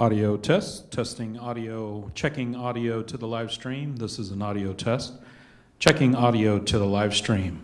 Audio test, testing audio, checking audio to the live stream. This is an audio test. Checking audio to the live stream.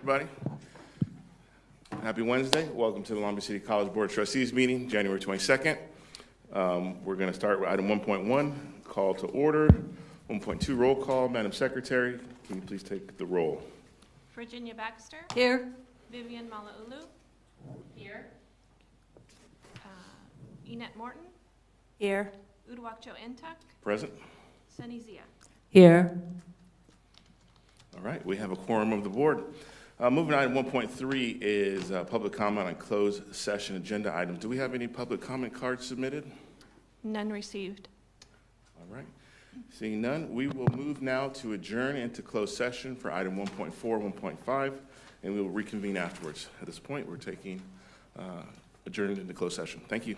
everybody. Happy Wednesday. Welcome to the Long Beach City College Board of Trustees meeting, January 22nd. We're going to start with item 1.1, call to order. 1.2, roll call. Madam Secretary, can you please take the roll? Virginia Baxter. Here. Vivian Malauulu. Here. Enette Morton. Here. Uduak-Joe Ntuk. Present. Sunny Zia. Here. All right, we have a quorum of the board. Moving on to item 1.3 is public comment on closed session agenda items. Do we have any public comment cards submitted? None received. All right. Seeing none, we will move now to adjourn into closed session for item 1.4, 1.5, and we will reconvene afterwards. At this point, we're taking adjourned into closed session. Thank you.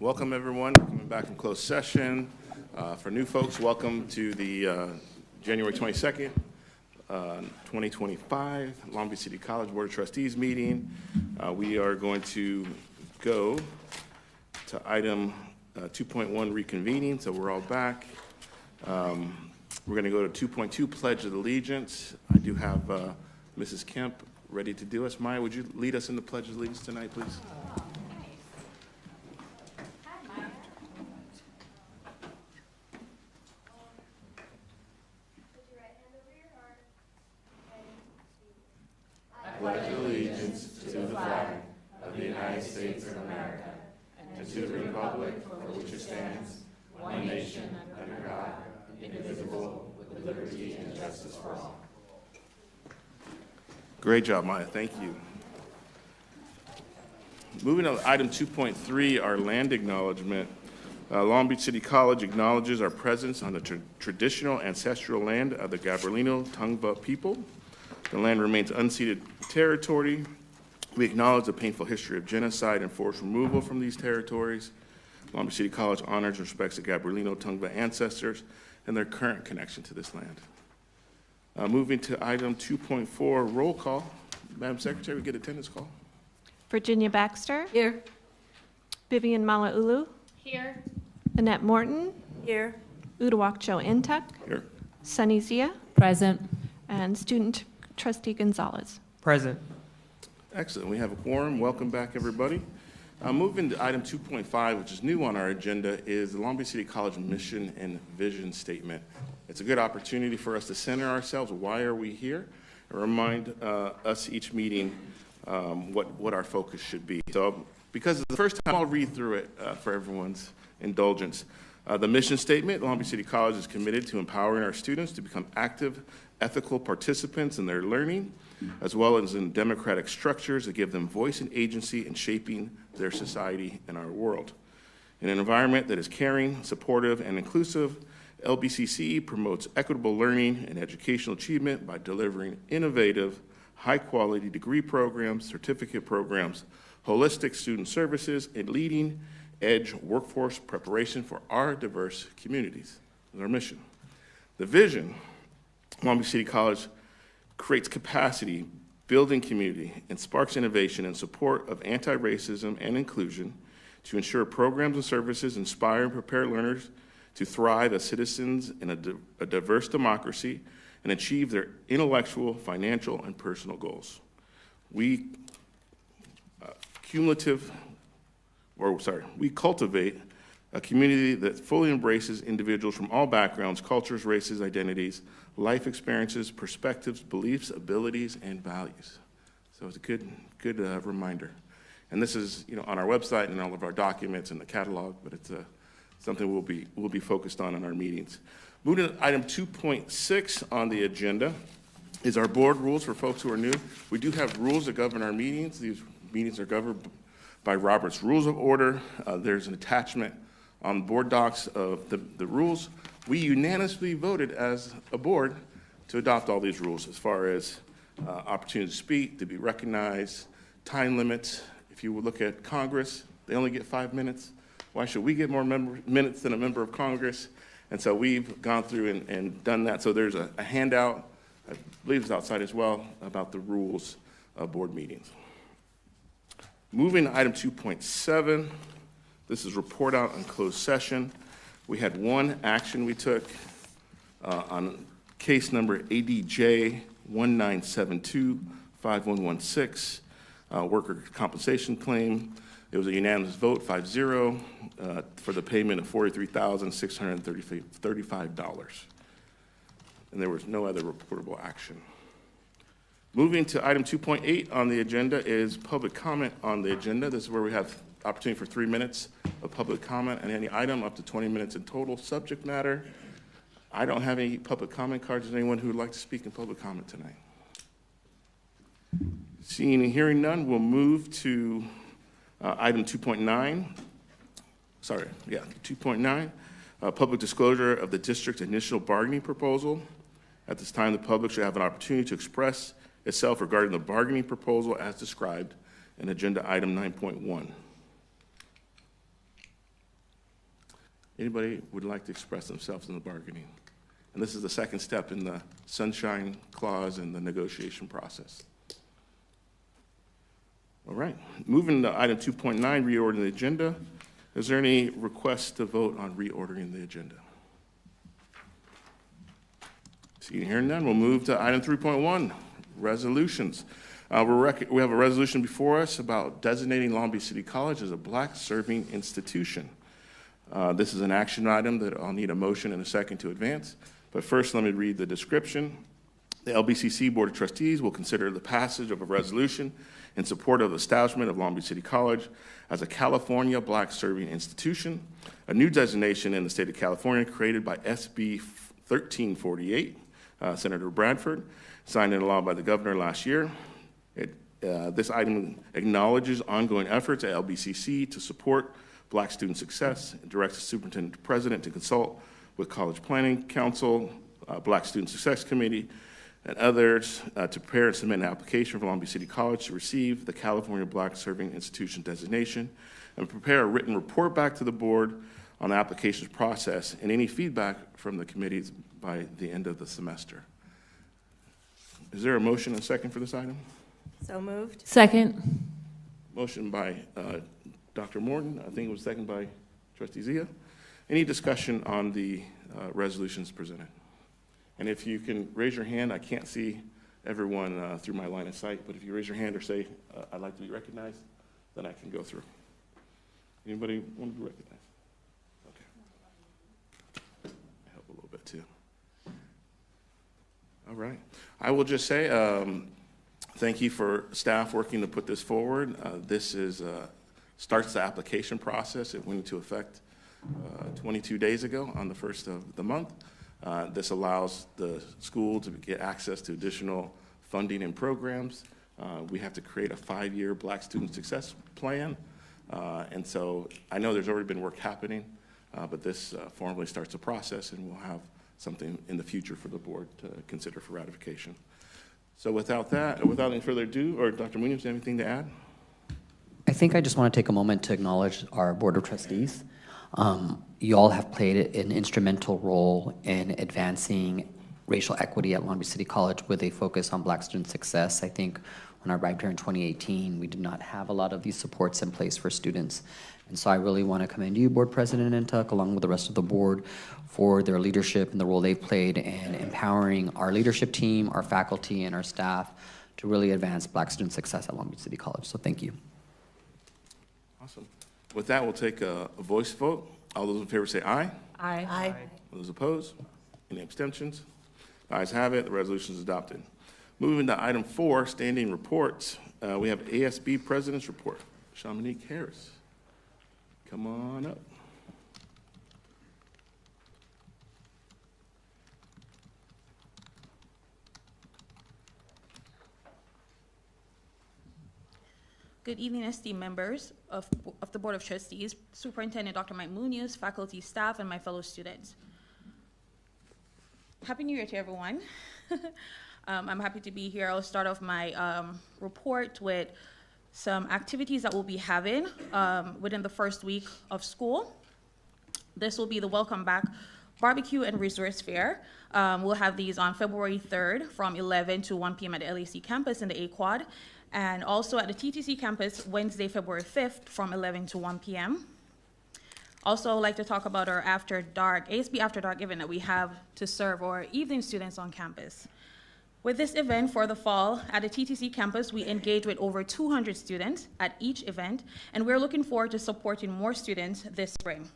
Welcome, everyone. Coming back from closed session. For new folks, welcome to the January 22nd, 2025 Long Beach City College Board of Trustees meeting. We are going to go to item 2.1, reconvening, so we're all back. We're going to go to 2.2, Pledge of Allegiance. I do have Mrs. Kemp ready to do us. Maya, would you lead us in the Pledge of Allegiance tonight, please? Great job, Maya. Thank you. Moving on to item 2.3, our land acknowledgement. Long Beach City College acknowledges our presence on the traditional ancestral land of the Gabrielino Tongva people. The land remains unceded territory. We acknowledge the painful history of genocide and forced removal from these territories. Long Beach City College honors and respects the Gabrielino Tongva ancestors and their current connection to this land. Moving to item 2.4, roll call. Madam Secretary, we get attendance call. Virginia Baxter. Here. Vivian Malauulu. Here. Annette Morton. Here. Uduak-Joe Ntuk. Here. Sunny Zia. Present. And student trustee Gonzalez. Present. Excellent. We have a quorum. Welcome back, everybody. Moving to item 2.5, which is new on our agenda, is the Long Beach City College mission and vision statement. It's a good opportunity for us to center ourselves. Why are we here? And remind us each meeting what our focus should be. So because it's the first time, I'll read through it for everyone's indulgence. The mission statement, Long Beach City College is committed to empowering our students to become active, ethical participants in their learning, as well as in democratic structures that give them voice and agency in shaping their society and our world. In an environment that is caring, supportive, and inclusive, LBCC promotes equitable learning and educational achievement by delivering innovative, high-quality degree programs, certificate programs, holistic student services, and leading-edge workforce preparation for our diverse communities. That's our mission. The vision, Long Beach City College creates capacity, building community, and sparks innovation in support of anti-racism and inclusion to ensure programs and services inspire and prepare learners to thrive as citizens in a diverse democracy and achieve their intellectual, financial, and personal goals. We cultivate a community that fully embraces individuals from all backgrounds, cultures, races, identities, life experiences, perspectives, beliefs, abilities, and values. So it's a good reminder. And this is, on our website and all of our documents and the catalog, but it's something we'll be focused on in our meetings. Moving to item 2.6 on the agenda is our board rules for folks who are new. We do have rules that govern our meetings. These meetings are governed by Robert's Rules of Order. There's an attachment on board docs of the rules. We unanimously voted as a board to adopt all these rules as far as opportunity to speak, to be recognized, time limits. If you would look at Congress, they only get 5 minutes. Why should we get more minutes than a member of Congress? And so we've gone through and done that. So there's a handout, I believe it's outside as well, about the rules of board meetings. Moving to item 2.7, this is report out on closed session. We had one action we took on case number ADJ 1972-5116, worker compensation claim. It was a unanimous vote, 5-0, for the payment of $43,635. And there was no other reportable action. Moving to item 2.8 on the agenda is public comment on the agenda. This is where we have opportunity for 3 minutes of public comment on any item, up to 20 minutes in total. Subject matter, I don't have any public comment cards. Is there anyone who would like to speak in public comment tonight? Seeing and hearing none, we'll move to item 2.9. 2.9, public disclosure of the district's initial bargaining proposal. At this time, the public should have an opportunity to express itself regarding the bargaining proposal as described in agenda item 9.1. Anybody would like to express themselves in the bargaining? And this is the second step in the sunshine clause and the negotiation process. All right, moving to item 2.9, reordering the agenda. Is there any request to vote on reordering the agenda? Seeing and hearing none, we'll move to item 3.1, resolutions. We have a resolution before us about designating Long Beach City College as a Black serving institution. This is an action item that I'll need a motion and a second to advance. But first, let me read the description. The LBCC Board of Trustees will consider the passage of a resolution in support of the establishment of Long Beach City College as a California Black serving institution, a new designation in the state of California created by SB 1348, Senator Bradford, signed into law by the governor last year. This item acknowledges ongoing efforts at LBCC to support Black student success and directs the superintendent president to consult with College Planning Council, Black Student Success Committee, and others to prepare and submit an application for Long Beach City College to receive the California Black Serving Institution designation and prepare a written report back to the board on the applications process and any feedback from the committees by the end of the semester. Is there a motion and second for this item? So moved. Second. Motion by Dr. Morton, I think it was second by Trustee Zia. Any discussion on the resolutions presented? And if you can raise your hand, I can't see everyone through my line of sight, but if you raise your hand or say, I'd like to be recognized, then I can go through. Anybody want to be recognized? Okay. Help a little bit too. All right. I will just say thank you for staff working to put this forward. This is starts the application process. It went into effect 22 days ago on the 1st of the month. This allows the school to get access to additional funding and programs. We have to create a 5-year Black Student Success Plan. And so I know there's already been work happening, but this formally starts the process, and we'll have something in the future for the board to consider for ratification. So without any further ado, or Dr. Munoz, do you have anything to add? I think I just want to take a moment to acknowledge our Board of Trustees. You all have played an instrumental role in advancing racial equity at Long Beach City College with a focus on Black student success. I think when I arrived here in 2018, we did not have a lot of these supports in place for students. And so I really want to commend you, Board President Ntuk, along with the rest of the board, for their leadership and the role they've played in empowering our leadership team, our faculty, and our staff to really advance Black student success at Long Beach City College. So thank you. Awesome. With that, we'll take a voice vote. All those in favor say aye. Aye. Aye. All those opposed? Any abstentions? The ayes have it. The resolution is adopted. Moving to item 4, standing reports. We have ASB President's Report. Shamanique Harris, come on up. Good evening, esteemed members of the Board of Trustees, Superintendent Dr. Mike Munoz, faculty, staff, and my fellow students. Happy New Year to everyone. I'm happy to be here. I'll start off my report with some activities that we'll be having within the first week of school. This will be the Welcome Back Barbecue and Resource Fair. We'll have these on February 3rd from 11 to 1 p.m. at the LAC campus in the A-Quad, and also at the TTC campus Wednesday, February 5th from 11 to 1 p.m. Also, I would like to talk about our After Dark, ASB After Dark event that we have to serve our evening students on campus. With this event for the fall at the TTC campus, we engage with over 200 students at each event, and we're looking forward to supporting more students this spring.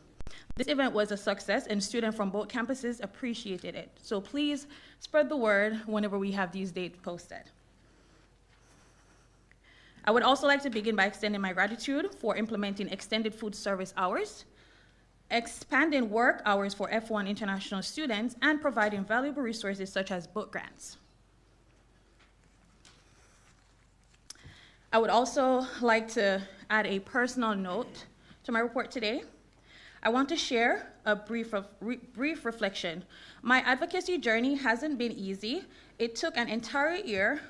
This event was a success, and students from both campuses appreciated it. So please spread the word whenever we have these dates posted. I would also like to begin by extending my gratitude for implementing extended food service hours, expanding work hours for F1 international students, and providing valuable resources such as book grants. I would also like to add a personal note to my report today. I want to share a brief reflection. My advocacy journey hasn't been easy. It took an entire year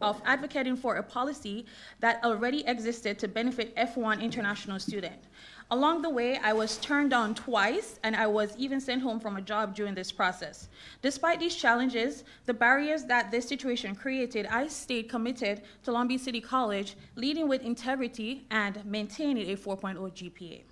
of advocating for a policy that already existed to benefit F1 international students. Along the way, I was turned down twice, and I was even sent home from a job during this process. Despite these challenges, the barriers that this situation created, I stayed committed to Long Beach City College, leading with integrity and maintaining a 4.0 GPA.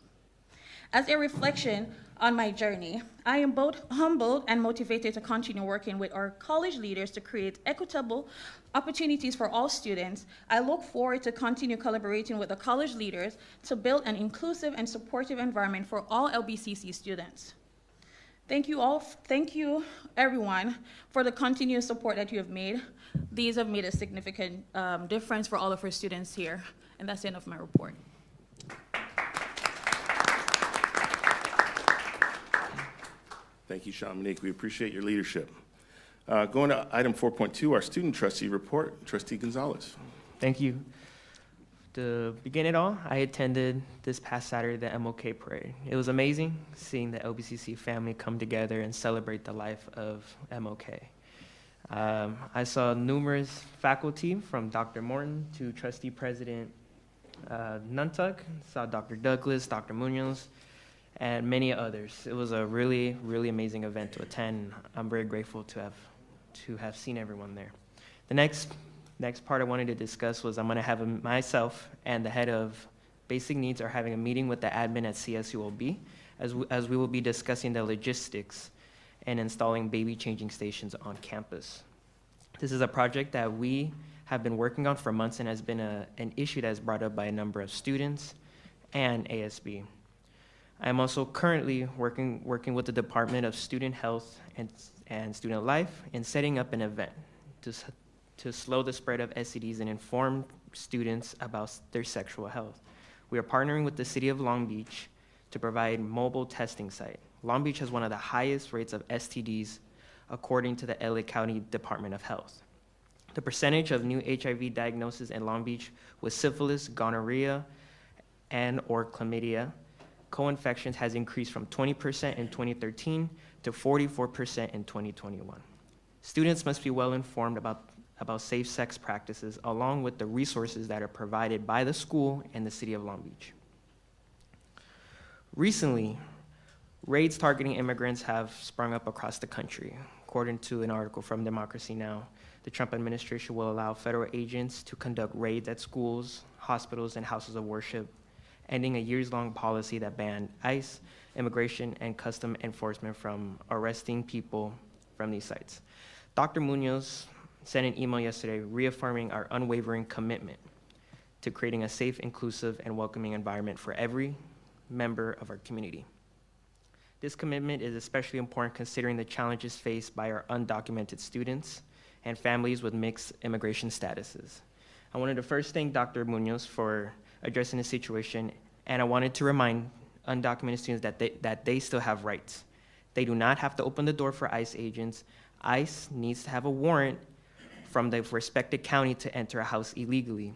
As a reflection on my journey, I am both humbled and motivated to continue working with our college leaders to create equitable opportunities for all students. I look forward to continue collaborating with the college leaders to build an inclusive and supportive environment for all LBCC students. Thank you all, thank you everyone for the continuous support that you have made. These have made a significant difference for all of our students here, and that's the end of my report. Thank you, Shamanique. We appreciate your leadership. Going to item 4.2, our student trustee report. Trustee Gonzalez. Thank you. To begin it all, I attended this past Saturday the MLK parade. It was amazing seeing the LBCC family come together and celebrate the life of MLK. I saw numerous faculty from Dr. Morton to Trustee President Nuntuck, saw Dr. Douglas, Dr. Munoz, and many others. It was a really, really amazing event to attend. I'm very grateful to have seen everyone there. The next part I wanted to discuss was I'm going to have myself and the head of basic needs are having a meeting with the admin at CSULB as we will be discussing the logistics and installing baby changing stations on campus. This is a project that we have been working on for months and has been an issue that is brought up by a number of students and ASB. I am also currently working with the Department of Student Health and Student Life in setting up an event to slow the spread of STDs and inform students about their sexual health. We are partnering with the City of Long Beach to provide mobile testing site. Long Beach has one of the highest rates of STDs according to the LA County Department of Health. The percentage of new HIV diagnoses in Long Beach with syphilis, gonorrhea, and or chlamydia co-infections has increased from 20% in 2013 to 44% in 2021. Students must be well informed about safe sex practices along with the resources that are provided by the school and the City of Long Beach. Recently, raids targeting immigrants have sprung up across the country. According to an article from Democracy Now!, the Trump administration will allow federal agents to conduct raids at schools, hospitals, and houses of worship, ending a years-long policy that banned ICE, immigration, and custom enforcement from arresting people from these sites. Dr. Munoz sent an email yesterday reaffirming our unwavering commitment to creating a safe, inclusive, and welcoming environment for every member of our community. This commitment is especially important considering the challenges faced by our undocumented students and families with mixed immigration statuses. I wanted to first thank Dr. Munoz for addressing the situation, and I wanted to remind undocumented students that they still have rights. They do not have to open the door for ICE agents. ICE needs to have a warrant from the respected county to enter a house illegally.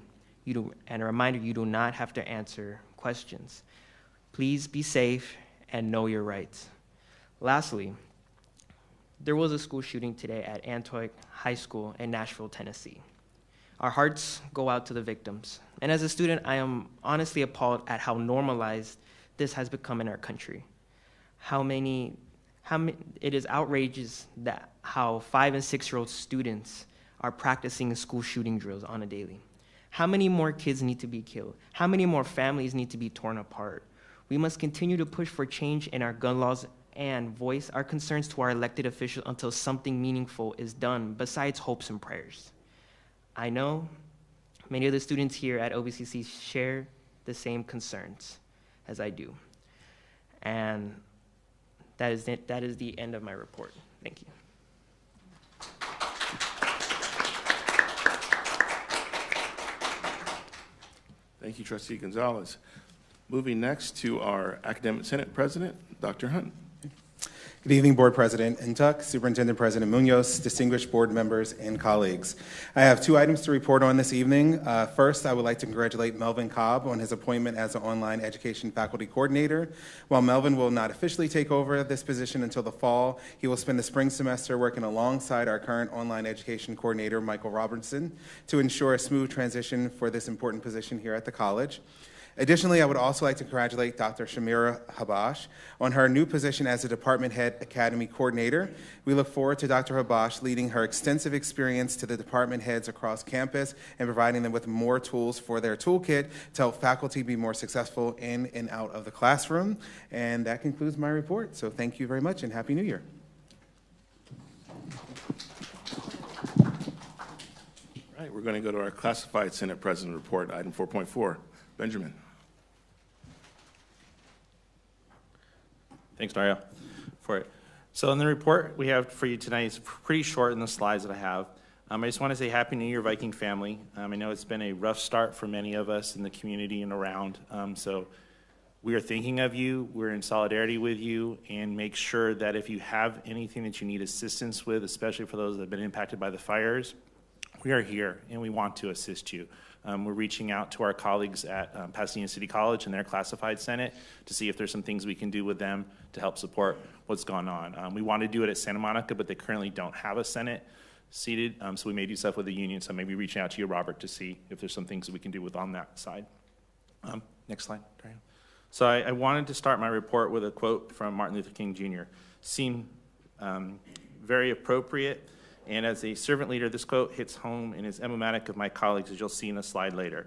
And a reminder, you do not have to answer questions. Please be safe and know your rights. Lastly, there was a school shooting today at Antioch High School in Nashville, Tennessee. Our hearts go out to the victims. And as a student, I am honestly appalled at how normalized this has become in our country. It is outrageous that how 5- and 6-year-old students are practicing school shooting drills on a daily. How many more kids need to be killed? How many more families need to be torn apart? We must continue to push for change in our gun laws and voice our concerns to our elected officials until something meaningful is done besides hopes and prayers. I know many of the students here at OBCC share the same concerns as I do. And that is the end of my report. Thank you. Thank you, Trustee Gonzalez. Moving next to our Academic Senate President, Dr. Hunt. Good evening, Board President Intuck, Superintendent President Munoz, distinguished board members, and colleagues. I have 2 items to report on this evening. First, I would like to congratulate Melvin Cobb on his appointment as an online education faculty coordinator. While Melvin will not officially take over this position until the fall, he will spend the spring semester working alongside our current online education coordinator, Michael Robertson, to ensure a smooth transition for this important position here at the college. Additionally, I would also like to congratulate Dr. Shamira Habash on her new position as a Department Head Academy Coordinator. We look forward to Dr. Habash leading her extensive experience to the department heads across campus and providing them with more tools for their toolkit to help faculty be more successful in and out of the classroom. And that concludes my report. So thank you very much and Happy New Year. All right, we're going to go to our classified Senate President report, item 4.4. Benjamin. Thanks, Dario, for it. So in the report we have for you tonight, it's pretty short in the slides that I have. I just want to say Happy New Year, Viking family. I know it's been a rough start for many of us in the community and around. So we are thinking of you, we're in solidarity with you, and make sure that if you have anything that you need assistance with, especially for those that have been impacted by the fires, we are here and we want to assist you. We're reaching out to our colleagues at Pasadena City College and their classified senate to see if there's some things we can do with them to help support what's going on. We want to do it at Santa Monica, but they currently don't have a senate seated, so we may do stuff with the union. So maybe reaching out to you, Robert, to see if there's some things that we can do with on that side. Next slide. So I wanted to start my report with a quote from Martin Luther King Jr. Seemed very appropriate. And as a servant leader, this quote hits home and is emblematic of my colleagues, as you'll see in a slide later.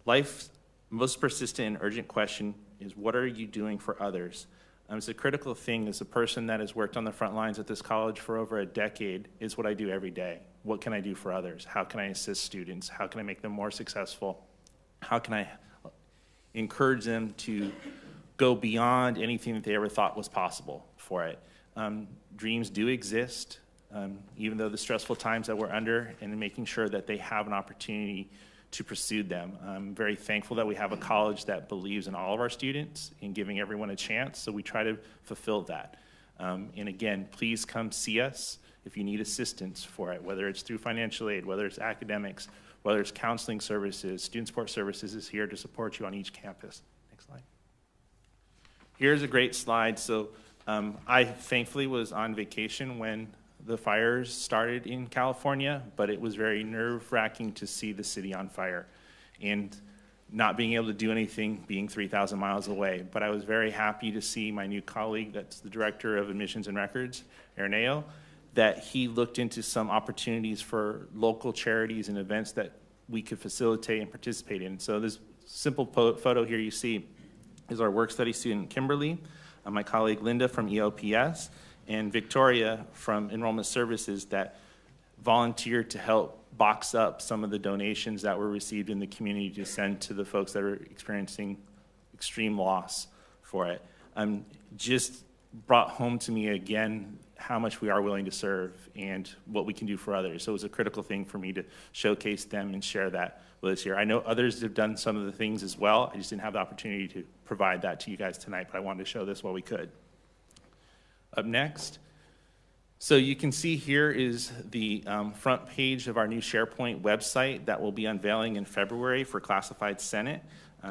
Life's most persistent and urgent question is, what are you doing for others? It's a critical thing. As a person that has worked on the front lines at this college for over a decade, is what I do every day. What can I do for others? How can I assist students? How can I make them more successful? How can I encourage them to go beyond anything that they ever thought was possible for it? Dreams do exist. Even though the stressful times that we're under, and making sure that they have an opportunity to pursue them. I'm very thankful that we have a college that believes in all of our students and giving everyone a chance, so we try to fulfill that. And again, please come see us if you need assistance for it, whether it's through financial aid, whether it's academics, whether it's counseling services. Student Support Services is here to support you on each campus. Next slide. Here's a great slide. So I thankfully was on vacation when the fires started in California, but it was very nerve-wracking to see the city on fire and not being able to do anything, being 3,000 miles away. But I was very happy to see my new colleague, that's the Director of Admissions and Records, Araneo, that he looked into some opportunities for local charities and events that we could facilitate and participate in. So this simple photo here you see is our work study student, Kimberly, my colleague Linda from EOPS, and Victoria from Enrollment Services that volunteered to help box up some of the donations that were received in the community to send to the folks that are experiencing extreme loss for it. Just brought home to me again how much we are willing to serve and what we can do for others. So it was a critical thing for me to showcase them and share that with us here. I know others have done some of the things as well. I just didn't have the opportunity to provide that to you guys tonight, but I wanted to show this while we could. Up next, so you can see here is the front page of our new SharePoint website that will be unveiling in February for Classified Senate.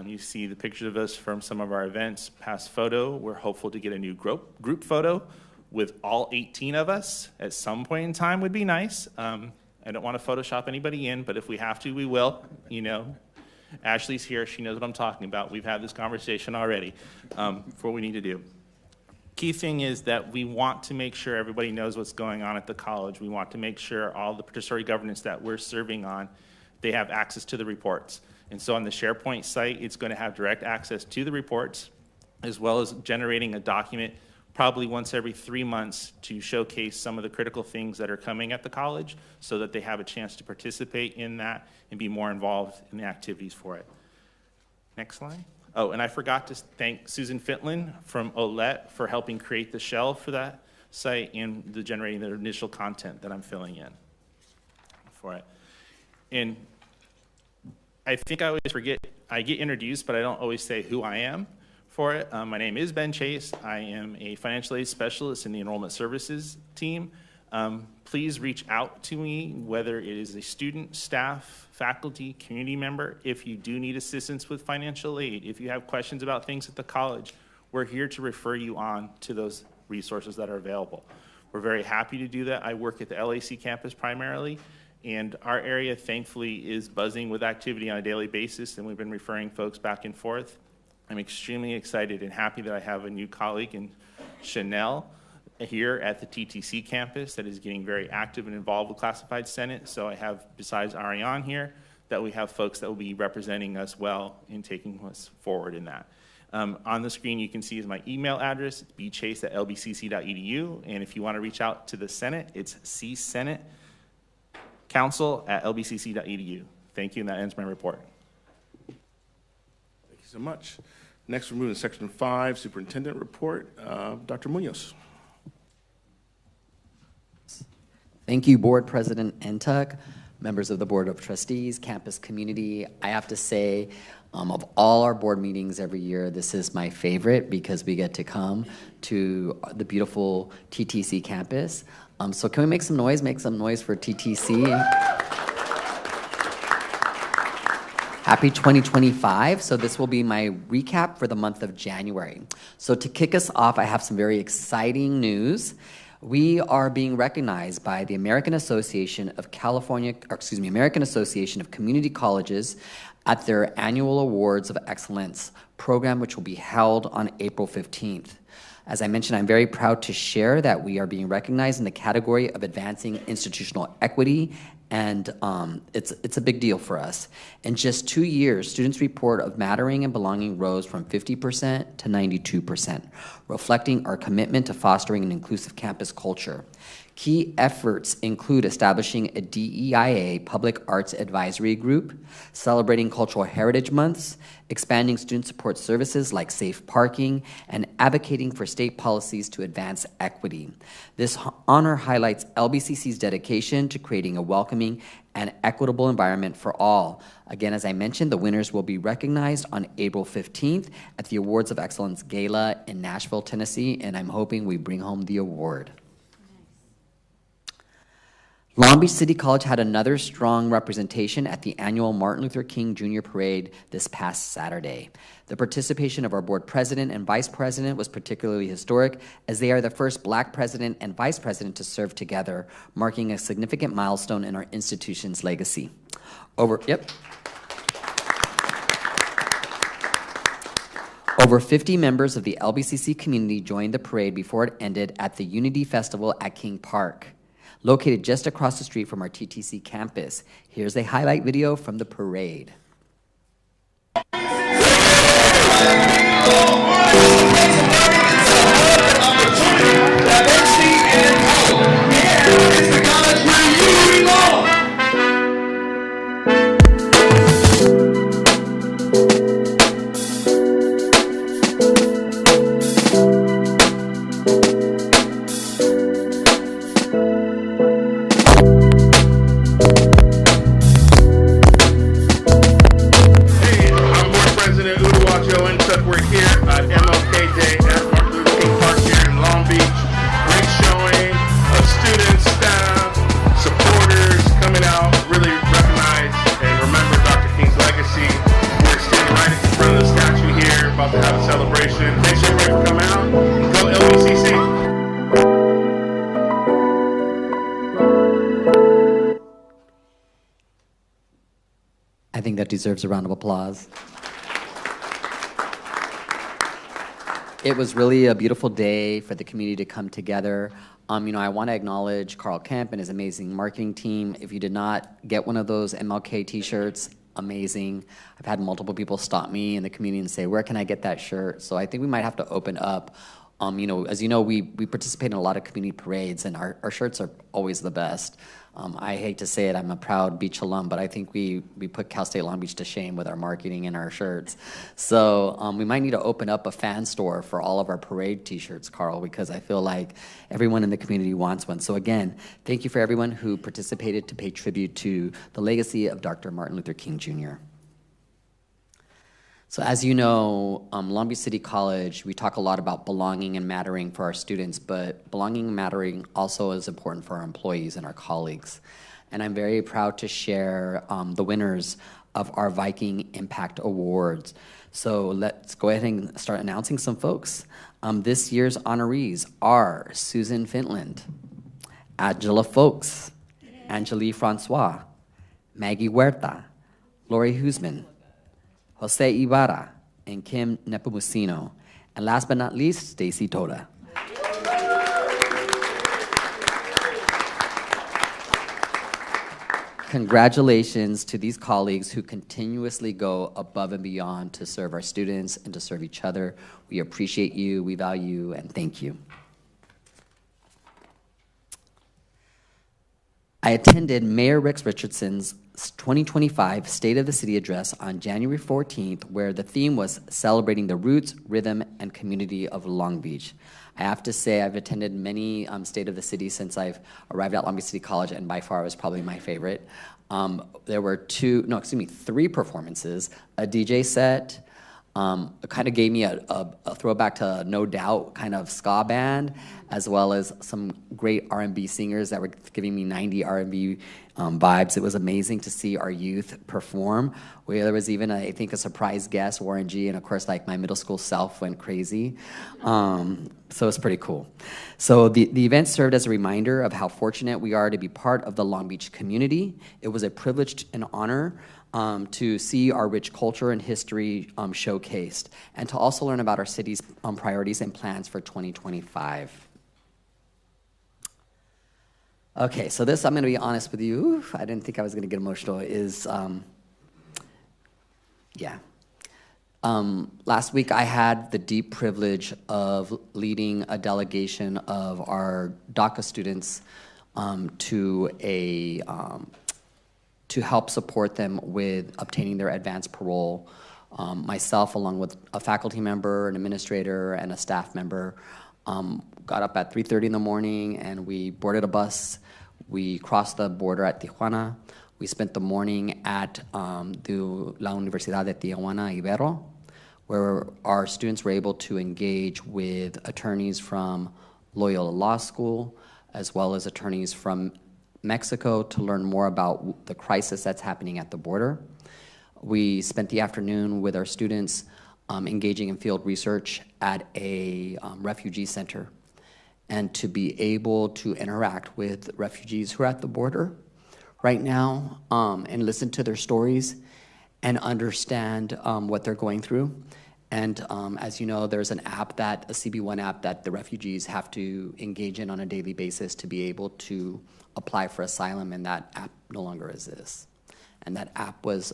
You see the pictures of us from some of our events, past photo. We're hopeful to get a new group photo with all 18 of us at some point in time would be nice. I don't want to Photoshop anybody in, but if we have to, we will. You know, Ashley's here. She knows what I'm talking about. We've had this conversation already for what we need to do. Key thing is that we want to make sure everybody knows what's going on at the college. We want to make sure all the participatory governance that we're serving on, they have access to the reports. And so on the SharePoint site, it's going to have direct access to the reports, as well as generating a document probably once every 3 months to showcase some of the critical things that are coming at the college so that they have a chance to participate in that and be more involved in the activities for it. Next slide. Oh, and I forgot to thank Susan Fitland from OLET for helping create the shell for that site and the generating the initial content that I'm filling in for it. And I think I always forget, I get introduced, but I don't always say who I am. for it. My name is Ben Chase. I am a financial aid specialist in the enrollment services team. Please reach out to me, whether it is a student, staff, faculty, community member. If you do need assistance with financial aid, if you have questions about things at the college, we're here to refer you on to those resources that are available. We're very happy to do that. I work at the LAC campus primarily, and our area, thankfully, is buzzing with activity on a daily basis, and we've been referring folks back and forth. I'm extremely excited and happy that I have a new colleague in Chanel here at the TTC campus that is getting very active and involved with Classified Senate. So I have, besides Ariane here, that we have folks that will be representing us well in taking us forward in that. On the screen, you can see is my email address, it's bchase@lbcc.edu. And if you want to reach out to the Senate, it's csenatecouncil@lbcc.edu. Thank you, and that ends my report. Thank you so much. Next, we're moving to Section 5, Superintendent Report. Dr. Munoz. Thank you, Board President Entuck, members of the Board of Trustees, campus community. I have to say, of all our board meetings every year, this is my favorite because we get to come to the beautiful TTC campus. So can we make some noise? Make some noise for TTC. Happy 2025. So this will be my recap for the month of January. So to kick us off, I have some very exciting news. We are being recognized by the American Association of American Association of Community Colleges at their annual Awards of Excellence program, which will be held on April 15th. As I mentioned, I'm very proud to share that we are being recognized in the category of advancing institutional equity, and it's a big deal for us. In just 2 years, students' report of mattering and belonging rose from 50% to 92%, reflecting our commitment to fostering an inclusive campus culture. Key efforts include establishing a DEIA Public Arts Advisory Group, celebrating Cultural Heritage Months, expanding student support services like safe parking, and advocating for state policies to advance equity. This honor highlights LBCC's dedication to creating a welcoming and equitable environment for all. Again, as I mentioned, the winners will be recognized on April 15th at the Awards of Excellence Gala in Nashville, Tennessee, and I'm hoping we bring home the award. Long Beach City College had another strong representation at the annual Martin Luther King Jr. Parade this past Saturday. The participation of our board president and vice president was particularly historic, as they are the first Black president and vice president to serve together, marking a significant milestone in our institution's legacy. Over 50 members of the LBCC community joined the parade before it ended at the Unity Festival at King Park, located just across the street from our TTC campus. Here's a highlight video from the parade. I think that deserves a round of applause. It was really a beautiful day for the community to come together. I want to acknowledge Carl Kemp and his amazing marketing team. If you did not get one of those MLK t-shirts, amazing. I've had multiple people stop me in the community and say, where can I get that shirt? So I think we might have to open up. As you know, we participate in a lot of community parades, and our shirts are always the best. I hate to say it, I'm a proud Beach alum, but I think we put Cal State Long Beach to shame with our marketing and our shirts. So we might need to open up a fan store for all of our parade t-shirts, Carl, because I feel like everyone in the community wants one. So again, thank you for everyone who participated to pay tribute to the legacy of Dr. Martin Luther King Jr. So as you know, Long Beach City College, we talk a lot about belonging and mattering for our students, but belonging and mattering also is important for our employees and our colleagues. And I'm very proud to share the winners of our Viking Impact Awards. So let's go ahead and start announcing some folks. This year's honorees are Susan Finland, Angela Folks, Angelique Francois, Maggie Huerta, Lori Husman, Jose Ibarra, and Kim Nepomuceno. And last but not least, Stacy Toda. Congratulations to these colleagues who continuously go above and beyond to serve our students and to serve each other. We appreciate you, we value you, and thank you. I attended Mayor Rex Richardson's 2025 State of the City address on January 14th, where the theme was celebrating the roots, rhythm, and community of Long Beach. I have to say I've attended many State of the City since I've arrived at Long Beach City College, and by far it was probably my favorite. There were three performances, a DJ set. It kind of gave me a throwback to No Doubt kind of ska band, as well as some great R&B singers that were giving me 90 R&B vibes. It was amazing to see our youth perform. There was even, I think, a surprise guest, Warren G, and of course, like my middle school self went crazy. So it's pretty cool. So the event served as a reminder of how fortunate we are to be part of the Long Beach community. It was a privilege and honor to see our rich culture and history showcased, and to also learn about our city's priorities and plans for 2025. Okay, so this, I'm going to be honest with you, I didn't think I was going to get emotional, is, last week I had the deep privilege of leading a delegation of our DACA students to help support them with obtaining their advanced parole. Myself, along with a faculty member, an administrator, and a staff member, got up at 3:30 in the morning and we boarded a bus. We crossed the border at Tijuana. We spent the morning at La Universidad de Tijuana Ibero, where our students were able to engage with attorneys from Loyola Law School, as well as attorneys from Mexico, to learn more about the crisis that's happening at the border. We spent the afternoon with our students engaging in field research at a refugee center, and to be able to interact with refugees who are at the border right now and listen to their stories and understand what they're going through. And as you know, there's an app, a CB1 app, that the refugees have to engage in on a daily basis to be able to apply for asylum, and that app no longer exists. And that app was,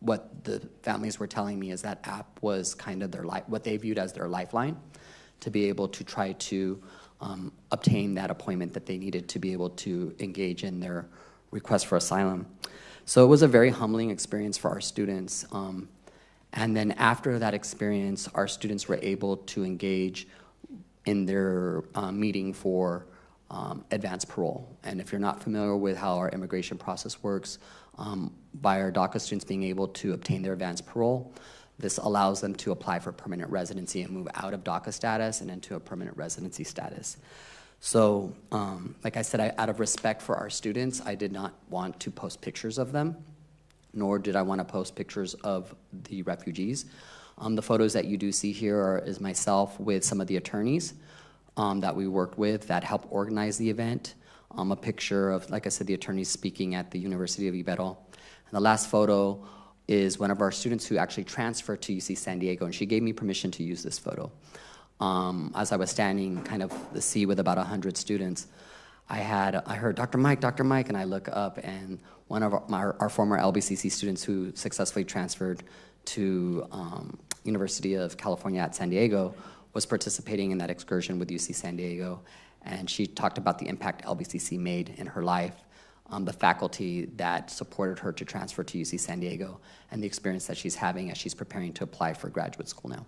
what the families were telling me is that app was kind of what they viewed as their lifeline to be able to try to obtain that appointment that they needed to be able to engage in their request for asylum. So it was a very humbling experience for our students. And then after that experience, our students were able to engage in their meeting for advanced parole. And if you're not familiar with how our immigration process works, by our DACA students being able to obtain their advanced parole, this allows them to apply for permanent residency and move out of DACA status and into a permanent residency status. So, like I said, out of respect for our students, I did not want to post pictures of them, nor did I want to post pictures of the refugees. The photos that you do see here is myself with some of the attorneys that we worked with that helped organize the event. A picture of, like I said, the attorneys speaking at the University of Ibero. And the last photo is one of our students who actually transferred to UC San Diego, and she gave me permission to use this photo. As I was standing kind of the sea with about 100 students, I heard, Dr. Mike, and I look up, and one of our former LBCC students who successfully transferred to University of California at San Diego was participating in that excursion with UC San Diego, and she talked about the impact LBCC made in her life, the faculty that supported her to transfer to UC San Diego, and the experience that she's having as she's preparing to apply for graduate school now.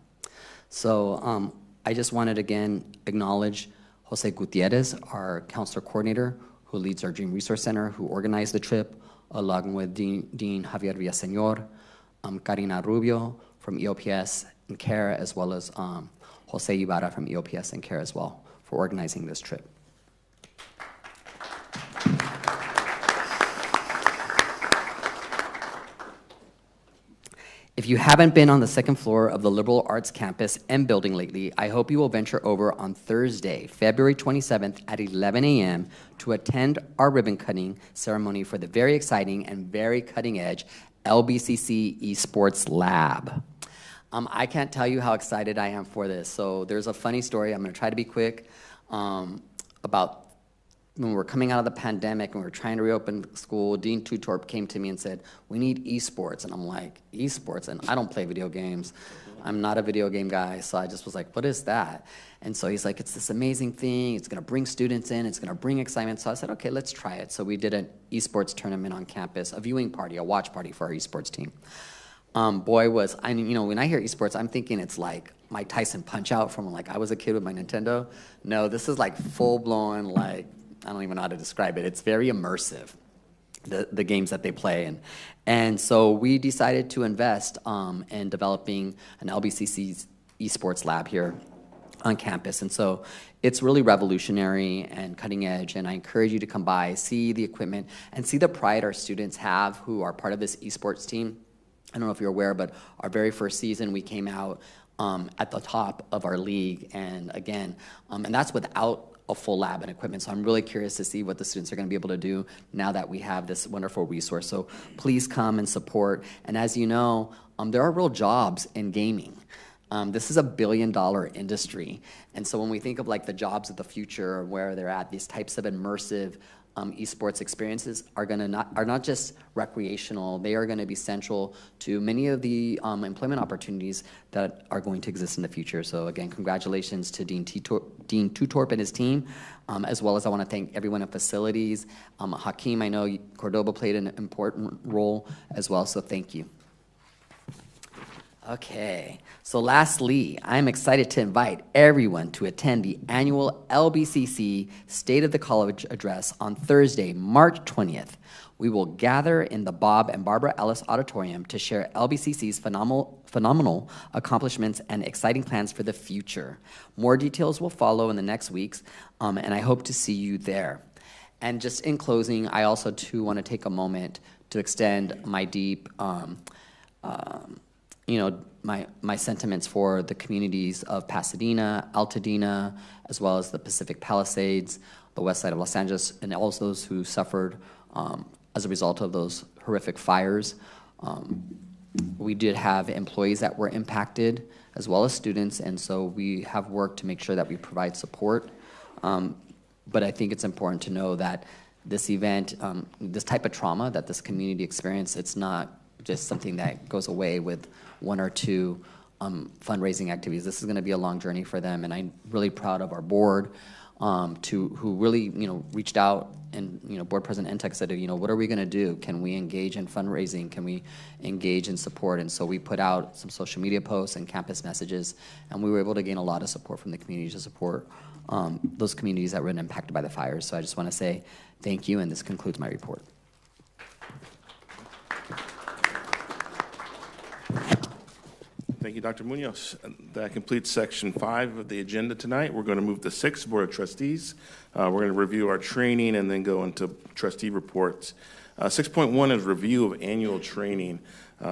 So I just wanted to again acknowledge Jose Gutierrez, our counselor coordinator, who leads our Dream Resource Center, who organized the trip, along with Dean Javier Villaseñor, Karina Rubio, from EOPS and CARE, as well as Jose Ibarra from EOPS and CARE as well for organizing this trip. If you haven't been on the second floor of the Liberal Arts Campus and building lately, I hope you will venture over on Thursday, February 27th at 11 a.m. to attend our ribbon cutting ceremony for the very exciting and very cutting-edge LBCC Esports Lab. I can't tell you how excited I am for this. So there's a funny story. I'm going to try to be quick about when we were coming out of the pandemic and we were trying to reopen school. Dean Tutorp came to me and said, "We need esports." And I'm like, esports? And I don't play video games. I'm not a video game guy. So I just was like, what is that? And so he's like, it's this amazing thing. It's going to bring students in. It's going to bring excitement. So I said, okay, let's try it. So we did an esports tournament on campus, a viewing party, a watch party for our esports team. When I hear esports, I'm thinking it's like Mike Tyson Punch-Out from like I was a kid with my Nintendo. No, this is like full-blown, like, I don't even know how to describe it. It's very immersive, the games that they play. And so we decided to invest in developing an LBCC esports lab here on campus. And so it's really revolutionary and cutting edge, and I encourage you to come by, see the equipment, and see the pride our students have who are part of this esports team. I don't know if you're aware, but our very first season, we came out at the top of our league, and again, and that's without a full lab and equipment. So I'm really curious to see what the students are going to be able to do now that we have this wonderful resource. So please come and support. And as you know, there are real jobs in gaming. This is a $1 billion industry. And so when we think of like the jobs of the future, where they're at, these types of immersive esports experiences are not just recreational, they are going to be central to many of the employment opportunities that are going to exist in the future. So again, congratulations to Dean Tutorp and his team, as well as I want to thank everyone in facilities. Hakeem, I know Cordoba played an important role as well, so thank you. Okay, so lastly, I'm excited to invite everyone to attend the annual LBCC State of the College Address on Thursday, March 20th. We will gather in the Bob and Barbara Ellis Auditorium to share LBCC's phenomenal accomplishments and exciting plans for the future. More details will follow in the next weeks, and I hope to see you there. And just in closing, I also too want to take a moment to extend my deep my sentiments for the communities of Pasadena, Altadena, as well as the Pacific Palisades, the west side of Los Angeles, and all those who suffered as a result of those horrific fires. We did have employees that were impacted, as well as students, and so we have worked to make sure that we provide support. But I think it's important to know that this event, this type of trauma that this community experienced, it's not just something that goes away with one or two fundraising activities. This is going to be a long journey for them, and I'm really proud of our board who really reached out, and Board President Entek said, what are we going to do? Can we engage in fundraising? Can we engage in support? And so we put out some social media posts and campus messages, and we were able to gain a lot of support from the community to support those communities that were impacted by the fires. So I just want to say thank you, and this concludes my report. Thank you, Dr. Munoz. That completes section 5 of the agenda tonight. We're going to move to 6, Board of Trustees. We're going to review our training and then go into trustee reports. 6.1 is review of annual training.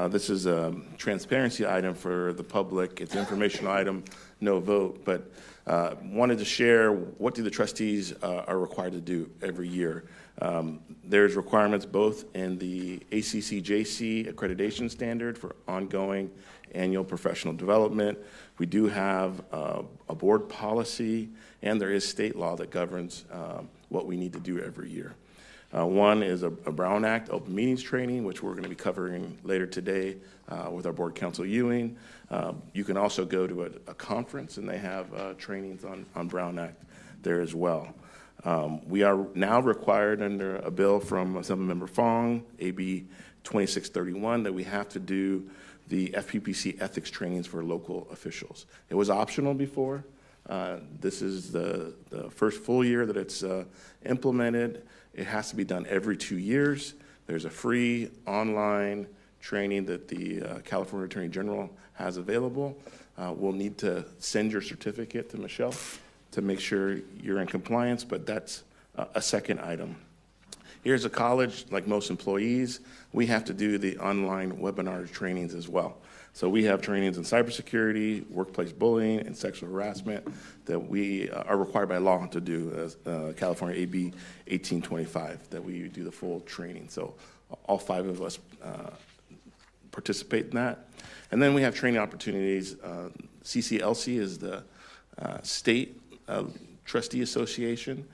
This is a transparency item for the public. It's an informational item, no vote, but wanted to share what do the trustees are required to do every year. There's requirements both in the ACCJC accreditation standard for ongoing annual professional development. We do have a board policy, and there is state law that governs what we need to do every year. One is a Brown Act open meetings training, which we're going to be covering later today with our board counsel Ewing. You can also go to a conference, and they have trainings on Brown Act there as well. We are now required under a bill from Assemblymember Fong, AB 2631, that we have to do the FPPC ethics trainings for local officials. It was optional before. This is the first full year that it's implemented. It has to be done every 2 years. There's a free online training that the California Attorney General has available. We'll need to send your certificate to Michelle to make sure you're in compliance, but that's a second item. Here's a college, like most employees, we have to do the online webinar trainings as well. So we have trainings in cybersecurity, workplace bullying, and sexual harassment that we are required by law to do as California AB 1825, that we do the full training. So all 5 of us participate in that. And then we have training opportunities. CCLC is the state trustee association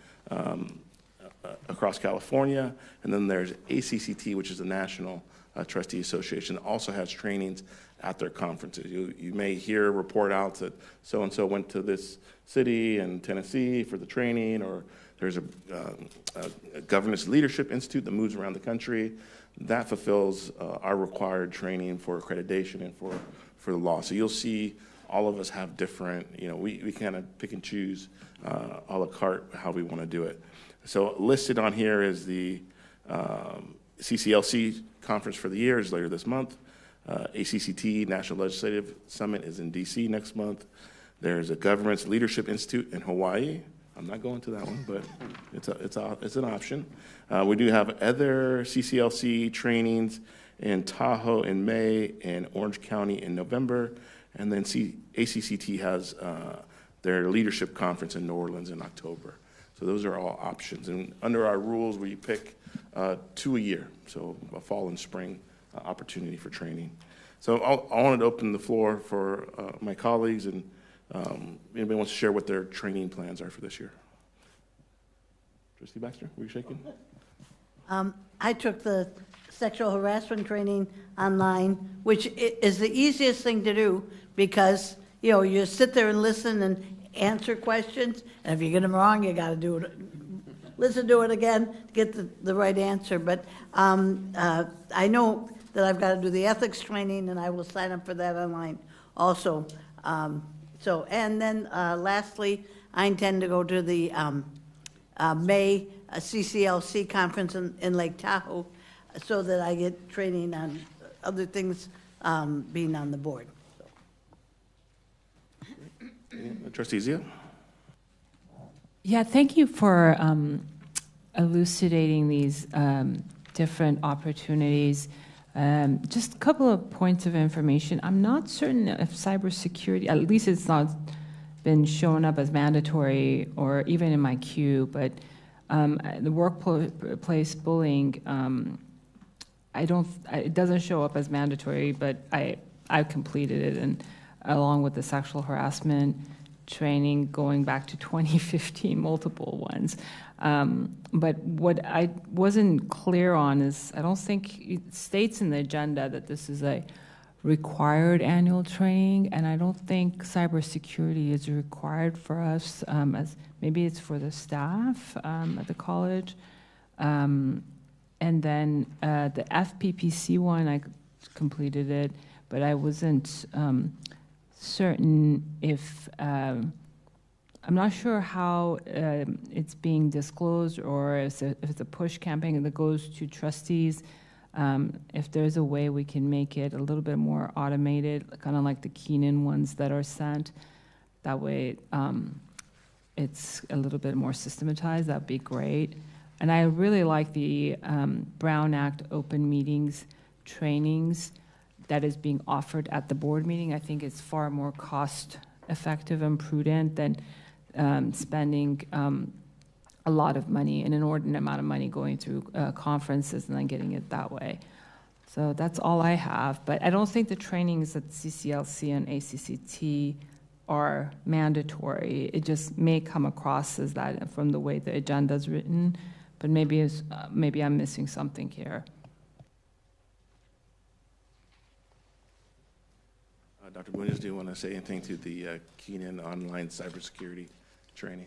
across California. And then there's ACCT, which is the National Trustee Association, also has trainings at their conferences. You may hear a report out that so-and-so went to this city in Tennessee for the training, or there's a Governance Leadership Institute that moves around the country. That fulfills our required training for accreditation and for the law. So you'll see all of us have different, we kind of pick and choose a la carte how we want to do it. So listed on here is the CCLC conference for the year is later this month. ACCT National Legislative Summit is in DC next month. There's a Governance Leadership Institute in Hawaii. I'm not going to that one, but it's an option. We do have other CCLC trainings in Tahoe in May and Orange County in November. And then ACCT has their leadership conference in New Orleans in October. So those are all options. And under our rules, we pick 2 a year, so a fall and spring opportunity for training. So I wanted to open the floor for my colleagues, and anybody wants to share what their training plans are for this year. Trustee Baxter, were you shaking? I took the sexual harassment training online, which is the easiest thing to do because, you sit there and listen and answer questions, and if you get them wrong, you got to do it. Listen to it again to get the right answer. But I know that I've got to do the ethics training, and I will sign up for that online also. And then lastly, I intend to go to the May CCLC conference in Lake Tahoe so that I get training on other things being on the board. Trustee Zia? Yeah, thank you for elucidating these different opportunities. Just a couple of points of information. I'm not certain if cybersecurity, at least it's not been shown up as mandatory or even in my queue, but the workplace bullying, it doesn't show up as mandatory, but I completed it, and along with the sexual harassment training going back to 2015, multiple ones. But what I wasn't clear on is I don't think it states in the agenda that this is a required annual training, and I don't think cybersecurity is required for us, as maybe it's for the staff at the college. And then the FPPC one, I completed it, but I wasn't certain if, I'm not sure how it's being disclosed, or if it's a push campaign that goes to trustees. If there's a way we can make it a little bit more automated, kind of like the Keenan ones that are sent, that way it's a little bit more systematized, that'd be great. And I really like the Brown Act open meetings trainings that is being offered at the board meeting. I think it's far more cost effective and prudent than spending a lot of money, an inordinate amount of money going through conferences and then getting it that way. So that's all I have. But I don't think the trainings at CCLC and ACCT are mandatory. It just may come across as that from the way the agenda is written, but maybe I'm missing something here. Dr. Munoz, do you want to say anything to the Keenan online cybersecurity training?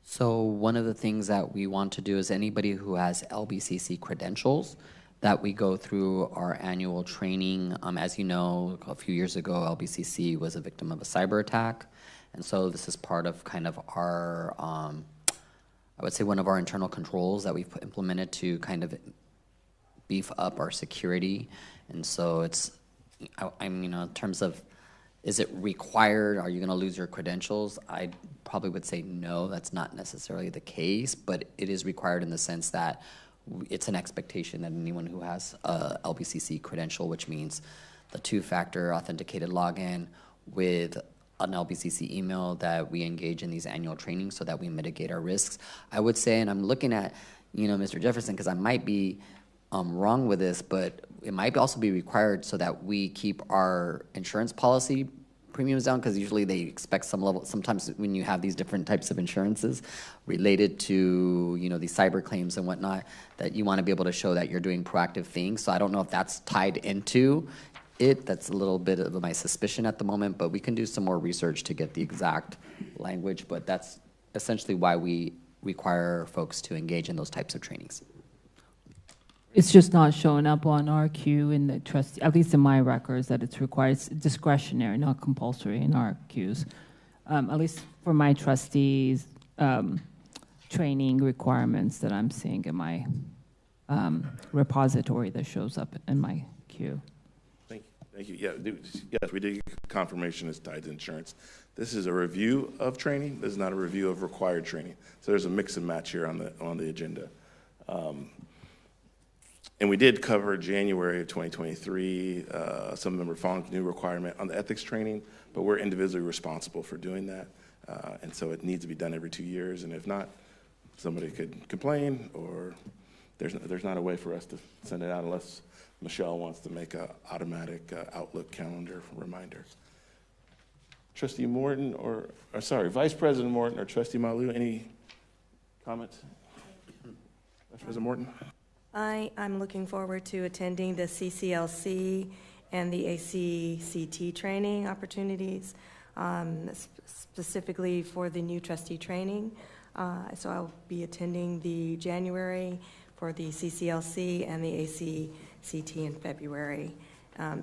So one of the things that we want to do is anybody who has LBCC credentials, that we go through our annual training. As you know, a few years ago, LBCC was a victim of a cyber attack. And so this is part of kind of our, I would say one of our internal controls that we've implemented to kind of beef up our security. And so it's, I mean, in terms of, is it required? Are you going to lose your credentials? I probably would say no, that's not necessarily the case, but it is required in the sense that it's an expectation that anyone who has a LBCC credential, which means the two-factor authenticated login with an LBCC email, that we engage in these annual trainings so that we mitigate our risks. I would say, and I'm looking at, Mr. Jefferson, because I might be wrong with this, but it might also be required so that we keep our insurance policy premiums down, because usually they expect some level, sometimes when you have these different types of insurances related to, these cyber claims and whatnot, that you want to be able to show that you're doing proactive things. So I don't know if that's tied into it. That's a little bit of my suspicion at the moment, but we can do some more research to get the exact language, but that's essentially why we require folks to engage in those types of trainings. It's just not showing up on our queue in the trust, at least in my records, that it's required. It's discretionary, not compulsory in our queues. At least for my trustees, training requirements that I'm seeing in my repository that shows up in my queue. Thank you. Yes, we did get confirmation it's tied to insurance. This is a review of training. This is not a review of required training. So there's a mix and match here on the agenda. And we did cover January of 2023. Some of them are following new requirement on the ethics training, but we're individually responsible for doing that. And so it needs to be done every 2 years. And if not, somebody could complain, or there's not a way for us to send it out unless Michelle wants to make an automatic Outlook calendar reminder. Trustee Morton, or sorry, Vice President Morton or Trustee Malou, any comments? Vice President Morton? I'm looking forward to attending the CCLC and the ACCT training opportunities, specifically for the new trustee training. So I'll be attending the January for the CCLC and the ACCT in February,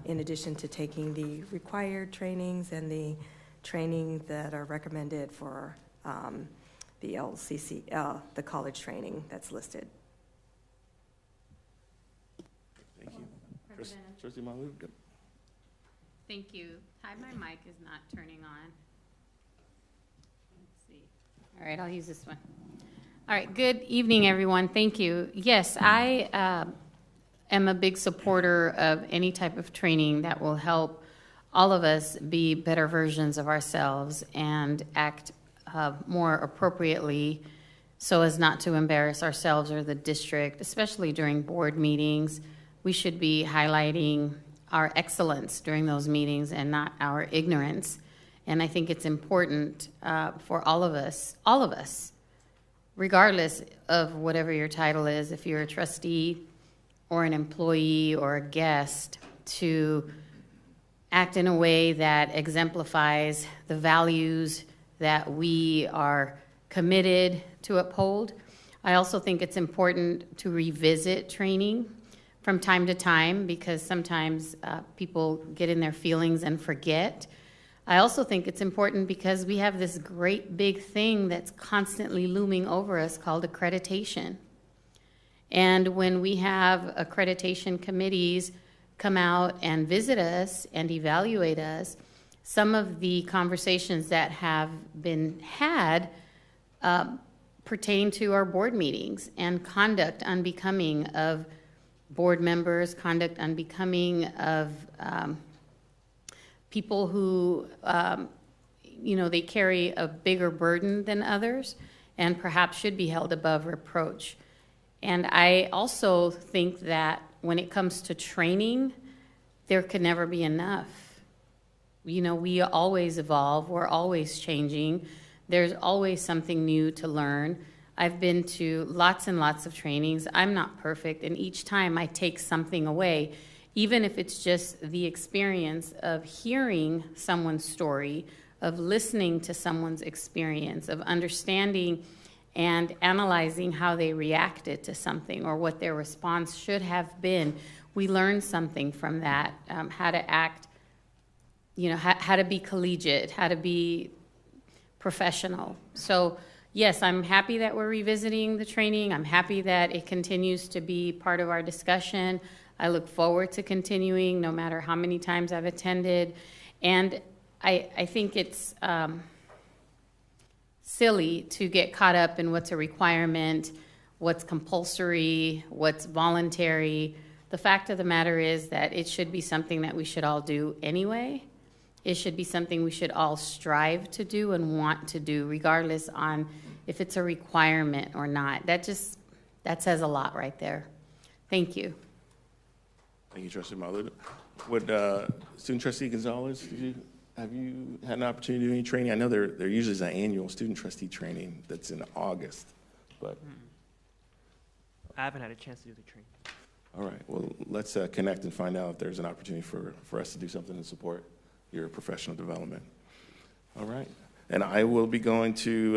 in addition to taking the required trainings and the training that are recommended for the LCC, the college training that's listed. Thank you. Trustee Malou? Thank you. Hi, my mic is not turning on. Let's see. All right, I'll use this one. All right, good evening, everyone. Thank you. Yes, I am a big supporter of any type of training that will help all of us be better versions of ourselves and act more appropriately so as not to embarrass ourselves or the district, especially during board meetings. We should be highlighting our excellence during those meetings and not our ignorance. And I think it's important for all of us, regardless of whatever your title is, if you're a trustee or an employee or a guest, to act in a way that exemplifies the values that we are committed to uphold. I also think it's important to revisit training from time to time, because sometimes people get in their feelings and forget. I also think it's important because we have this great big thing that's constantly looming over us called accreditation. And when we have accreditation committees come out and visit us and evaluate us, some of the conversations that have been had pertain to our board meetings and conduct unbecoming of board members, conduct unbecoming of people who, they carry a bigger burden than others and perhaps should be held above reproach. And I also think that when it comes to training, there could never be enough. We always evolve, we're always changing. There's always something new to learn. I've been to lots and lots of trainings. I'm not perfect, and each time I take something away, even if it's just the experience of hearing someone's story, of listening to someone's experience, of understanding and analyzing how they reacted to something or what their response should have been. We learn something from that, how to act, how to be collegiate, how to be professional. So, yes, I'm happy that we're revisiting the training. I'm happy that it continues to be part of our discussion. I look forward to continuing no matter how many times I've attended. And I think it's silly to get caught up in what's a requirement, what's compulsory, what's voluntary. The fact of the matter is that it should be something that we should all do anyway. It should be something we should all strive to do and want to do, regardless on if it's a requirement or not. That says a lot right there. Thank you. Thank you, Trustee Mallard. Would Student Trustee Gonzalez, have you had an opportunity to do any training? I know there usually is an annual student trustee training that's in August, but. I haven't had a chance to do the training. All right, well, let's connect and find out if there's an opportunity for us to do something to support your professional development. All right, and I will be going to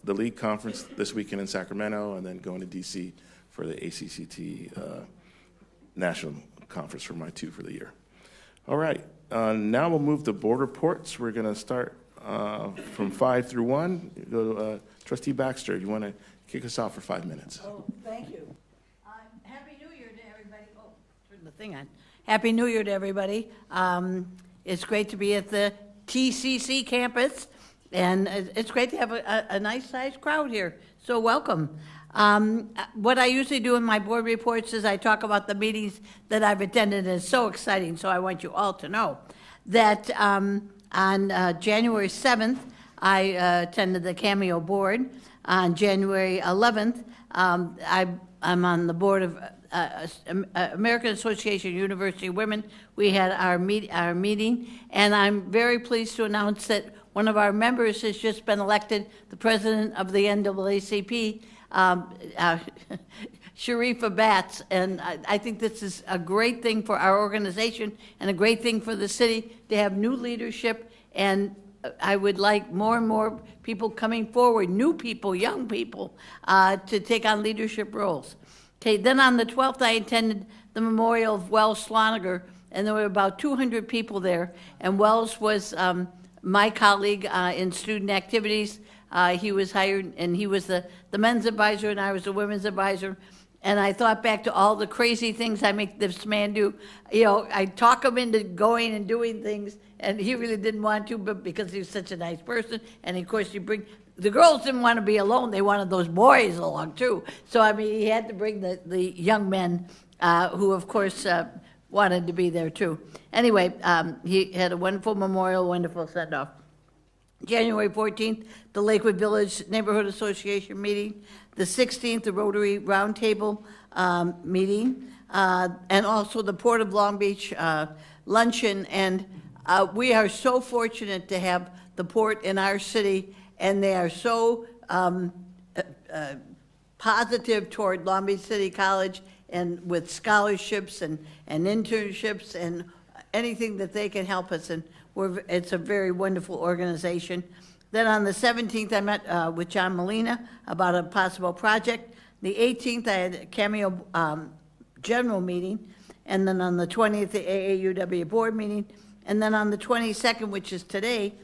the league conference this weekend in Sacramento, and then going to DC for the ACCT national conference for my 2 for the year. All right, now we'll move to board reports. We're going to start from 5 through 1. Go to Trustee Baxter. You want to kick us off for 5 minutes? Oh, thank you. Happy New Year to everybody. Oh, turn the thing on. Happy New Year to everybody. It's great to be at the TCC campus, and it's great to have a nice-sized crowd here. So welcome. What I usually do in my board reports is I talk about the meetings that I've attended, and it's so exciting, so I want you all to know that on January 7th, I attended the Cameo board. On January 11th, I'm on the board of American Association of University Women. We had our meeting, and I'm very pleased to announce that one of our members has just been elected the president of the NAACP, Sharifa Batts, and I think this is a great thing for our organization and a great thing for the city to have new leadership, and I would like more and more people coming forward, new people, young people, to take on leadership roles. Okay, then on the 12th, I attended the memorial of Wells Sloniger, and there were about 200 people there, and Wells was my colleague in student activities. He was hired, and he was the men's advisor, and I was the women's advisor. And I thought back to all the crazy things I make this man do. You know, I talk him into going and doing things, and he really didn't want to, but because he was such a nice person. And of course, the girls didn't want to be alone. They wanted those boys along too. So, I mean, he had to bring the young men who, of course, wanted to be there too. Anyway, he had a wonderful memorial, wonderful send-off. January 14th, the Lakewood Village Neighborhood Association meeting. The 16th, the Rotary Roundtable meeting. And also the Port of Long Beach luncheon. And we are so fortunate to have the port in our city, and they are so positive toward Long Beach City College, and with scholarships and internships and anything that they can help us. And it's a very wonderful organization. Then on the 17th, I met with John Molina about a possible project. The 18th, I had a Cameo general meeting. And then on the 20th, the AAUW board meeting. And then on the 22nd, which is today,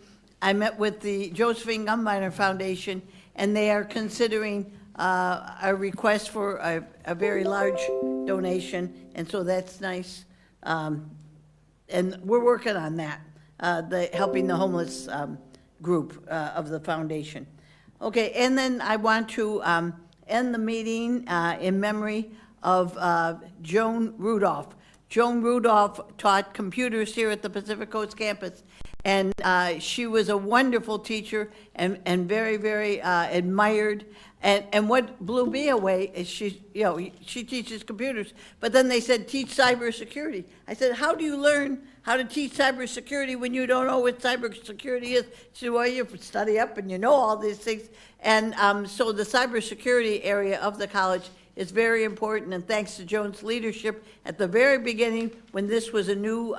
I met with the Josephine Gumbiner Foundation, and they are considering a request for a very large donation. And so that's nice. And we're working on that, helping the homeless group of the foundation. Okay, and then I want to end the meeting in memory of Joan Rudolph. Joan Rudolph taught computers here at the Pacific Coast campus, and she was a wonderful teacher and very, very admired. And what blew me away is she teaches computers, but then they said, teach cybersecurity. I said, how do you learn how to teach cybersecurity when you don't know what cybersecurity is? She said, well, you study up and you know all these things. And so the cybersecurity area of the college is very important, and thanks to Joan's leadership at the very beginning, when this was a new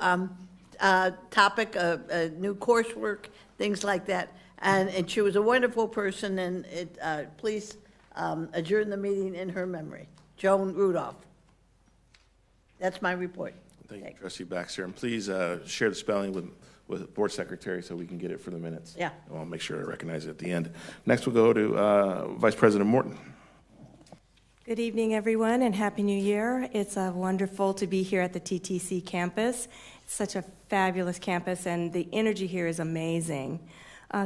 topic, a new coursework, things like that. And she was a wonderful person, and please adjourn the meeting in her memory. Joan Rudolph. That's my report. Thank you, Trustee Baxter. And please share the spelling with with board secretary so we can get it for the minutes. Yeah. I'll make sure to recognize it at the end. Next, we'll go to Vice President Morton. Good evening, everyone, and Happy New Year. It's wonderful to be here at the TTC campus. It's such a fabulous campus, and the energy here is amazing.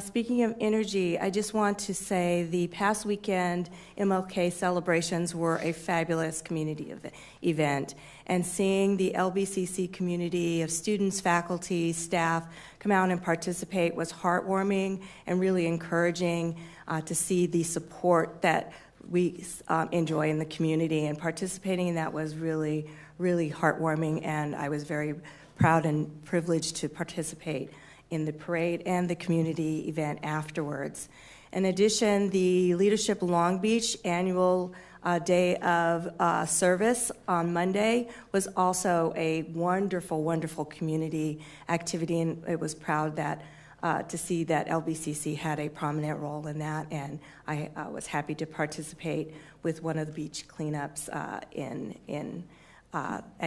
Speaking of energy, I just want to say the past weekend MLK celebrations were a fabulous community event, and seeing the LBCC community of students, faculty, staff come out and participate was heartwarming and really encouraging to see the support that we enjoy in the community, and participating in that was really, really heartwarming, and I was very proud and privileged to participate in the parade and the community event afterwards. In addition, the Leadership Long Beach annual day of service on Monday was also a wonderful, wonderful community activity, and it was proud that to see that LBCC had a prominent role in that, and I was happy to participate with one of the beach cleanups at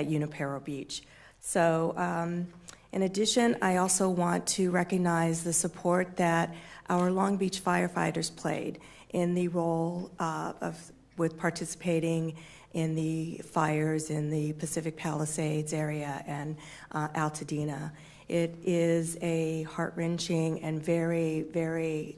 Junipero Beach. So, in addition, I also want to recognize the support that our Long Beach firefighters played in the role with participating in the fires in the Pacific Palisades area and Altadena. It is a heart-wrenching and very, very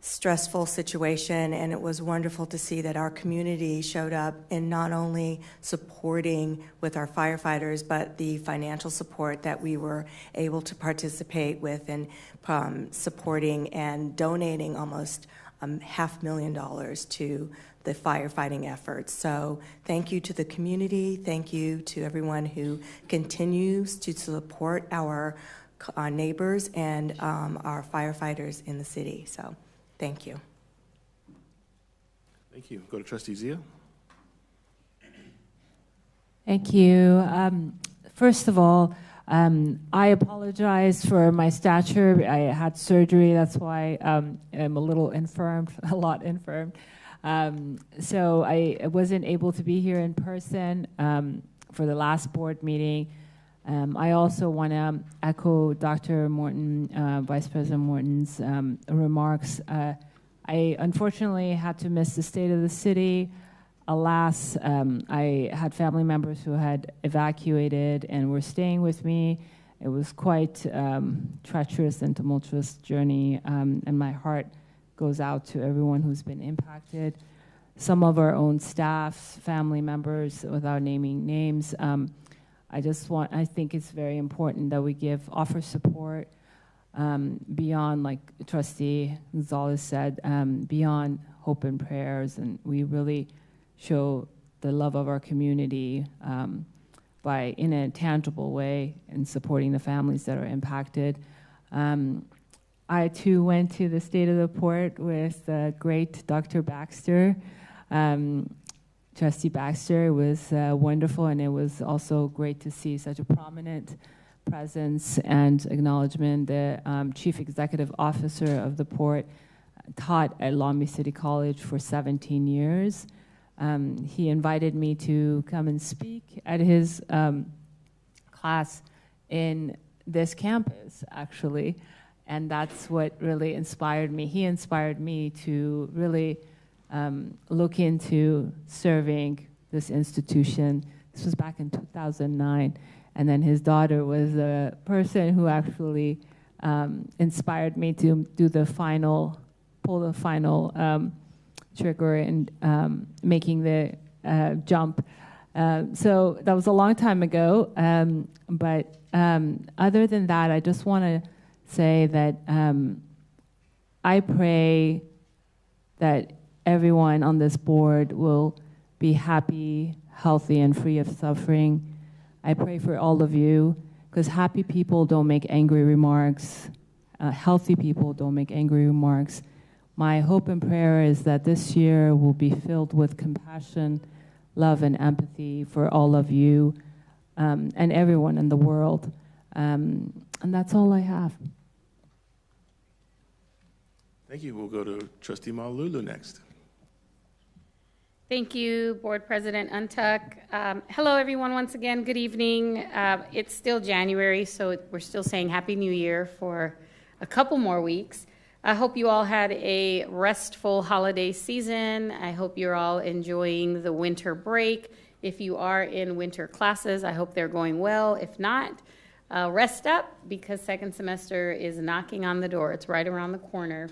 stressful situation, and it was wonderful to see that our community showed up in not only supporting with our firefighters, but the financial support that we were able to participate with in supporting and donating almost $500,000 to the firefighting efforts. So thank you to the community. Thank you to everyone who continues to support our neighbors and our firefighters in the city. So thank you. Thank you. Go to Trustee Zia. Thank you. First of all, I apologize for my stature. I had surgery, that's why I'm a little infirmed, a lot infirmed. So I wasn't able to be here in person for the last board meeting. I also want to echo Dr. Morton, Vice President Morton's remarks. I unfortunately had to miss the State of the City. Alas, I had family members who had evacuated and were staying with me. It was quite treacherous and tumultuous journey, and my heart goes out to everyone who's been impacted. Some of our own staffs, family members, without naming names. I think it's very important that we offer support beyond, like Trustee Gonzalez said, beyond hope and prayers, and we really show the love of our community by, in a tangible way, in supporting the families that are impacted. I too went to the State of the Port with the great Dr. Baxter. Trustee Baxter. It was wonderful, and it was also great to see such a prominent presence and acknowledgement. The Chief Executive Officer of the Port taught at Long Beach City College for 17 years. He invited me to come and speak at his class in this campus, actually, and that's what really inspired me. He inspired me to really look into serving this institution. This was back in 2009, and then his daughter was the person who actually inspired me to pull the final trigger and making the jump. So that was a long time ago, but other than that, I just want to say that I pray that everyone on this board will be happy, healthy, and free of suffering. I pray for all of you, because happy people don't make angry remarks. Healthy people don't make angry remarks. My hope and prayer is that this year will be filled with compassion, love, and empathy for all of you and everyone in the world. And that's all I have. Thank you. We'll go to Trustee Malulu next. Thank you, Board President Untuck. Hello, everyone, once again. Good evening. It's still January, so we're still saying Happy New Year for a couple more weeks. I hope you all had a restful holiday season. I hope you're all enjoying the winter break. If you are in winter classes, I hope they're going well. If not, rest up, because second semester is knocking on the door. It's right around the corner.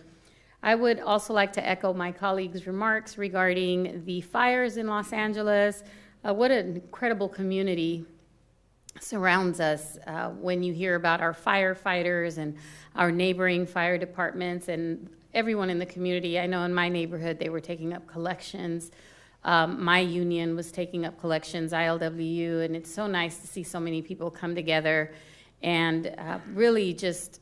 I would also like to echo my colleagues' remarks regarding the fires in Los Angeles. What an incredible community surrounds us when you hear about our firefighters and our neighboring fire departments and everyone in the community. I know in my neighborhood they were taking up collections. My union was taking up collections, ILWU, and it's so nice to see so many people come together and really just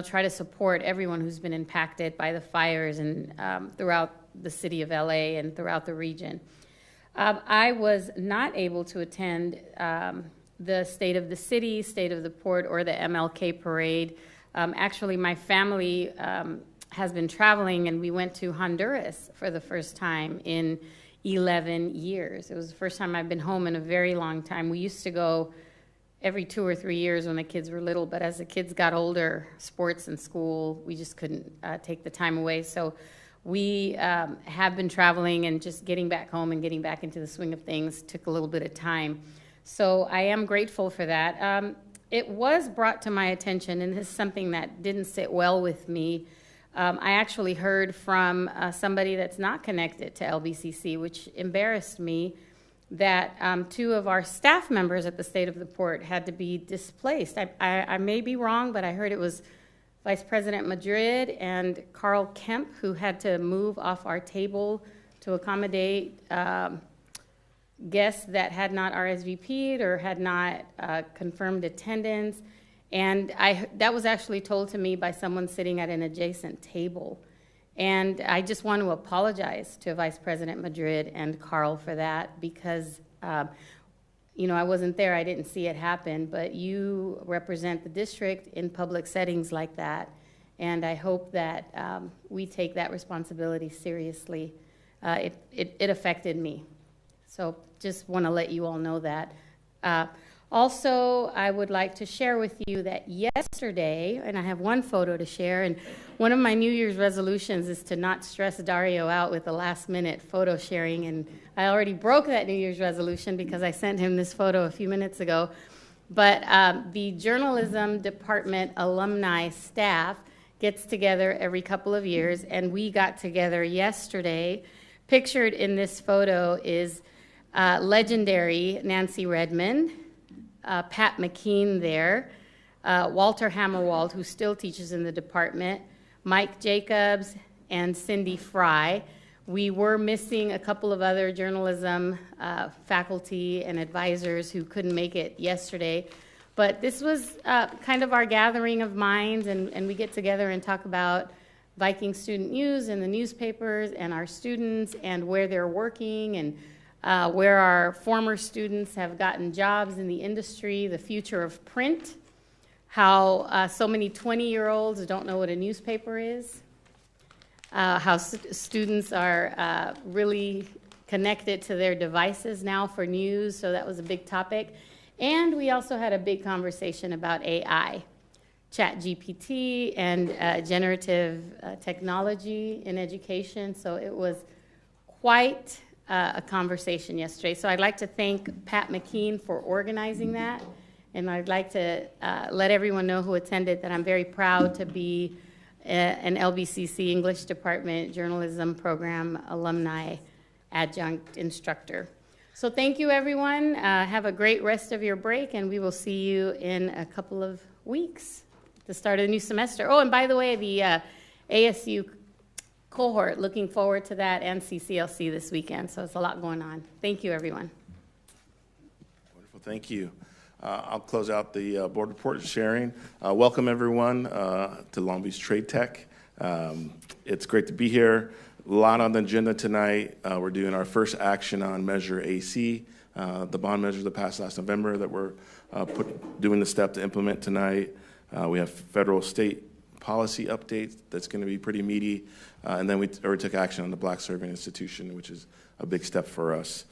try to support everyone who's been impacted by the fires and throughout the city of LA and throughout the region. I was not able to attend the State of the City, State of the Port, or the MLK Parade. Actually, my family has been traveling, and we went to Honduras for the first time in 11 years. It was the first time I've been home in a very long time. We used to go every 2 or 3 years when the kids were little, but as the kids got older, sports and school, we just couldn't take the time away. So we have been traveling, and just getting back home and getting back into the swing of things took a little bit of time. So I am grateful for that. It was brought to my attention, and this is something that didn't sit well with me. I actually heard from somebody that's not connected to LBCC, which embarrassed me, that 2 of our staff members at the State of the Port had to be displaced. I may be wrong, but I heard it was Vice President Madrid and Carl Kemp who had to move off our table to accommodate guests that had not RSVP'd or had not confirmed attendance. And that was actually told to me by someone sitting at an adjacent table. And I just want to apologize to Vice President Madrid and Carl for that, because, I wasn't there. I didn't see it happen. But you represent the district in public settings like that. And I hope that we take that responsibility seriously. It affected me. So just want to let you all know that. Also, I would like to share with you that yesterday, and I have one photo to share, and one of my New Year's resolutions is to not stress Dario out with the last-minute photo sharing, and I already broke that New Year's resolution because I sent him this photo a few minutes ago. But the journalism department alumni staff gets together every couple of years, and we got together yesterday. Pictured in this photo is legendary Nancy Redmond, Pat McKean there, Walter Hammerwald, who still teaches in the department, Mike Jacobs, and Cindy Fry. We were missing a couple of other journalism faculty and advisors who couldn't make it yesterday. But this was kind of our gathering of minds, and we get together and talk about Viking student news in the newspapers and our students and where they're working and where our former students have gotten jobs in the industry, the future of print, how so many 20-year-olds don't know what a newspaper is, how students are really connected to their devices now for news, so that was a big topic. And we also had a big conversation about AI, ChatGPT, and generative technology in education, so it was quite a conversation yesterday. So I'd like to thank Pat McKean for organizing that, and I'd like to let everyone know who attended that I'm very proud to be an LBCC English Department Journalism Program alumni adjunct instructor. So thank you, everyone. Have a great rest of your break, and we will see you in a couple of weeks, the start of the new semester. Oh, and by the way, the ASU cohort, looking forward to that, and CCLC this weekend. So it's a lot going on. Thank you, everyone. Wonderful, thank you. I'll close out the board report sharing. Welcome, everyone, to Long Beach Trade Tech. It's great to be here. A lot on the agenda tonight. We're doing our first action on Measure AC, the bond measure that passed last November that we're doing the step to implement tonight. We have federal state policy updates that's going to be pretty meaty. And then we took action on the Black Serving Institution, which is a big step for us.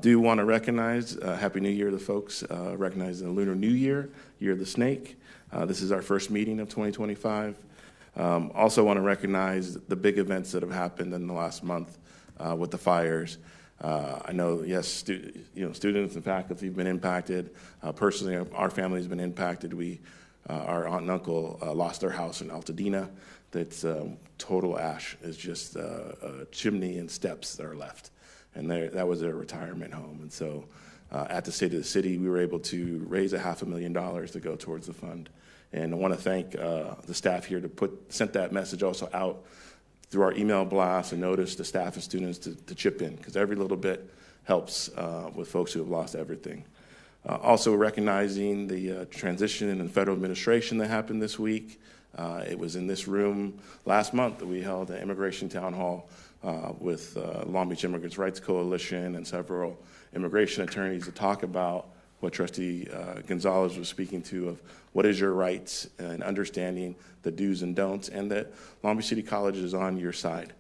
Do want to recognize, Happy New Year to the folks, recognize the Lunar New Year, Year of the Snake. This is our first meeting of 2025. Also want to recognize the big events that have happened in the last month with the fires. I know, yes, students and faculty have been impacted. Personally, our family has been impacted. Our aunt and uncle lost their house in Altadena. That's total ash. It's just a chimney and steps that are left. And that was their retirement home. And so at the State of the City, we were able to raise $500,000 to go towards the fund. And I want to thank the staff here to sent that message also out through our email blast and notice the staff and students to chip in, because every little bit helps with folks who have lost everything. Also recognizing the transition in the federal administration that happened this week. It was in this room last month that we held an immigration town hall with Long Beach Immigrants' Rights Coalition and several immigration attorneys to talk about what Trustee Gonzalez was speaking to of what is your rights and understanding the do's and don'ts, and that Long Beach City College is on your side.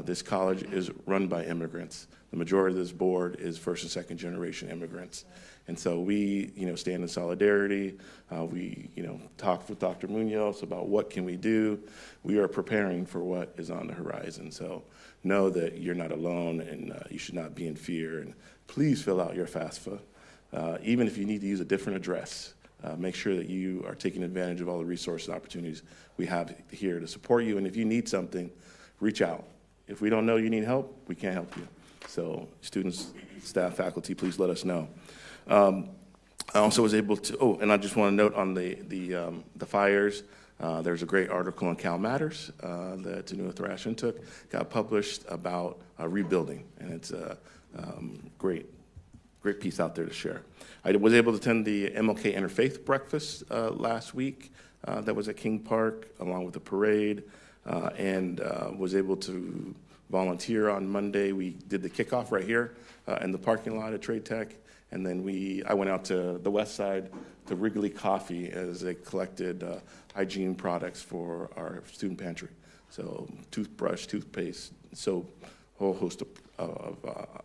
This college is run by immigrants. The majority of this board is first and second generation immigrants. And so we, stand in solidarity. We, talked with Dr. Munoz about what can we do. We are preparing for what is on the horizon. So know that you're not alone, and you should not be in fear. And please fill out your FAFSA. Even if you need to use a different address, make sure that you are taking advantage of all the resources and opportunities we have here to support you. And if you need something, reach out. If we don't know you need help, we can't help you. So students, staff, faculty, please let us know. I also was able to, and I just want to note on the fires, there's a great article on Cal Matters that Tanua Thrashin got published about rebuilding, and it's a great piece out there to share. I was able to attend the MLK Interfaith Breakfast last week that was at King Park, along with the parade, and was able to volunteer on Monday. We did the kickoff right here in the parking lot at Trade Tech, and then I went out to the west side to Wrigley Coffee as they collected hygiene products for our student pantry. So toothbrush, toothpaste, soap, a whole host of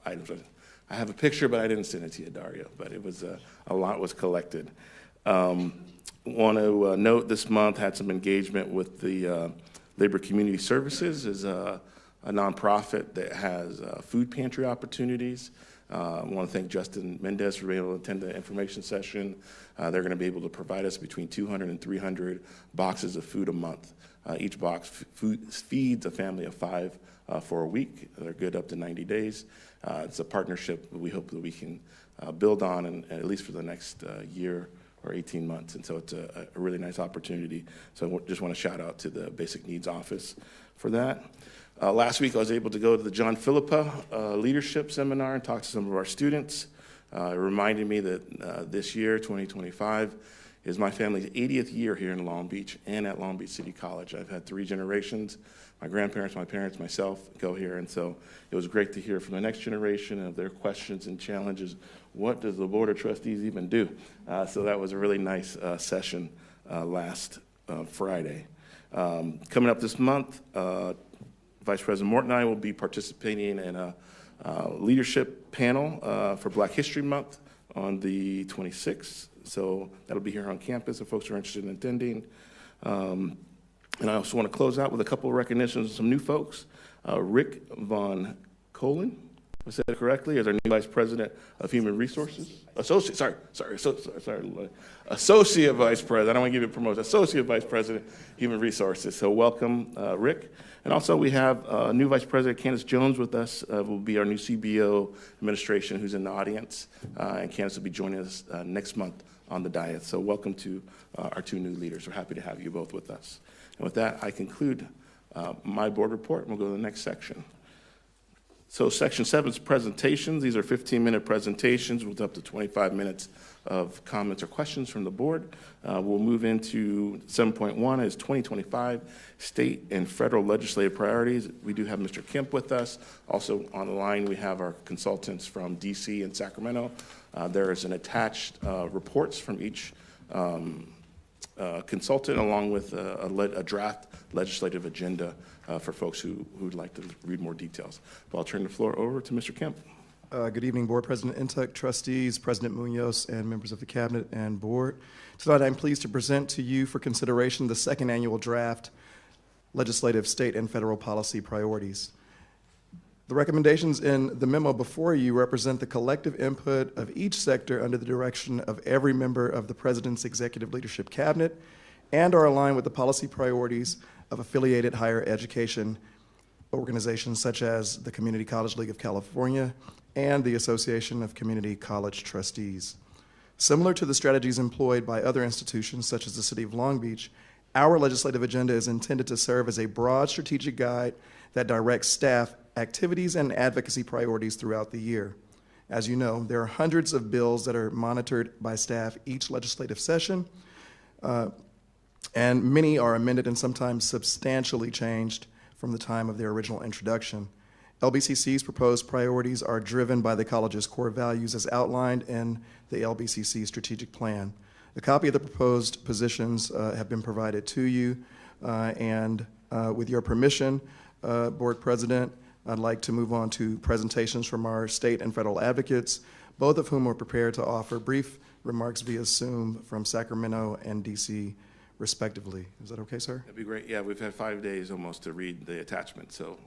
items. I have a picture, but I didn't send it to you, Dario, but it was a lot was collected. Want to note this month had some engagement with the Labor Community Services, is a nonprofit that has food pantry opportunities. I want to thank Justin Mendez for being able to attend the information session. They're going to be able to provide us between 200 and 300 boxes of food a month. Each box feeds a family of 5 for a week. They're good up to 90 days. It's a partnership that we hope that we can build on, and at least for the next year or 18 months. And so it's a really nice opportunity. So I just want to shout out to the Basic Needs Office for that. Last week, I was able to go to the John Philippa Leadership Seminar and talk to some of our students. It reminded me that this year, 2025, is my family's 80th year here in Long Beach and at Long Beach City College. I've had 3 generations, my grandparents, my parents, myself, go here. And so it was great to hear from the next generation of their questions and challenges. What does the Board of Trustees even do? So that was a really nice session last Friday. Coming up this month, Vice President Morton and I will be participating in a leadership panel for Black History Month on the 26th. So that'll be here on campus if folks are interested in attending. And I also want to close out with a couple of recognitions of some new folks. Rick Von Colin, I said it correctly, is our new Vice President of Human Resources. Associate Vice President, I don't want to give you a promotion. Associate Vice President, Human Resources. So welcome, Rick. And also we have new Vice President Candace Jones with us, will be our new CBO administration who's in the audience. And Candace will be joining us next month on the dais. So welcome to our 2 new leaders. We're happy to have you both with us. And with that, I conclude my board report, and we'll go to the next section. So section 7 is presentations. These are 15-minute presentations with up to 25 minutes of comments or questions from the board. We'll move into 7.1 as 2025 state and federal legislative priorities. We do have Mr. Kemp with us. Also on the line, we have our consultants from DC and Sacramento. There is an attached reports from each consultant, along with a draft legislative agenda for folks who'd like to read more details. But I'll turn the floor over to Mr. Kemp. Good evening, Board President Intuck, trustees, President Munoz, and members of the Cabinet and Board. Tonight, I'm pleased to present to you for consideration the second annual draft legislative, state, and federal policy priorities. The recommendations in the memo before you represent the collective input of each sector under the direction of every member of the President's Executive Leadership Cabinet and are aligned with the policy priorities of affiliated higher education organizations such as the Community College League of California and the Association of Community College Trustees. Similar to the strategies employed by other institutions such as the City of Long Beach, our legislative agenda is intended to serve as a broad strategic guide that directs staff activities and advocacy priorities throughout the year. As you know, there are hundreds of bills that are monitored by staff each legislative session, and many are amended and sometimes substantially changed from the time of their original introduction. LBCC's proposed priorities are driven by the college's core values as outlined in the LBCC strategic plan. A copy of the proposed positions have been provided to you, and with your permission, Board President, I'd like to move on to presentations from our state and federal advocates, both of whom are prepared to offer brief remarks via Zoom from Sacramento and DC, respectively. Is that okay, sir? That'd be great. Yeah, we've had 5 days almost to read the attachment, so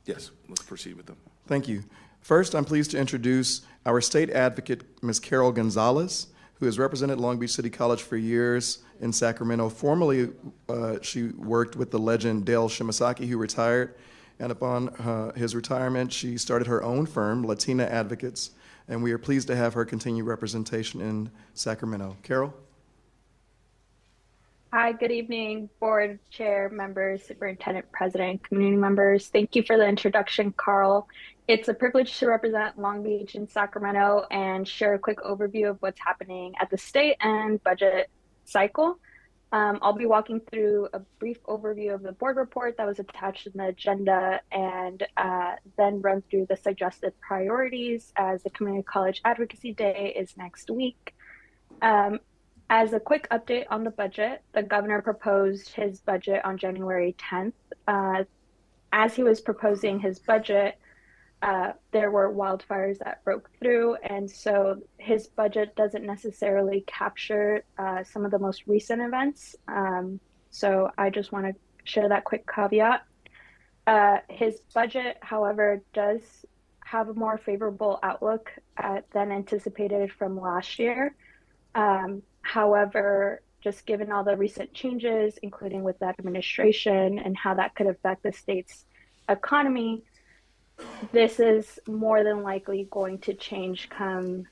yes, let's proceed with them. Thank you. First, I'm pleased to introduce our state advocate, Ms. Carol Gonzalez, who has represented Long Beach City College for years in Sacramento. Formerly, she worked with the legend Dale Shimasaki, who retired, and upon his retirement, she started her own firm, Latina Advocates, and we are pleased to have her continue representation in Sacramento. Carol? Hi, good evening, board chair, members, superintendent, president, community members. Thank you for the introduction, Carl. It's a privilege to represent Long Beach and Sacramento and share a quick overview of what's happening at the state and budget cycle. I'll be walking through a brief overview of the board report that was attached in the agenda and then run through the suggested priorities as the Community College Advocacy Day is next week. As a quick update on the budget, the governor proposed his budget on January 10th. As he was proposing his budget, there were wildfires that broke through, and so his budget doesn't necessarily capture some of the most recent events. So I just want to share that quick caveat. His budget, however, does have a more favorable outlook than anticipated from last year. However, just given all the recent changes, including with the administration and how that could affect the state's economy, this is more than likely going to change come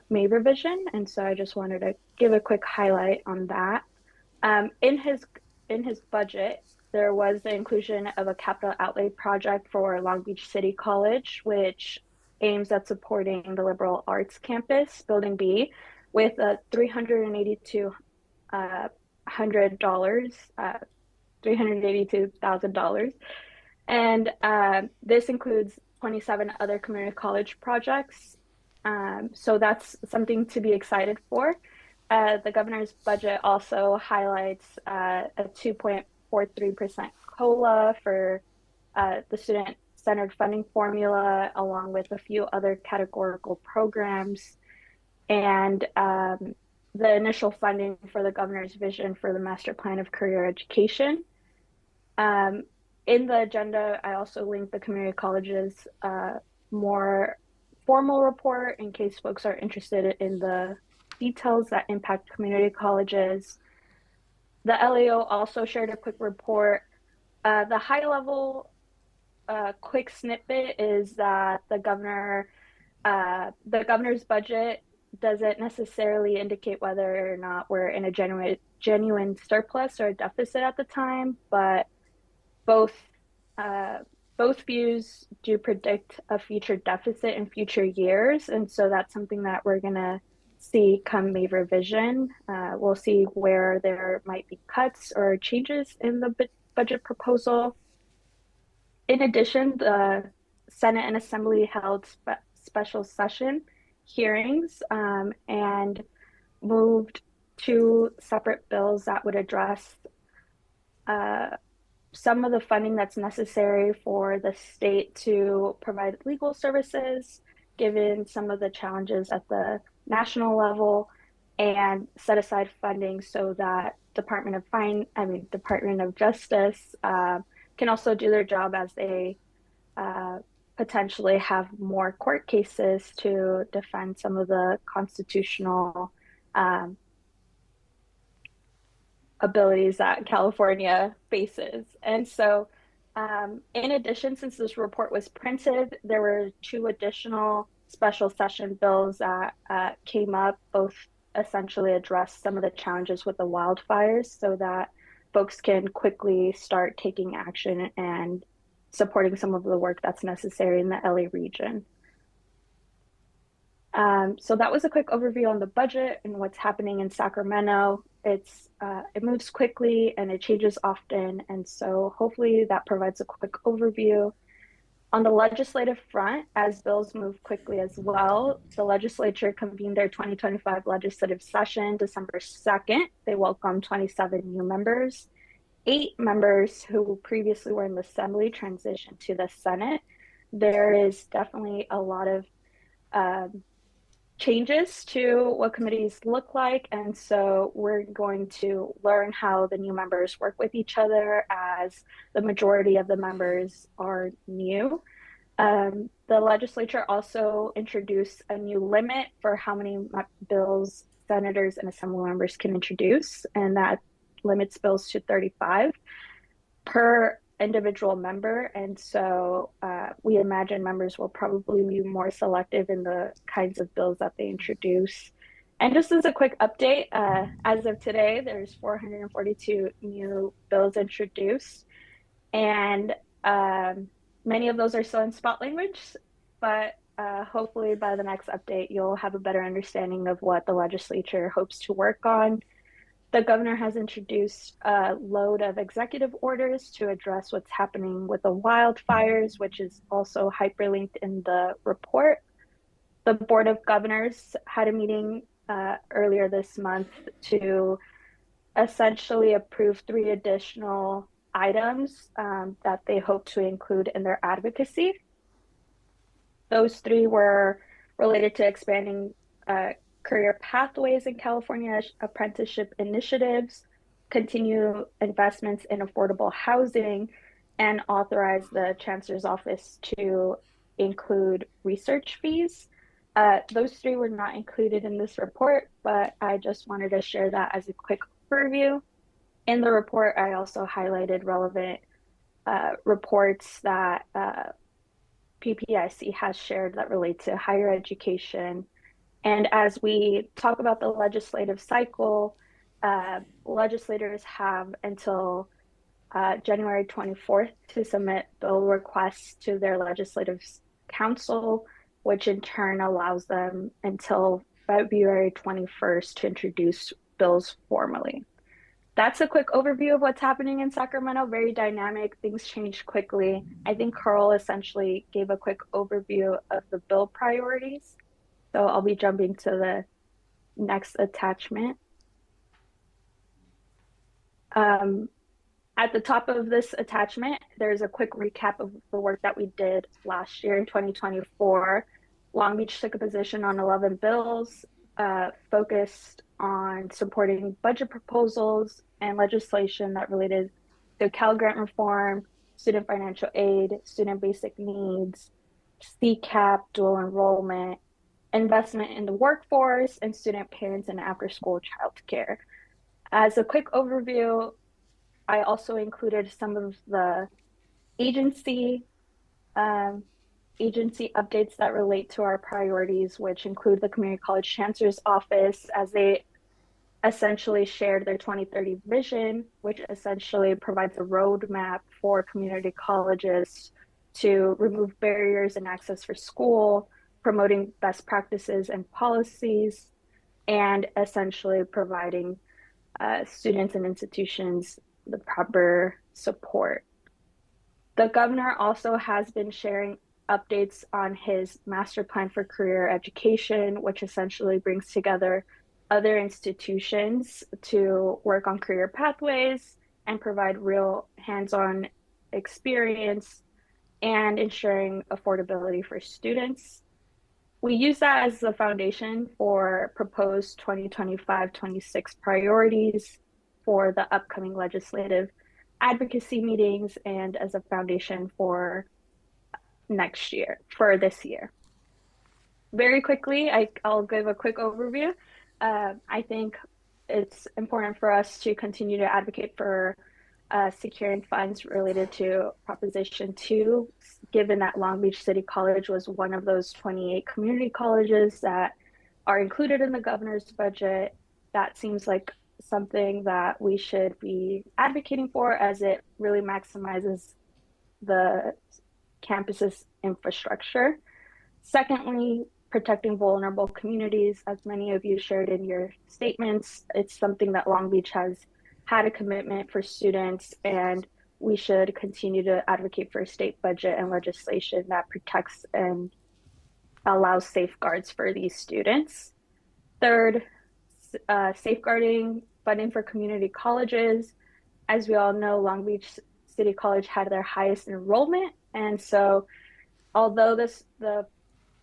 May revision. And so I just wanted to give a quick highlight on that. In his budget, there was the inclusion of a capital outlay project for Long Beach City College, which aims at supporting the liberal arts campus, Building B, with a $382,000. And this includes 27 other community college projects. So that's something to be excited for. The governor's budget also highlights a 2.43% COLA for the student-centered funding formula, along with a few other categorical programs. And the initial funding for the governor's vision for the master plan of career education. In the agenda, I also linked the community college's more formal report in case folks are interested in the details that impact community colleges. The LAO also shared a quick report. The high level quick snippet is that the governor's budget doesn't necessarily indicate whether or not we're in a genuine surplus or a deficit at the time, but both views do predict a future deficit in future years. And so that's something that we're going to see come May revision. We'll see where there might be cuts or changes in the budget proposal. In addition, the Senate and Assembly held special session hearings and moved two separate bills that would address some of the funding that's necessary for the state to provide legal services, given some of the challenges at the national level, and set aside funding so that Department of Justice can also do their job as they potentially have more court cases to defend some of the constitutional abilities that California faces. And so, in addition, since this report was printed, there were two additional special session bills that came up, both essentially address some of the challenges with the wildfires so that folks can quickly start taking action and supporting some of the work that's necessary in the LA region. So that was a quick overview on the budget and what's happening in Sacramento. It moves quickly and it changes often, and so hopefully that provides a quick overview. On the legislative front, as bills move quickly as well, the legislature convened their 2025 legislative session December 2nd. They welcomed 27 new members. 8 members who previously were in the Assembly transitioned to the Senate. There is definitely a lot of changes to what committees look like, and so we're going to learn how the new members work with each other, as the majority of the members are new. The legislature also introduced a new limit for how many bills senators and assembly members can introduce, and that limits bills to 35 per individual member. And so we imagine members will probably be more selective in the kinds of bills that they introduce. And just as a quick update, as of today, there's 442 new bills introduced, and many of those are still in spot language, but hopefully by the next update, you'll have a better understanding of what the legislature hopes to work on. The governor has introduced a load of executive orders to address what's happening with the wildfires, which is also hyperlinked in the report. The Board of Governors had a meeting earlier this month to essentially approve 3 additional items that they hope to include in their advocacy. Those 3 were related to expanding career pathways in California, apprenticeship initiatives, continue investments in affordable housing, and authorize the Chancellor's Office to include research fees. Those 3 were not included in this report, but I just wanted to share that as a quick overview. In the report, I also highlighted relevant reports that PPIC has shared that relate to higher education. And as we talk about the legislative cycle, legislators have until January 24th to submit bill requests to their legislative council, which in turn allows them until February 21st to introduce bills formally. That's a quick overview of what's happening in Sacramento. Very dynamic, things change quickly. I think Carl essentially gave a quick overview of the bill priorities. So I'll be jumping to the next attachment. At the top of this attachment, there's a quick recap of the work that we did last year in 2024. Long Beach took a position on 11 bills, focused on supporting budget proposals and legislation that related to Cal Grant reform, student financial aid, student basic needs, CCAP, dual enrollment, investment in the workforce, and student parents and after-school childcare. As a quick overview, I also included some of the agency updates that relate to our priorities, which include the Community College Chancellor's Office, as they essentially shared their 2030 vision, which essentially provides a roadmap for community colleges to remove barriers in access for school, promoting best practices and policies, and essentially providing students and institutions the proper support. The governor also has been sharing updates on his master plan for career education, which essentially brings together other institutions to work on career pathways and provide real hands-on experience and ensuring affordability for students. We use that as the foundation for proposed 2025-26 priorities for the upcoming legislative advocacy meetings and as a foundation for this year. Very quickly, I'll give a quick overview. I think it's important for us to continue to advocate for securing funds related to Proposition 2, given that Long Beach City College was one of those 28 community colleges that are included in the governor's budget. That seems like something that we should be advocating for, as it really maximizes the campus's infrastructure. Secondly, protecting vulnerable communities. As many of you shared in your statements, it's something that Long Beach has had a commitment for students, and we should continue to advocate for a state budget and legislation that protects and allows safeguards for these students. Third, safeguarding funding for community colleges. As we all know, Long Beach City College had their highest enrollment, and so although the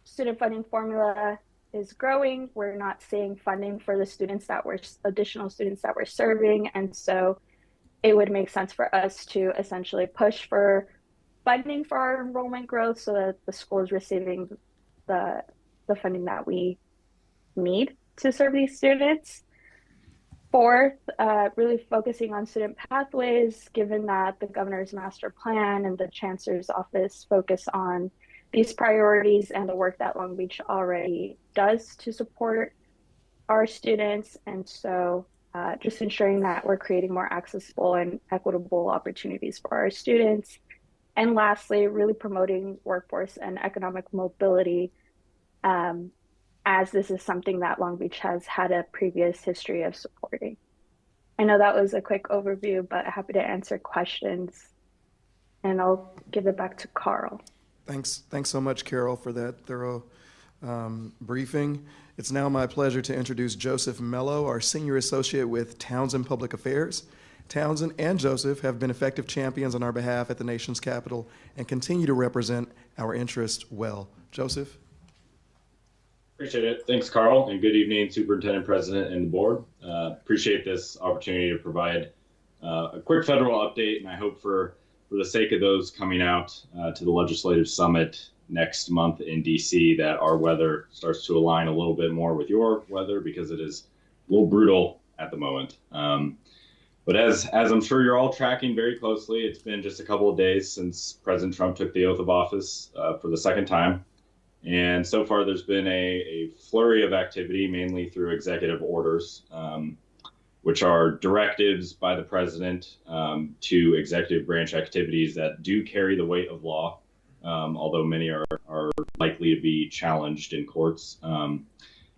student funding formula is growing, we're not seeing funding for the additional students that we're serving. And so it would make sense for us to essentially push for funding for our enrollment growth so that the school is receiving the funding that we need to serve these students. Fourth, really focusing on student pathways, given that the governor's master plan and the chancellor's office focus on these priorities and the work that Long Beach already does to support our students. And so just ensuring that we're creating more accessible and equitable opportunities for our students. And lastly, really promoting workforce and economic mobility, as this is something that Long Beach has had a previous history of supporting. I know that was a quick overview, but happy to answer questions. And I'll give it back to Carl. Thanks so much, Carol, for that thorough briefing. It's now my pleasure to introduce Joseph Mello, our Senior Associate with Townsend Public Affairs. Townsend and Joseph have been effective champions on our behalf at the nation's capital and continue to represent our interests well. Joseph? Appreciate it. Thanks, Carl, and good evening, Superintendent, President, and the board. Appreciate this opportunity to provide a quick federal update, and I hope for the sake of those coming out to the Legislative Summit next month in DC, that our weather starts to align a little bit more with your weather, because it is a little brutal at the moment. But as I'm sure you're all tracking very closely, it's been just a couple of days since President Trump took the oath of office for the second time. And so far, there's been a flurry of activity, mainly through executive orders, which are directives by the president to executive branch activities that do carry the weight of law, although many are likely to be challenged in courts.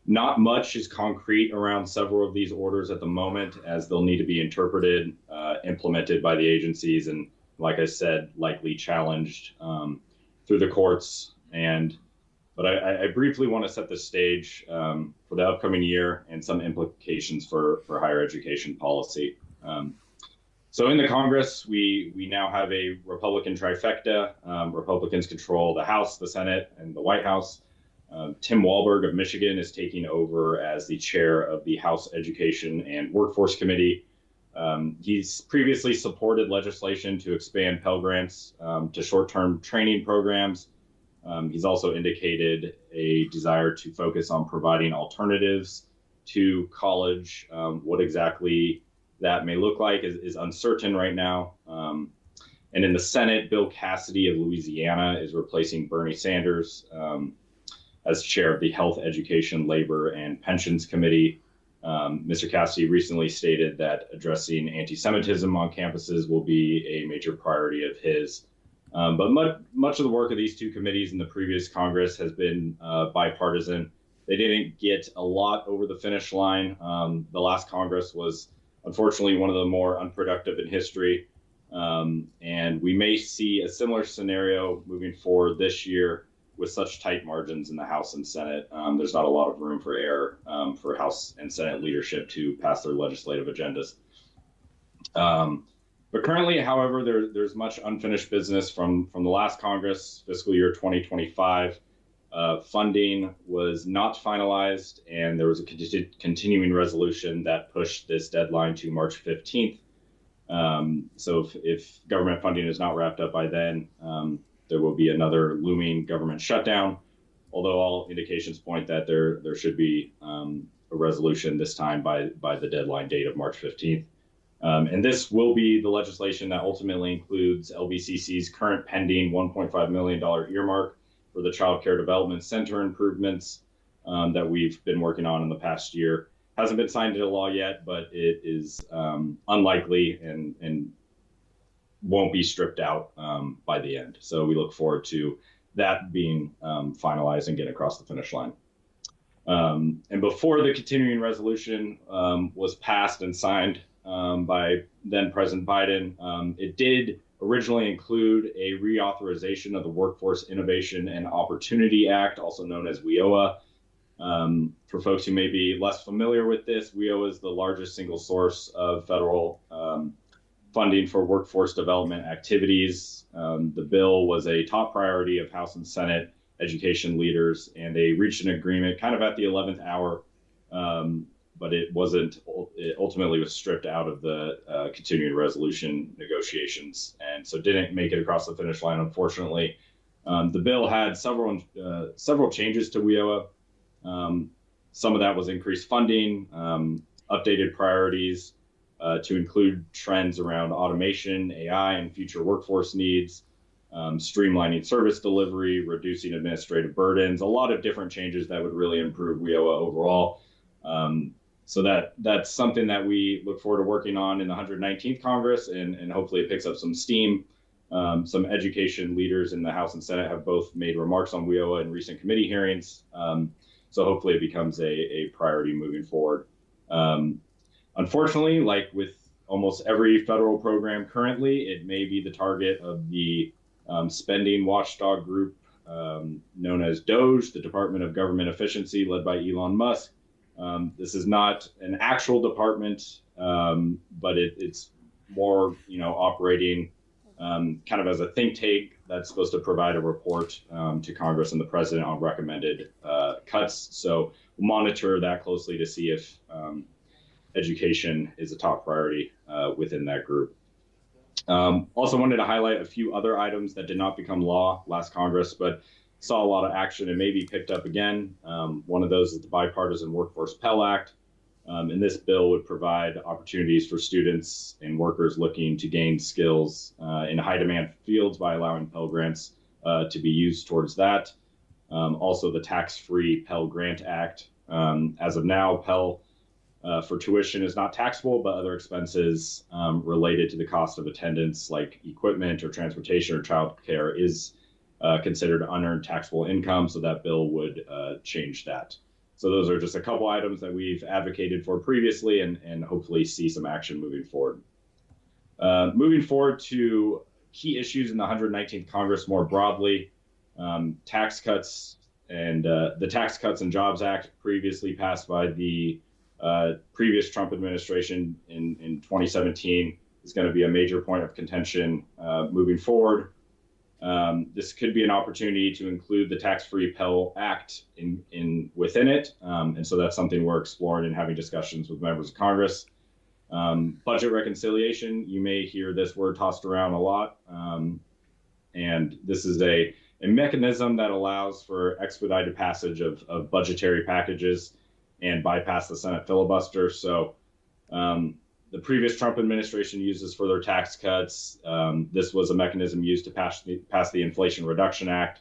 Not much is concrete around several of these orders at the moment, as they'll need to be interpreted, implemented by the agencies, and like I said, likely challenged through the courts. But I briefly want to set the stage for the upcoming year and some implications for higher education policy. So in the Congress, we now have a Republican trifecta. Republicans control the House, the Senate, and the White House. Tim Walberg of Michigan is taking over as the chair of the House Education and Workforce Committee. He's previously supported legislation to expand Pell Grants to short-term training programs. He's also indicated a desire to focus on providing alternatives to college. What exactly that may look like is uncertain right now. And in the Senate, Bill Cassidy of Louisiana is replacing Bernie Sanders as chair of the Health, Education, Labor, and Pensions Committee. Mr. Cassidy recently stated that addressing anti-Semitism on campuses will be a major priority of his. But much of the work of these two committees in the previous Congress has been bipartisan. They didn't get a lot over the finish line. The last Congress was unfortunately one of the more unproductive in history. And we may see a similar scenario moving forward this year, with such tight margins in the House and Senate, there's not a lot of room for error for House and Senate leadership to pass their legislative agendas. But currently, however, there's much unfinished business from the last Congress, fiscal year 2025. Funding was not finalized, and there was a continuing resolution that pushed this deadline to March 15th. So if government funding is not wrapped up by then, there will be another looming government shutdown, although all indications point that there should be a resolution this time by the deadline date of March 15th. And this will be the legislation that ultimately includes LBCC's current pending $1.5 million earmark for the Child Care Development Center improvements that we've been working on in the past year. Hasn't been signed into law yet, but it is unlikely and won't be stripped out by the end. So we look forward to that being finalized and getting across the finish line. And before the continuing resolution was passed and signed by then President Biden, it did originally include a reauthorization of the Workforce Innovation and Opportunity Act, also known as WIOA. For folks who may be less familiar with this, WIOA is the largest single source of federal funding for workforce development activities. The bill was a top priority of House and Senate education leaders, and they reached an agreement kind of at the 11th hour, but it wasn't. It ultimately was stripped out of the continuing resolution negotiations, and so didn't make it across the finish line, unfortunately. The bill had several changes to WIOA. Some of that was increased funding, updated priorities to include trends around automation, AI, and future workforce needs, streamlining service delivery, reducing administrative burdens, a lot of different changes that would really improve WIOA overall. So that's something that we look forward to working on in the 119th Congress, and hopefully it picks up some steam. Some education leaders in the House and Senate have both made remarks on WIOA in recent committee hearings. So hopefully it becomes a priority moving forward. Unfortunately, like with almost every federal program currently, it may be the target of the spending watchdog group known as DOGE, the Department of Government Efficiency, led by Elon Musk. This is not an actual department, but it's more, operating kind of as a think tank that's supposed to provide a report to Congress and the president on recommended cuts. So we'll monitor that closely to see if education is a top priority within that group. Also wanted to highlight a few other items that did not become law last Congress, but saw a lot of action and maybe picked up again. One of those is the Bipartisan Workforce Pell Act. And this bill would provide opportunities for students and workers looking to gain skills in high demand fields by allowing Pell Grants to be used towards that. Also the Tax-Free Pell Grant Act. As of now, Pell for tuition is not taxable, but other expenses related to the cost of attendance like equipment or transportation or child care is considered unearned taxable income. So that bill would change that. So those are just a couple items that we've advocated for previously and hopefully see some action moving forward. Moving forward to key issues in the 119th Congress more broadly, tax cuts and the Tax Cuts and Jobs Act previously passed by the previous Trump administration in 2017 is going to be a major point of contention moving forward. This could be an opportunity to include the Tax-Free Pell Act within it. And so that's something we're exploring and having discussions with members of Congress. Budget reconciliation, you may hear this word tossed around a lot. And this is a mechanism that allows for expedited passage of budgetary packages and bypass the Senate filibuster. So the previous Trump administration used this for their tax cuts. This was a mechanism used to pass the Inflation Reduction Act.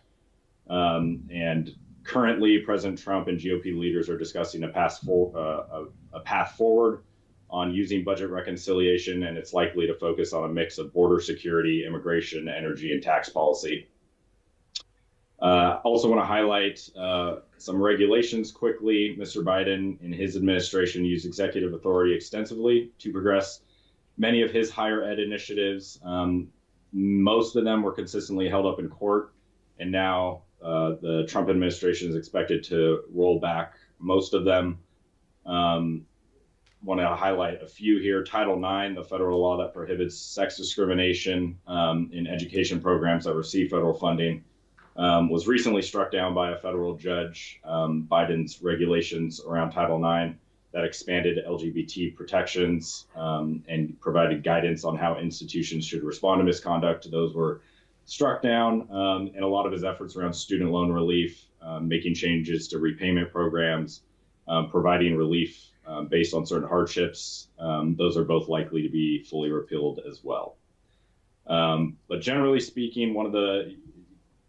And currently, President Trump and GOP leaders are discussing a path forward on using budget reconciliation, and it's likely to focus on a mix of border security, immigration, energy, and tax policy. Also want to highlight some regulations quickly. Mr. Biden and his administration used executive authority extensively to progress many of his higher ed initiatives. Most of them were consistently held up in court, and now the Trump administration is expected to roll back most of them. Want to highlight a few here. Title IX, the federal law that prohibits sex discrimination in education programs that receive federal funding, was recently struck down by a federal judge. Biden's regulations around Title IX that expanded LGBT protections and provided guidance on how institutions should respond to misconduct. Those were struck down, and a lot of his efforts around student loan relief, making changes to repayment programs, providing relief based on certain hardships. Those are both likely to be fully repealed as well. But generally speaking, one of the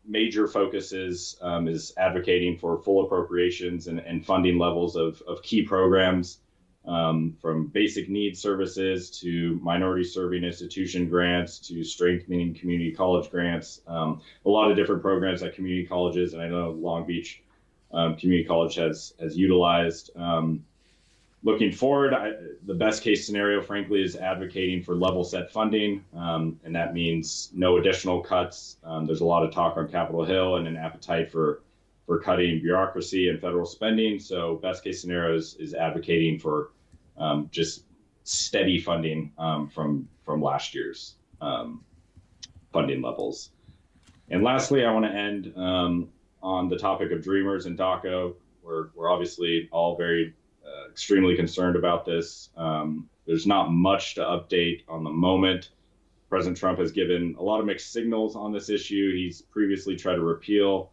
major focuses is advocating for full appropriations and funding levels of key programs, from basic needs services to minority serving institution grants to strengthening community college grants. A lot of different programs at community colleges, and I know Long Beach Community College has utilized. Looking forward, the best case scenario, frankly, is advocating for level set funding, and that means no additional cuts. There's a lot of talk on Capitol Hill and an appetite for cutting bureaucracy and federal spending. So best case scenario is advocating for just steady funding from last year's funding levels. And lastly, I want to end on the topic of Dreamers and DACA. We're obviously all very extremely concerned about this. There's not much to update on the moment. President Trump has given a lot of mixed signals on this issue. He's previously tried to repeal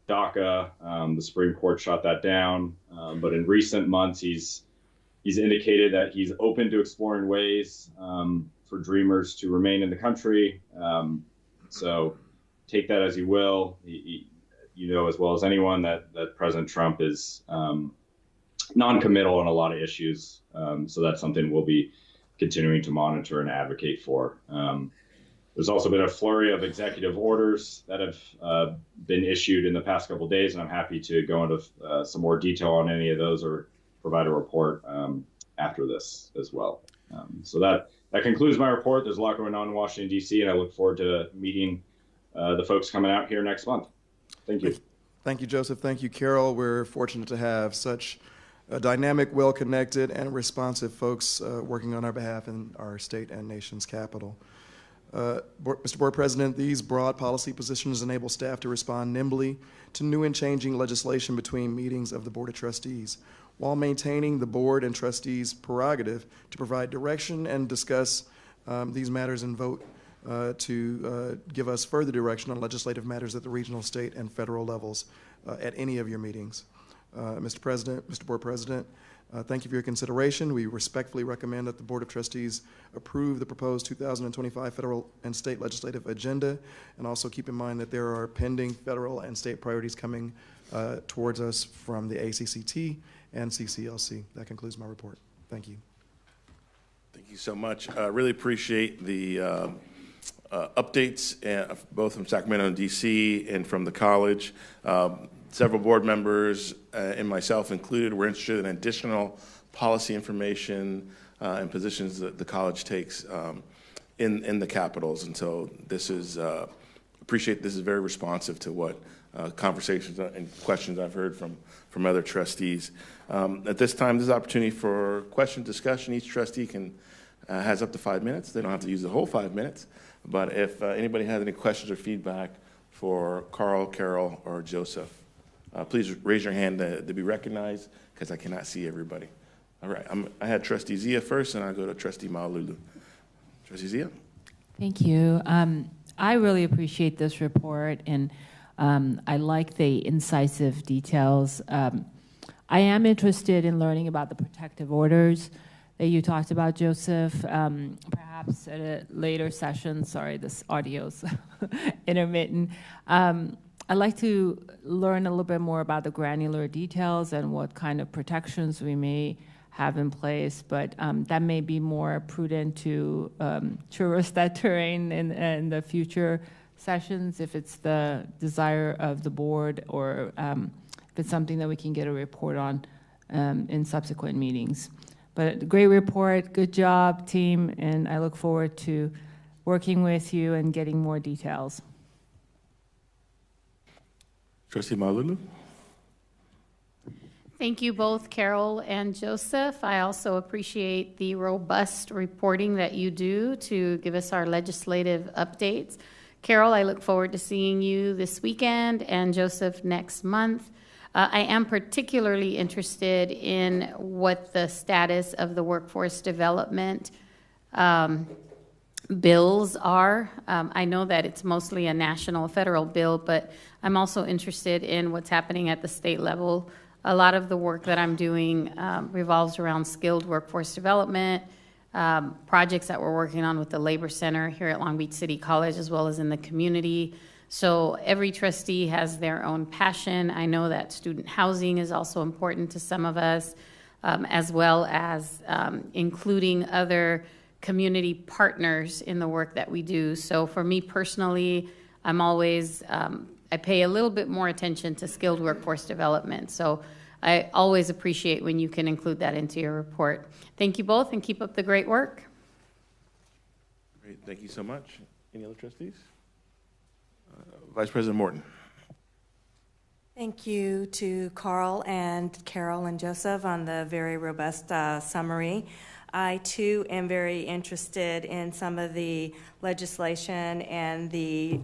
DACA. The Supreme Court shot that down. But in recent months, he's indicated that he's open to exploring ways for Dreamers to remain in the country. So take that as you will. You know as well as anyone that President Trump is non-committal on a lot of issues. So that's something we'll be continuing to monitor and advocate for. There's also been a flurry of executive orders that have been issued in the past couple of days, and I'm happy to go into some more detail on any of those or provide a report after this as well. So that concludes my report. There's a lot going on in Washington, D.C., and I look forward to meeting the folks coming out here next month. Thank you. Thank you, Joseph. Thank you, Carol. We're fortunate to have such dynamic, well-connected, and responsive folks working on our behalf in our state and nation's capital. Mr. Board President, these broad policy positions enable staff to respond nimbly to new and changing legislation between meetings of the Board of Trustees, while maintaining the Board and Trustees' prerogative to provide direction and discuss these matters and vote to give us further direction on legislative matters at the regional, state, and federal levels at any of your meetings. Mr. President, Mr. Board President, thank you for your consideration. We respectfully recommend that the Board of Trustees approve the proposed 2025 federal and state legislative agenda, and also keep in mind that there are pending federal and state priorities coming towards us from the ACCT and CCLC. That concludes my report. Thank you. Thank you so much. I really appreciate the updates, both from Sacramento and DC and from the college. Several board members, and myself included, were interested in additional policy information and positions that the college takes in the capitals. And so this is, appreciate this is very responsive to what conversations and questions I've heard from other trustees. At this time, this is an opportunity for question, discussion. Each trustee has up to 5 minutes. They don't have to use the whole 5 minutes. But if anybody has any questions or feedback for Carl, Carol, or Joseph, please raise your hand to be recognized, because I cannot see everybody. All right, I had Trustee Zia first, and I'll go to Trustee Malulu. Trustee Zia? Thank you. I really appreciate this report, and I like the incisive details. I am interested in learning about the protective orders that you talked about, Joseph, perhaps at a later session. Sorry, this audio's intermittent. I'd like to learn a little bit more about the granular details and what kind of protections we may have in place, but that may be more prudent to traverse that terrain in the future sessions if it's the desire of the board, or if it's something that we can get a report on in subsequent meetings. But great report, good job, team, and I look forward to working with you and getting more details. Trustee Malulu? Thank you both, Carol and Joseph. I also appreciate the robust reporting that you do to give us our legislative updates. Carol, I look forward to seeing you this weekend, and Joseph next month. I am particularly interested in what the status of the workforce development bills are. I know that it's mostly a national federal bill, but I'm also interested in what's happening at the state level. A lot of the work that I'm doing revolves around skilled workforce development, projects that we're working on with the Labor Center here at Long Beach City College, as well as in the community. So every trustee has their own passion. I know that student housing is also important to some of us, as well as including other community partners in the work that we do. So for me personally, I'm always, I pay a little bit more attention to skilled workforce development. So I always appreciate when you can include that into your report. Thank you both, and keep up the great work. Great, thank you so much. Any other trustees? Vice President Morton. Thank you to Carl and Carol and Joseph on the very robust summary. I too am very interested in some of the legislation and the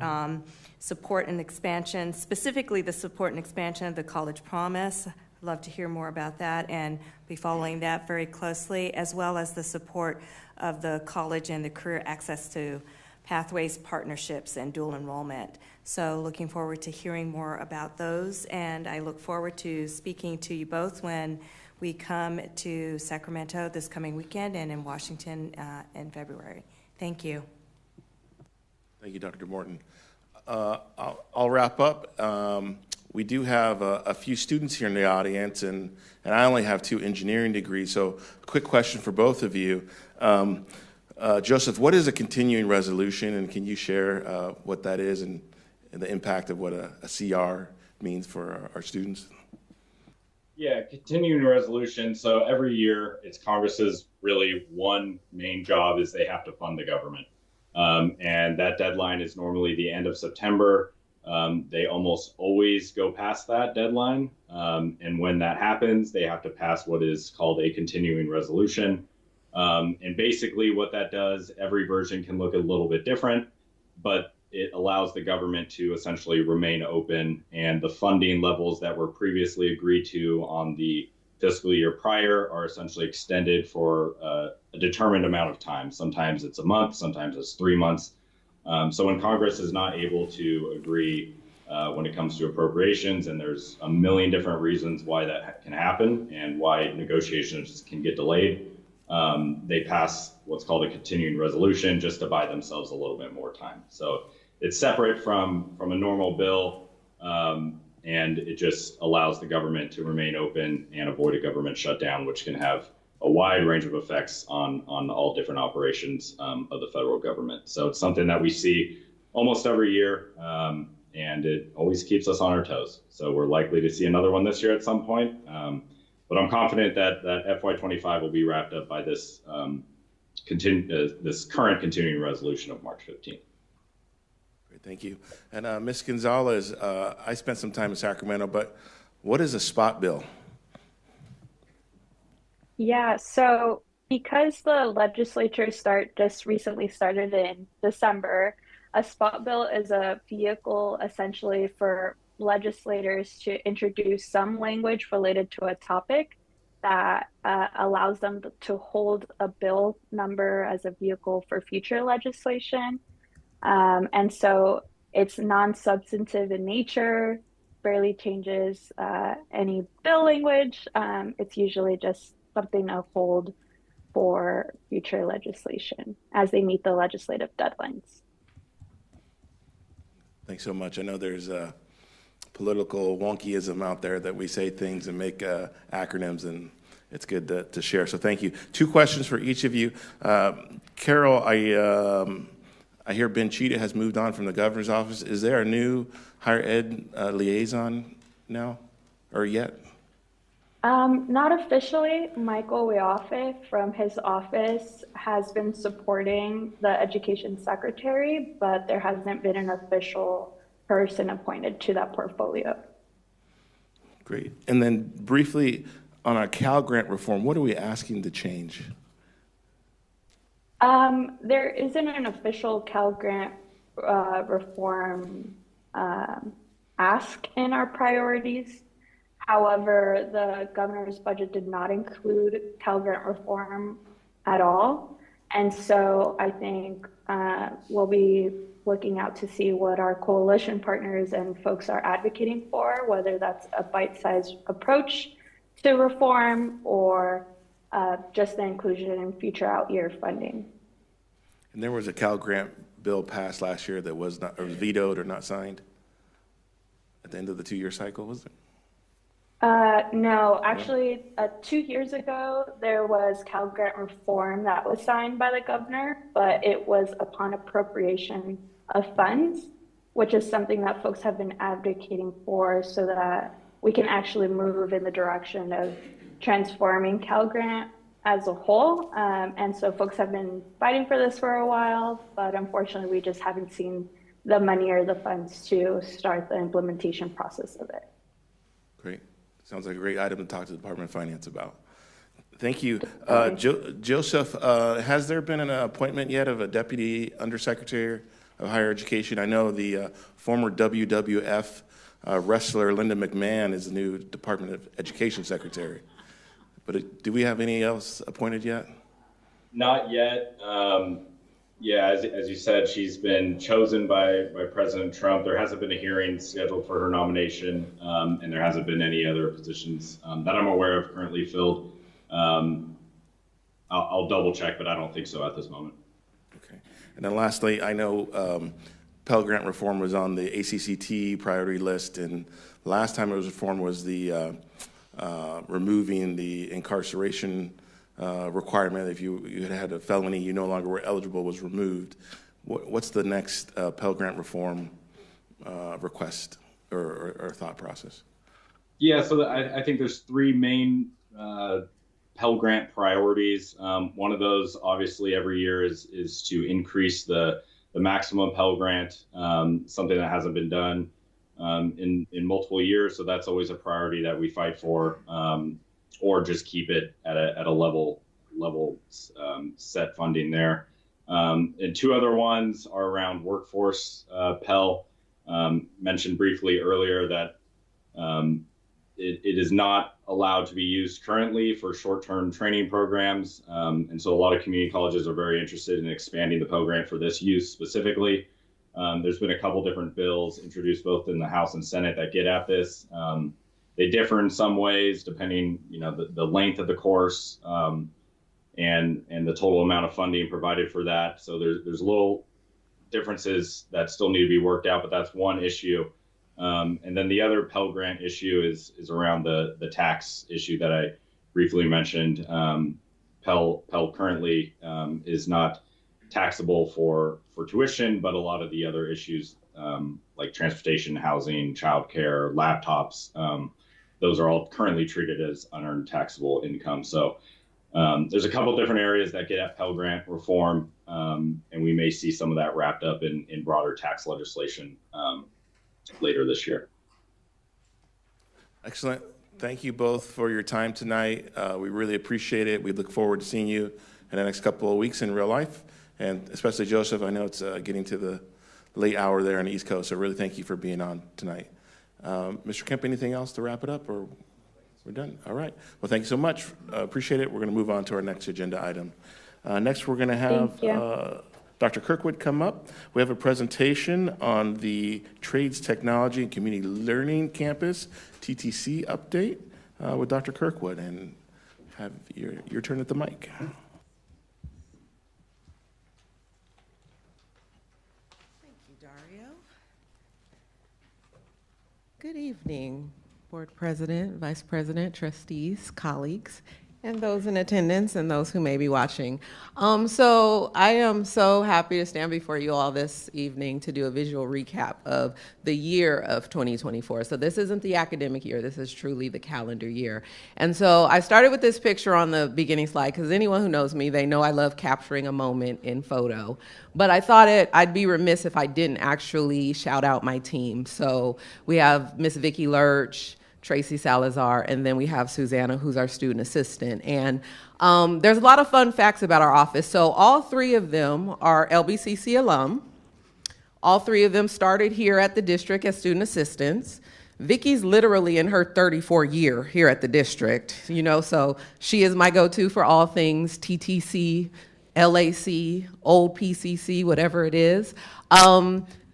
support and expansion, specifically the support and expansion of the College Promise. I'd love to hear more about that and be following that very closely, as well as the support of the college and the career access to pathways, partnerships, and dual enrollment. So looking forward to hearing more about those, and I look forward to speaking to you both when we come to Sacramento this coming weekend and in Washington in February. Thank you. Thank you, Dr. Morton. I'll wrap up. We do have a few students here in the audience, and I only have 2 engineering degrees, so a quick question for both of you. Joseph, what is a continuing resolution, and can you share what that is and the impact of what a CR means for our students? Yeah, continuing resolution. So every year, it's Congress's really one main job is they have to fund the government. And that deadline is normally the end of September. They almost always go past that deadline. And when that happens, they have to pass what is called a continuing resolution. And basically what that does, every version can look a little bit different, but it allows the government to essentially remain open, and the funding levels that were previously agreed to on the fiscal year prior are essentially extended for a determined amount of time. Sometimes it's a month, sometimes it's 3 months. So when Congress is not able to agree when it comes to appropriations, and there's a million different reasons why that can happen and why negotiations can get delayed, they pass what's called a continuing resolution just to buy themselves a little bit more time. So it's separate from a normal bill, and it just allows the government to remain open and avoid a government shutdown, which can have a wide range of effects on all different operations of the federal government. So it's something that we see almost every year, and it always keeps us on our toes. So we're likely to see another one this year at some point. But I'm confident that FY25 will be wrapped up by this this current continuing resolution of March 15th. Great, thank you. And Ms. Gonzalez, I spent some time in Sacramento, but what is a spot bill? Yeah, so because the legislature just recently started in December, a spot bill is a vehicle essentially for legislators to introduce some language related to a topic that allows them to hold a bill number as a vehicle for future legislation. And so it's non-substantive in nature, barely changes any bill language. It's usually just something to hold for future legislation as they meet the legislative deadlines. Thanks so much. I know there's a political wonkyism out there that we say things and make acronyms, and it's good to share. So thank you. 2 questions for each of you. Carol, I hear Ben Chida has moved on from the governor's office. Is there a new higher ed liaison now or yet? Not officially. Michael Weofe from his office has been supporting the education secretary, but there hasn't been an official person appointed to that portfolio. Great. And then briefly, on our Cal Grant reform, what are we asking to change? There isn't an official Cal Grant reform ask in our priorities. However, the governor's budget did not include Cal Grant reform at all. And so I think we'll be looking out to see what our coalition partners and folks are advocating for, whether that's a bite-sized approach to reform or just the inclusion in future out-year funding. And there was a Cal Grant bill passed last year that was not, or was vetoed or not signed at the end of the 2-year cycle, was it? No, actually, 2 years ago, there was Cal Grant reform that was signed by the governor, but it was upon appropriation of funds, which is something that folks have been advocating for so that we can actually move in the direction of transforming Cal Grant as a whole. And so folks have been fighting for this for a while, but unfortunately, we just haven't seen the money or the funds to start the implementation process of it. Great. Sounds like a great item to talk to the Department of Finance about. Thank you. Joseph, has there been an appointment yet of a Deputy Undersecretary of Higher Education? I know the former WWF wrestler Linda McMahon is the new Department of Education Secretary. But do we have any else appointed yet? Not yet. Yeah, as you said, she's been chosen by President Trump. There hasn't been a hearing scheduled for her nomination, and there hasn't been any other positions that I'm aware of currently filled. I'll double check, but I don't think so at this moment. Okay. And then lastly, I know Pell Grant reform was on the ACCT priority list, and last time it was reformed was the removing the incarceration requirement. If you had a felony, you no longer were eligible, was removed. What's the next Pell Grant reform request or thought process? Yeah, so I think there's three main Pell Grant priorities. One of those, obviously, every year is to increase the maximum Pell Grant, something that hasn't been done in multiple years. So that's always a priority that we fight for. Or just keep it at a level set funding there. And two other ones are around workforce Pell. Mentioned briefly earlier that it is not allowed to be used currently for short-term training programs. And so a lot of community colleges are very interested in expanding the Pell Grant for this use specifically. There's been a couple different bills introduced both in the House and Senate that get at this. They differ in some ways, depending, the length of the course and the total amount of funding provided for that. So there's little differences that still need to be worked out, but that's one issue. And then the other Pell Grant issue is around the tax issue that I briefly mentioned. Pell currently is not taxable for tuition, but a lot of the other issues like transportation, housing, childcare, laptops, those are all currently treated as unearned taxable income. So there's a couple different areas that get at Pell Grant reform, and we may see some of that wrapped up in broader tax legislation later this year. Excellent. Thank you both for your time tonight. We really appreciate it. We look forward to seeing you in the next couple of weeks in real life, and especially Joseph. I know it's getting to the late hour there on the East Coast, so really thank you for being on tonight. Mr. Kemp, anything else to wrap it up, or we're done? All right. Well, thank you so much. Appreciate it. We're going to move on to our next agenda item. Next, we're going to have Dr. Kirkwood come up. We have a presentation on the Trades, Technology, and Community Learning Campus, TTC update with Dr. Kirkwood. And have your turn at the mic. Good evening, Board President, Vice President, trustees, colleagues, and those in attendance and those who may be watching. So I am so happy to stand before you all this evening to do a visual recap of the year of 2024. So this isn't the academic year, this is truly the calendar year. And so I started with this picture on the beginning slide because anyone who knows me, they know I love capturing a moment in photo. But I thought I'd be remiss if I didn't actually shout out my team. So we have Miss Vicki Lurch, Tracy Salazar, and then we have Susanna, who's our student assistant. And there's a lot of fun facts about our office. So all three of them are LBCC alum. All three of them started here at the district as student assistants. Vicky's literally in her 34th year here at the district, so she is my go-to for all things TTC, LAC, old PCC, whatever it is.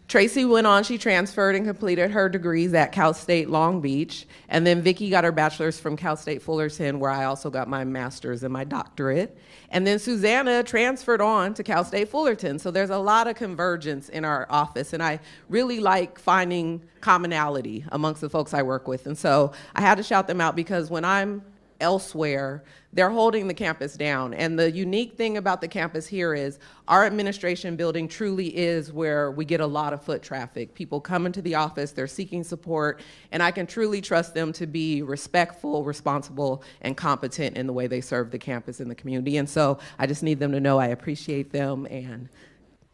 Tracy went on, she transferred and completed her degrees at Cal State Long Beach. And then Vicky got her bachelor's from Cal State Fullerton, where I also got my master's and my doctorate. And then Susanna transferred on to Cal State Fullerton. So there's a lot of convergence in our office. And I really like finding commonality amongst the folks I work with. And so I had to shout them out because when I'm elsewhere, they're holding the campus down. And the unique thing about the campus here is our administration building truly is where we get a lot of foot traffic. People come into the office, they're seeking support, and I can truly trust them to be respectful, responsible, and competent in the way they serve the campus and the community. And so I just need them to know I appreciate them, and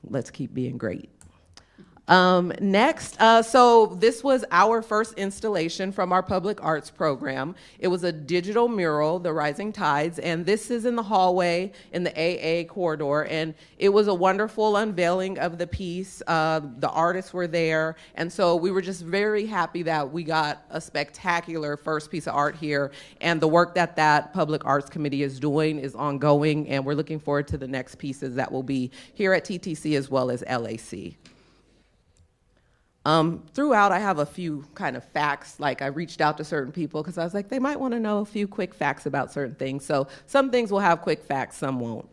let's keep being great. Next, so this was our first installation from our public arts program. It was a digital mural, The Rising Tides, and this is in the hallway in the AA corridor, and it was a wonderful unveiling of the piece. The artists were there, and so we were just very happy that we got a spectacular first piece of art here, and the work that that Public Arts Committee is doing is ongoing, and we're looking forward to the next pieces that will be here at TTC as well as LAC. Throughout, I have a few kind of facts, like I reached out to certain people because I was like, they might want to know a few quick facts about certain things. So some things will have quick facts, some won't.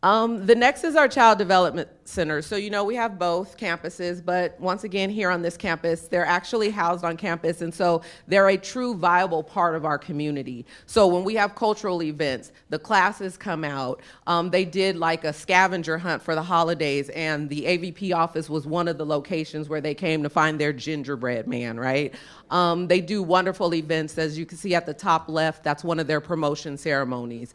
The next is our Child Development Center. So, we have both campuses, but once again, here on this campus, they're actually housed on campus, and so they're a true viable part of our community. So when we have cultural events, the classes come out. They did like a scavenger hunt for the holidays, and the AVP office was one of the locations where they came to find their gingerbread man, right? They do wonderful events. As you can see at the top left, that's one of their promotion ceremonies.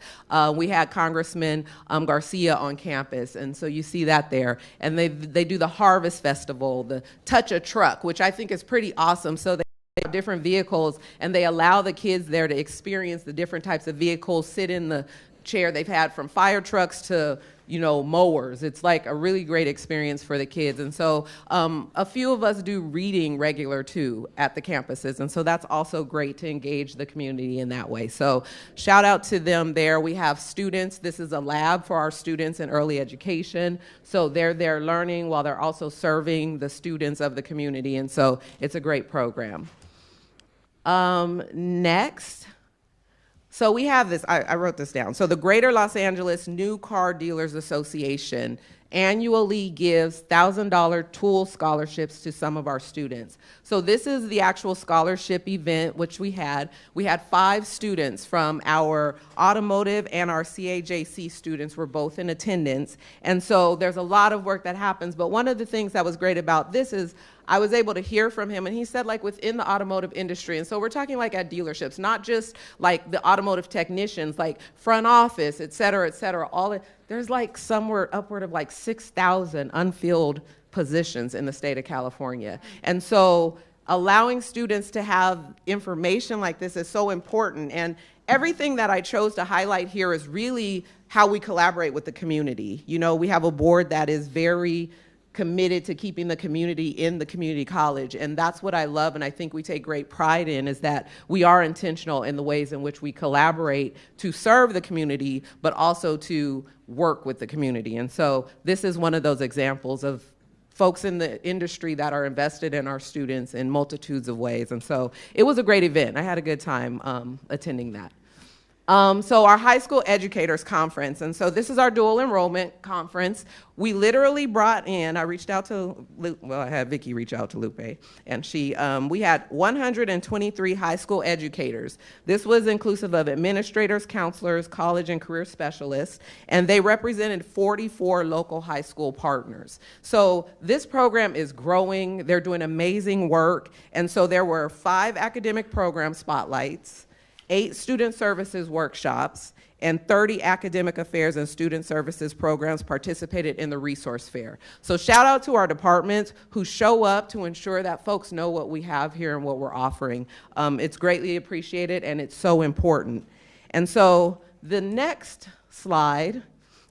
We had Congressman Garcia on campus, and so you see that there. And they do the Harvest Festival, the Touch a Truck, which I think is pretty awesome. So they have different vehicles, and they allow the kids there to experience the different types of vehicles, sit in the chair. They've had from fire trucks to mowers. It's like a really great experience for the kids. And so a few of us do reading regular too at the campuses. And so that's also great to engage the community in that way. So shout out to them there. We have students. This is a lab for our students in early education. So they're there learning while they're also serving the students of the community. And so it's a great program. Next. So we have this, I wrote this down. So the Greater Los Angeles New Car Dealers Association annually gives $1,000 tool scholarships to some of our students. So this is the actual scholarship event which we had. We had 5 students from our automotive and our CAJC students were both in attendance. And so there's a lot of work that happens, but one of the things that was great about this is I was able to hear from him, and he said like within the automotive industry, and so we're talking like at dealerships, not just like the automotive technicians, like front office, et cetera, there's like somewhere upward of like 6,000 unfilled positions in the state of California. And so allowing students to have information like this is so important. And everything that I chose to highlight here is really how we collaborate with the community. We have a board that is very committed to keeping the community in the community college. And that's what I love, and I think we take great pride in, is that we are intentional in the ways in which we collaborate to serve the community, but also to work with the community. And so this is one of those examples of folks in the industry that are invested in our students in multitudes of ways. And so it was a great event. I had a good time attending that. So our high school educators conference, and so this is our dual enrollment conference. We literally brought in, I reached out to, I had Vicki reach out to Lupe, and we had 123 high school educators. This was inclusive of administrators, counselors, college and career specialists, and they represented 44 local high school partners. So this program is growing, they're doing amazing work, and so there were 5 academic program spotlights, 8 student services workshops, and 30 academic affairs and student services programs participated in the resource fair. So shout out to our departments who show up to ensure that folks know what we have here and what we're offering. It's greatly appreciated and it's so important. And so the next slide,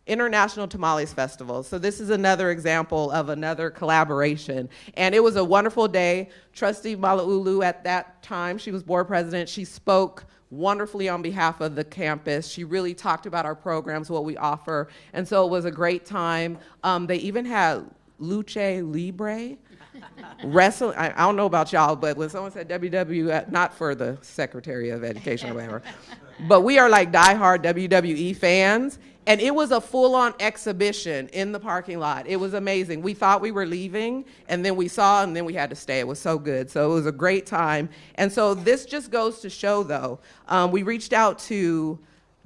International Tamales Festival. So this is another example of another collaboration. And it was a wonderful day. Trustee Malauulu at that time, she was board president, she spoke wonderfully on behalf of the campus. She really talked about our programs, what we offer. And so it was a great time. They even had Lucha Libre. Wrestling, I don't know about y'all, but when someone said WW, not for the Secretary of Education or whatever, but we are like diehard WWE fans. And it was a full-on exhibition in the parking lot. It was amazing. We thought we were leaving, and then we saw, and then we had to stay. It was so good. So it was a great time. And so this just goes to show, though, we reached out to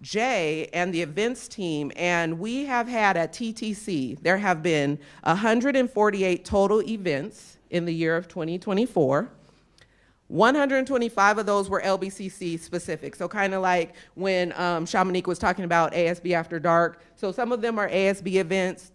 Jay and the events team, and we have had at TTC, there have been 148 total events in the year of 2024. 125 of those were LBCC specific. So kind of like when Shamanique was talking about ASB After Dark. So some of them are ASB events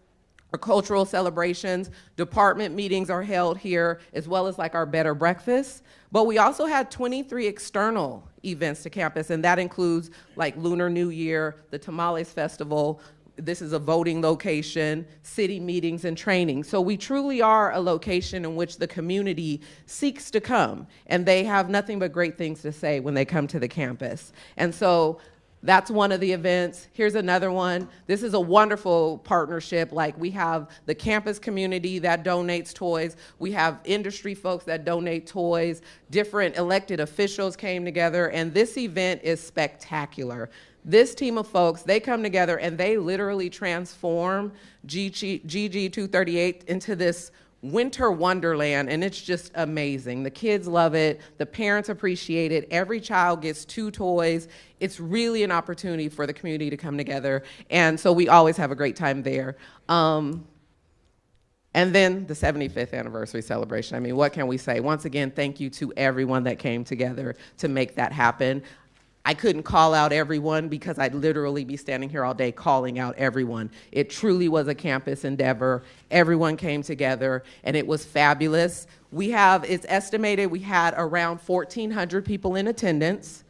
or cultural celebrations. Department meetings are held here, as well as like our Better Breakfast. But we also had 23 external events to campus, and that includes like Lunar New Year, the Tamales Festival. This is a voting location, city meetings and training. So we truly are a location in which the community seeks to come, and they have nothing but great things to say when they come to the campus. And so that's one of the events. Here's another one. This is a wonderful partnership. Like we have the campus community that donates toys. We have industry folks that donate toys. Different elected officials came together, and this event is spectacular. This team of folks, they come together and they literally transform GG 238 into this winter wonderland, and it's just amazing. The kids love it, the parents appreciate it, every child gets 2 toys. It's really an opportunity for the community to come together, and so we always have a great time there. And then the 75th anniversary celebration. I mean, what can we say? Once again, thank you to everyone that came together to make that happen. I couldn't call out everyone because I'd literally be standing here all day calling out everyone. It truly was a campus endeavor. Everyone came together and it was fabulous. It's estimated we had around 1,400 people in attendance.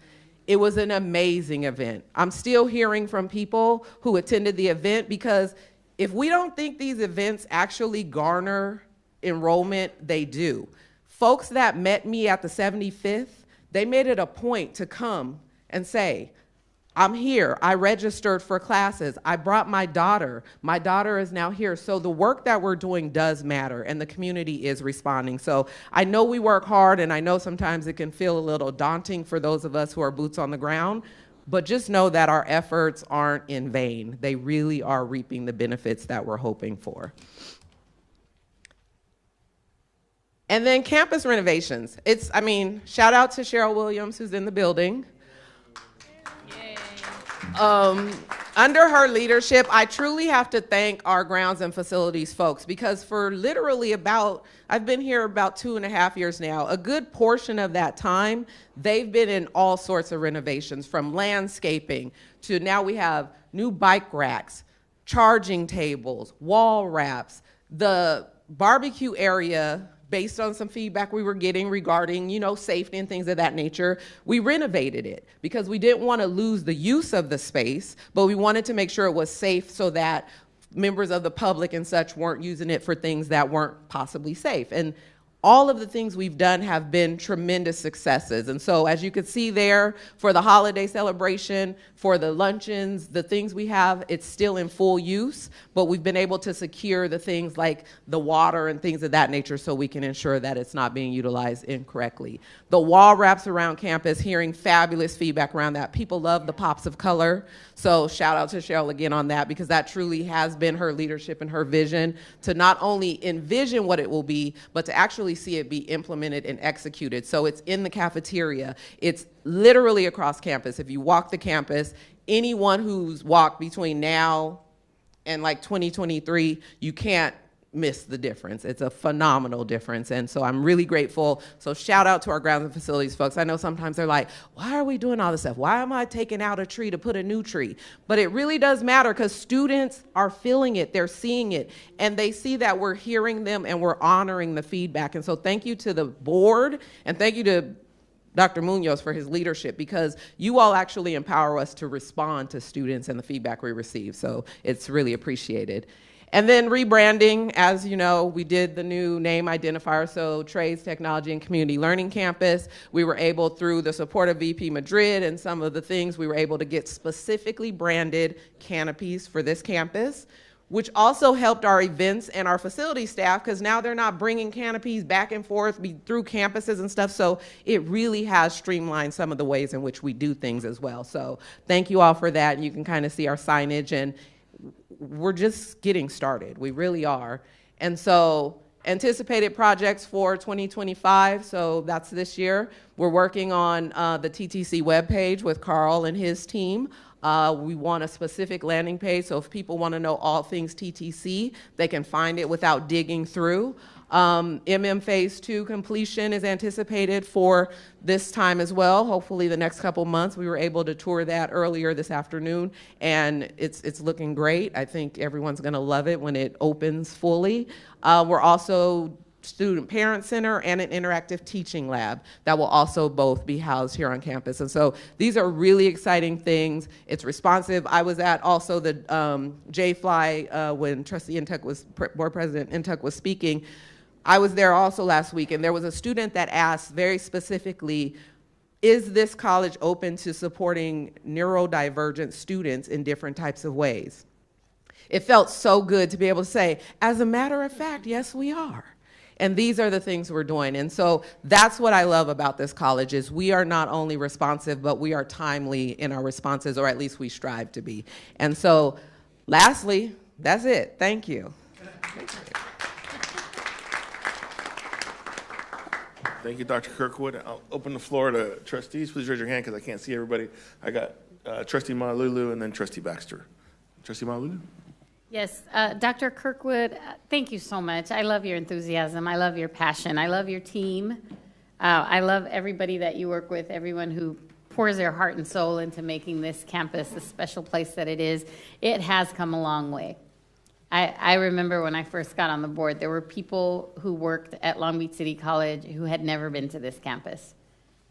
It was an amazing event. I'm still hearing from people who attended the event, because if we don't think these events actually garner enrollment, they do. Folks that met me at the 75th, they made it a point to come and say, I'm here, I registered for classes, I brought my daughter is now here. So the work that we're doing does matter, and the community is responding. So I know we work hard, and I know sometimes it can feel a little daunting for those of us who are boots on the ground, but just know that our efforts aren't in vain. They really are reaping the benefits that we're hoping for. And then campus renovations. Shout out to Cheryl Williams, who's in the building. Under her leadership, I truly have to thank our grounds and facilities folks, because for literally I've been here about 2.5 years now, a good portion of that time, they've been in all sorts of renovations, from landscaping to now we have new bike racks, charging tables, wall wraps, the barbecue area. Based on some feedback we were getting regarding, safety and things of that nature, we renovated it because we didn't want to lose the use of the space, but we wanted to make sure it was safe so that members of the public and such weren't using it for things that weren't possibly safe. And all of the things we've done have been tremendous successes. And so as you can see there, for the holiday celebration, for the luncheons, the things we have, it's still in full use, but we've been able to secure the things like the water and things of that nature so we can ensure that it's not being utilized incorrectly. The wall wraps around campus, hearing fabulous feedback around that. People love the pops of color. So shout out to Cheryl again on that, because that truly has been her leadership and her vision to not only envision what it will be, but to actually see it be implemented and executed. So it's in the cafeteria. It's literally across campus. If you walk the campus, anyone who's walked between now and like 2023, you can't miss the difference. It's a phenomenal difference. And so I'm really grateful. So shout out to our grounds and facilities folks. I know sometimes they're like, why are we doing all this stuff? Why am I taking out a tree to put a new tree? But it really does matter because students are feeling it. They're seeing it. And they see that we're hearing them and we're honoring the feedback. And so thank you to the board and thank you to Dr. Munoz for his leadership, because you all actually empower us to respond to students and the feedback we receive. So it's really appreciated. And then rebranding, as you know, we did the new name identifier, so Trades, Technology, and Community Learning Campus. We were able, through the support of VP Madrid and some of the things, we were able to get specifically branded canopies for this campus, which also helped our events and our facility staff, because now they're not bringing canopies back and forth through campuses and stuff. So it really has streamlined some of the ways in which we do things as well. So thank you all for that. You can kind of see our signage, and we're just getting started. We really are. And so anticipated projects for 2025, so that's this year. We're working on the TTC webpage with Carl and his team. We want a specific landing page, so if people want to know all things TTC, they can find it without digging through. Phase 2 completion is anticipated for this time as well, hopefully the next couple months. We were able to tour that earlier this afternoon, and it's looking great. I think everyone's going to love it when it opens fully. We're also student parent center and an interactive teaching lab that will also both be housed here on campus. And so these are really exciting things. It's responsive. I was at also the JFly when Trustee Intuck was, Board President Intuck was speaking. I was there also last week, and there was a student that asked very specifically, is this college open to supporting neurodivergent students in different types of ways? It felt so good to be able to say, as a matter of fact, yes, we are. And these are the things we're doing. And so that's what I love about this college is we are not only responsive, but we are timely in our responses, or at least we strive to be. And so lastly, that's it. Thank you. Thank you. Thank you, Dr. Kirkwood. I'll open the floor to trustees. Please raise your hand because I can't see everybody. I got Trustee Malulu and then Trustee Baxter. Trustee Malulu? Yes, Dr. Kirkwood, thank you so much. I love your enthusiasm. I love your passion. I love your team. I love everybody that you work with, everyone who pours their heart and soul into making this campus the special place that it is. It has come a long way. I remember when I first got on the board, there were people who worked at Long Beach City College who had never been to this campus.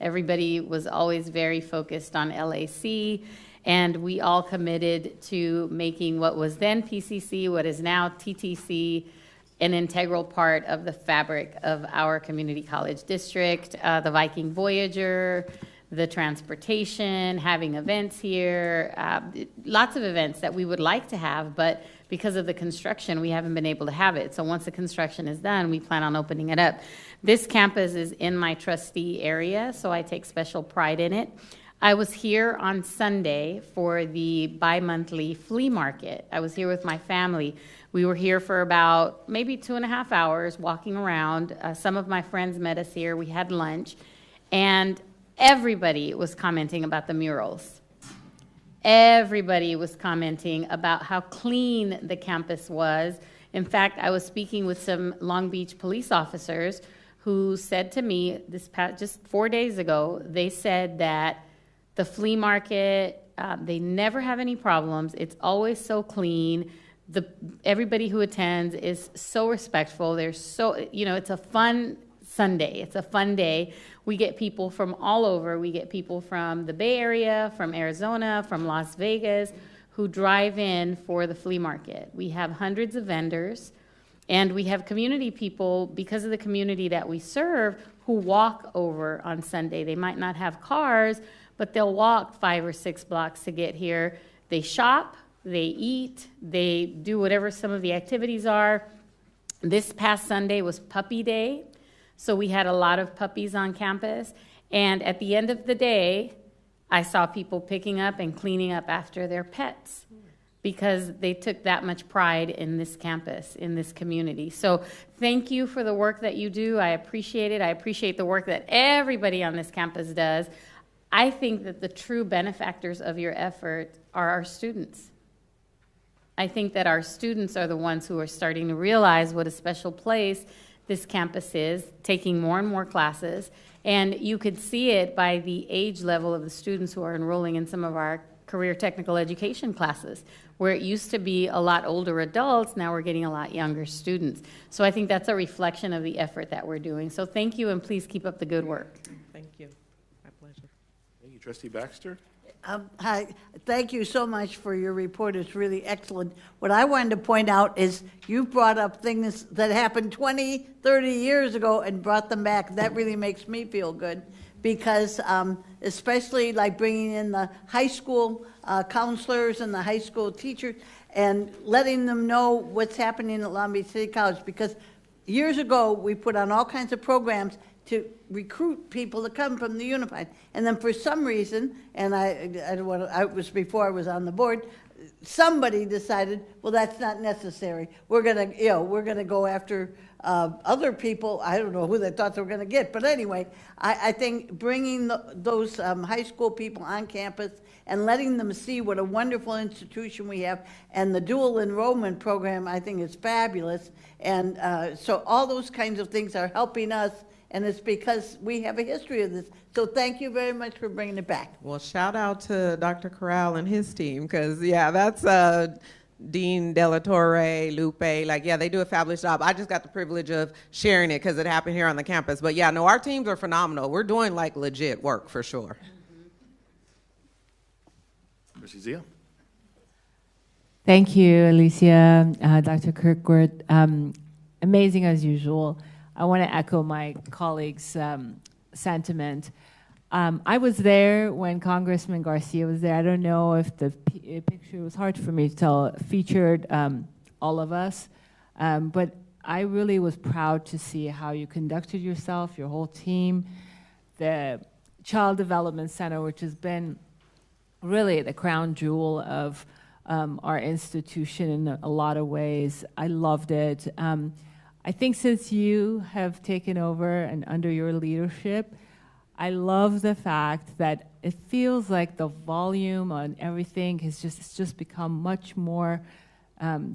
Everybody was always very focused on LAC, and we all committed to making what was then PCC, what is now TTC, an integral part of the fabric of our community college district. The Viking Voyager, the transportation, having events here, lots of events that we would like to have, but because of the construction, we haven't been able to have it. So once the construction is done, we plan on opening it up. This campus is in my trustee area, so I take special pride in it. I was here on Sunday for the bi-monthly flea market. I was here with my family. We were here for about maybe 2.5 hours walking around. Some of my friends met us here. We had lunch, and everybody was commenting about the murals. Everybody was commenting about how clean the campus was. In fact, I was speaking with some Long Beach police officers who said to me just 4 days ago, they said that the flea market, they never have any problems. It's always so clean. Everybody who attends is so respectful. They're so, it's a fun Sunday. It's a fun day. We get people from all over. We get people from the Bay Area, from Arizona, from Las Vegas, who drive in for the flea market. We have hundreds of vendors, and we have community people, because of the community that we serve, who walk over on Sunday. They might not have cars, but they'll walk 5 or 6 blocks to get here. They shop, they eat, they do whatever some of the activities are. This past Sunday was Puppy Day. So we had a lot of puppies on campus, and at the end of the day, I saw people picking up and cleaning up after their pets because they took that much pride in this campus, in this community. So thank you for the work that you do. I appreciate it. I appreciate the work that everybody on this campus does. I think that the true benefactors of your effort are our students. I think that our students are the ones who are starting to realize what a special place this campus is, taking more and more classes. And you could see it by the age level of the students who are enrolling in some of our career technical education classes, where it used to be a lot older adults, now we're getting a lot younger students. So I think that's a reflection of the effort that we're doing. So thank you, and please keep up the good work. Thank you. My pleasure. Thank you, Trustee Baxter. Hi, thank you so much for your report. It's really excellent. What I wanted to point out is you brought up things that happened 20, 30 years ago and brought them back. That really makes me feel good because especially like bringing in the high school counselors and the high school teachers and letting them know what's happening at Long Beach City College, because years ago we put on all kinds of programs to recruit people to come from the Unified. And then for some reason, and I don't want to, it was before I was on the board, somebody decided, well, that's not necessary. We're gonna, we're gonna go after other people. I don't know who they thought they were gonna get, but anyway, I think bringing those high school people on campus and letting them see what a wonderful institution we have, and the dual enrollment program, I think is fabulous. And so all those kinds of things are helping us. And it's because we have a history of this. So thank you very much for bringing it back. Well, shout out to Dr. Corral and his team, because, yeah, that's Dean Delatorre, Lupe. Like, yeah, they do a fabulous job. I just got the privilege of sharing it because it happened here on the campus. But, yeah, no, our teams are phenomenal. We're doing, like, legit work for sure. Trustee Zia. Thank you, Alicia, Dr. Kirkwood. Amazing as usual. I want to echo my colleagues' sentiment. I was there when Congressman Garcia was there. I don't know if the picture, it was hard for me to tell, featured all of us, but I really was proud to see how you conducted yourself, your whole team, the Child Development Center, which has been really the crown jewel of our institution in a lot of ways. I loved it. I think since you have taken over and under your leadership, I love the fact that it feels like the volume on everything has just become much more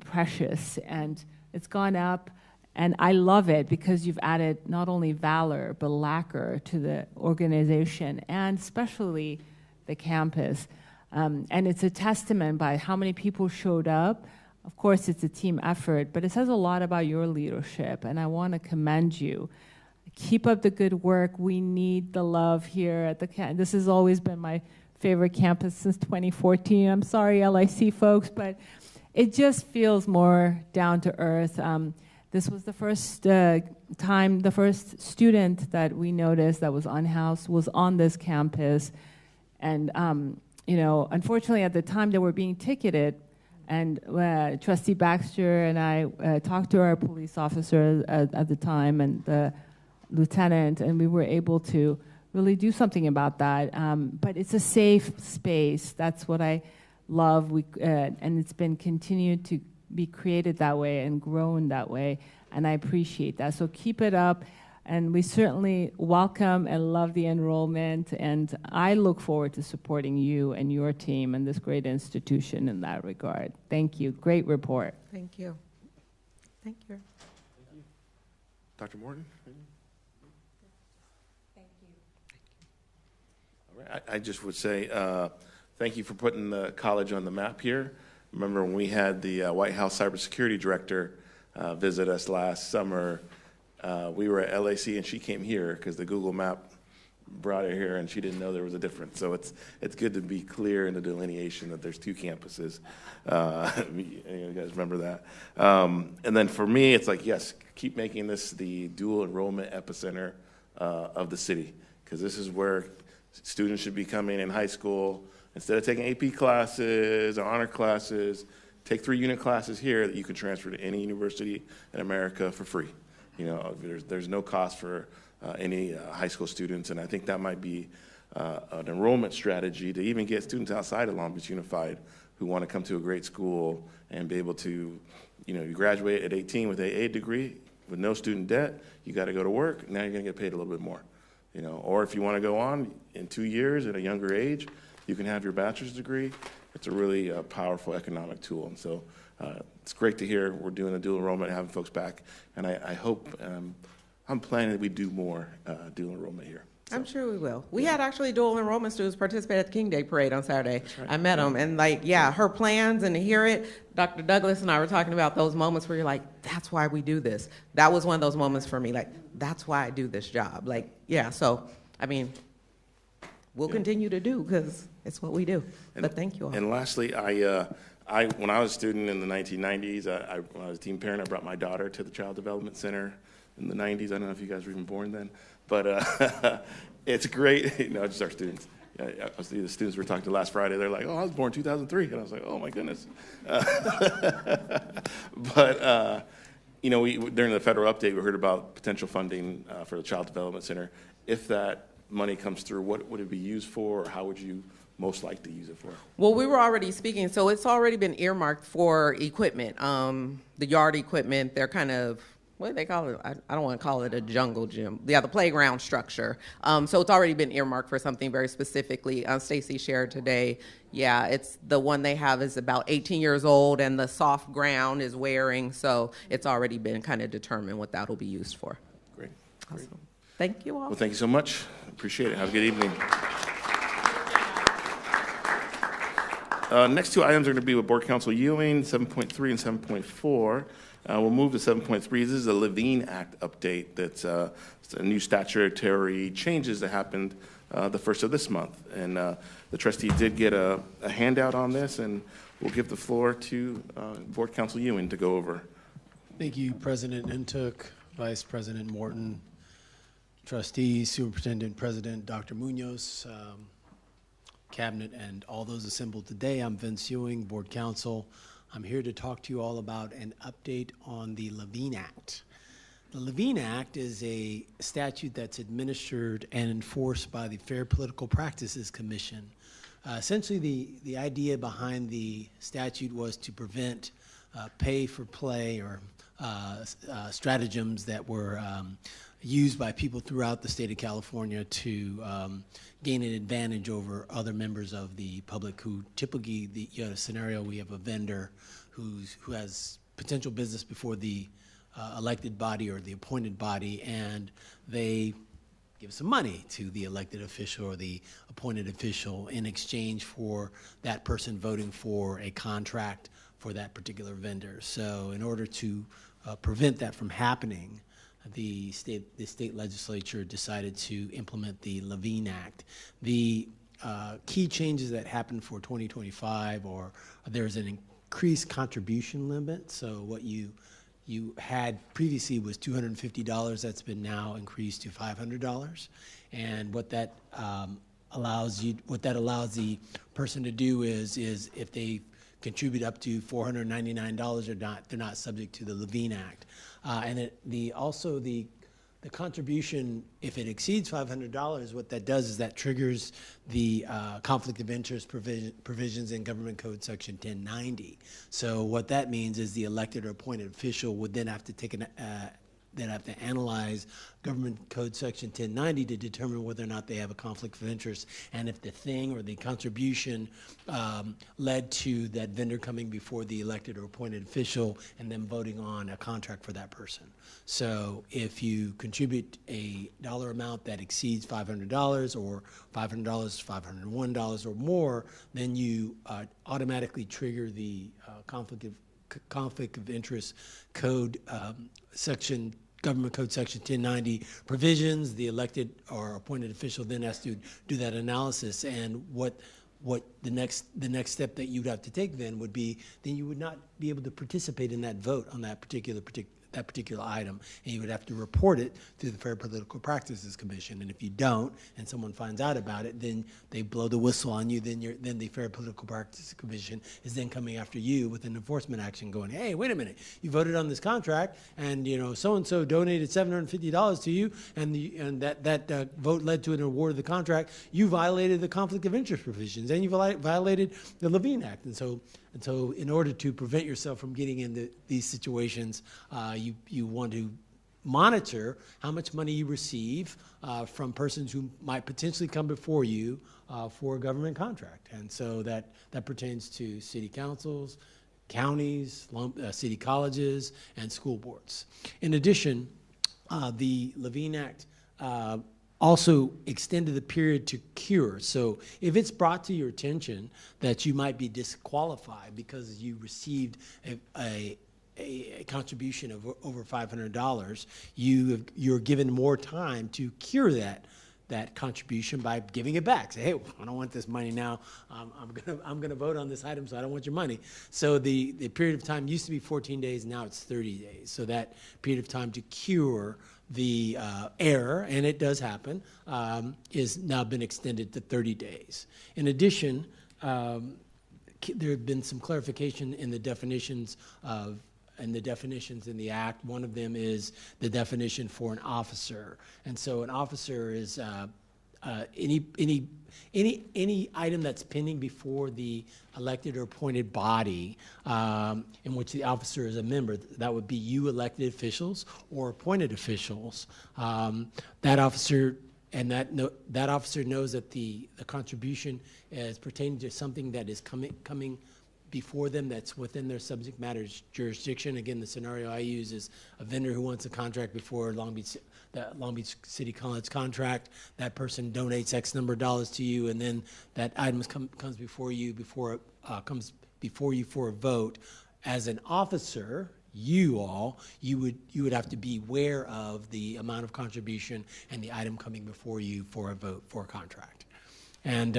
precious, and it's gone up. And I love it because you've added not only valor, but lacquer to the organization and especially the campus. And it's a testament by how many people showed up. Of course, it's a team effort, but it says a lot about your leadership, and I want to commend you. Keep up the good work. We need the love here at the campus. This has always been my favorite campus since 2014. I'm sorry, LIC folks, but it just feels more down to earth. This was the first time, the first student that we noticed that was unhoused was on this campus. And, unfortunately at the time they were being ticketed, and Trustee Baxter and I talked to our police officer at the time and the lieutenant, and we were able to really do something about that. But it's a safe space. That's what I love. And it's been continued to be created that way and grown that way, and I appreciate that. So keep it up. And we certainly welcome and love the enrollment, and I look forward to supporting you and your team and this great institution in that regard. Thank you. Great report. Thank you. Thank you. Dr. Morton? Thank you. All right, I just would say thank you for putting the college on the map here. Remember when we had the White House cybersecurity director visit us last summer, we were at LAC and she came here because the Google map brought her here and she didn't know there was a difference. So it's good to be clear in the delineation that there's two campuses. You guys remember that. And then for me, it's like, yes, keep making this the dual enrollment epicenter of the city, because this is where students should be coming in high school. Instead of taking AP classes or honor classes, take 3 unit classes here that you can transfer to any university in America for free. There's no cost for any high school students, and I think that might be an enrollment strategy to even get students outside of Long Beach Unified who want to come to a great school and be able to, you graduate at 18 with an AA degree with no student debt, you got to go to work, now you're going to get paid a little bit more. Or if you want to go on in 2 years at a younger age, you can have your bachelor's degree. It's a really powerful economic tool, and so it's great to hear we're doing a dual enrollment, having folks back, and I hope, I'm planning that we do more dual enrollment here. I'm sure we will. We had actually dual enrollment students participate at the King Day Parade on Saturday. Right. I met them, and her plans, and to hear it, Dr. Douglas and I were talking about those moments where you're like, that's why we do this. That was one of those moments for me, like, that's why I do this job. So, I mean, we'll continue to do, because it's what we do. But thank you all. And lastly, when I was a student in the 1990s, when I was a teen parent, I brought my daughter to the Child Development Center in the 90s. I don't know if you guys were even born then, but it's great. No, just our students. The students we were talking to last Friday, they're like, oh, I was born 2003. And I was like, oh, my goodness. But, during the federal update, we heard about potential funding for the Child Development Center. If that money comes through, what would it be used for, or how would you most like to use it for? Well, we were already speaking, so it's already been earmarked for equipment, the yard equipment. They're kind of, what do they call it? I don't want to call it a jungle gym. Yeah, the playground structure. So it's already been earmarked for something very specifically. Stacy shared today, it's the one they have is about 18 years old, and the soft ground is wearing, so it's already been kind of determined what that'll be used for. Great. Awesome. Thank you all. Well, thank you so much. Appreciate it. Have a good evening. Next two items are going to be with Board Council Ewing, 7.3 and 7.4. We'll move to 7.3. This is a Levine Act update. That's a new statutory changes that happened the first of this month. And the trustees did get a handout on this, and we'll give the floor to Board Council Ewing to go over. Thank you, President Intuk, Vice President Morton, trustees, Superintendent President Dr. Munoz, Cabinet, and all those assembled today. I'm Vince Ewing, Board Counsel. I'm here to talk to you all about an update on the Levine Act. The Levine Act is a statute that's administered and enforced by the Fair Political Practices Commission. Essentially, the idea behind the statute was to prevent pay for play or stratagems that were used by people throughout the state of California to gain an advantage over other members of the public who typically, you have a scenario, we have a vendor who has potential business before the elected body or the appointed body, and they give some money to the elected official or the appointed official in exchange for that person voting for a contract for that particular vendor. So in order to prevent that from happening, the state legislature decided to implement the Levine Act. The key changes that happened for 2025 are there's an increased contribution limit. So what you had previously was $250. That's been now increased to $500. And what that allows the person to do is if they contribute up to $499 or not, they're not subject to the Levine Act. And also the contribution, if it exceeds $500, what that does is that triggers the conflict of interest provisions in Government Code Section 1090. So what that means is the elected or appointed official would then have to analyze Government Code Section 1090 to determine whether or not they have a conflict of interest, and if the thing or the contribution led to that vendor coming before the elected or appointed official and then voting on a contract for that person. So if you contribute a dollar amount that exceeds $500 or $500, $501 or more, then you automatically trigger the conflict of interest code section, Government Code Section 1090 provisions. The elected or appointed official then has to do that analysis, and what the next step that you'd have to take then would be, then you would not be able to participate in that vote on that particular item, and you would have to report it to the Fair Political Practices Commission. And if you don't, and someone finds out about it, then they blow the whistle on you. Then the Fair Political Practices Commission is then coming after you with an enforcement action, going, "Hey, wait a minute! You voted on this contract, and so and so donated $750 to you, and that vote led to an award of the contract. You violated the conflict of interest provisions, and you violated the Levine Act." And so in order to prevent yourself from getting into these situations, you want to monitor how much money you receive from persons who might potentially come before you for a government contract. And so that pertains to city councils, counties, city colleges, and school boards. In addition, the Levine Act also extended the period to cure. So if it's brought to your attention that you might be disqualified because you received a contribution of over $500, you're given more time to cure that contribution by giving it back. Say, hey, I don't want this money now. I'm gonna vote on this item, so I don't want your money. So the period of time used to be 14 days, now it's 30 days. So that period of time to cure the error, and it does happen, is now been extended to 30 days. In addition, there have been some clarification in the definitions in the Act. One of them is the definition for an officer. And so an officer is any item that's pending before the elected or appointed body in which the officer is a member. That would be you elected officials or appointed officials. That officer knows that the contribution is pertaining to something that is coming before them that's within their subject matter jurisdiction. Again, the scenario I use is a vendor who wants a contract before Long Beach City College contract. That person donates X number of dollars to you, and then that item comes before you for a vote. As an officer, you would have to be aware of the amount of contribution and the item coming before you for a vote for a contract. And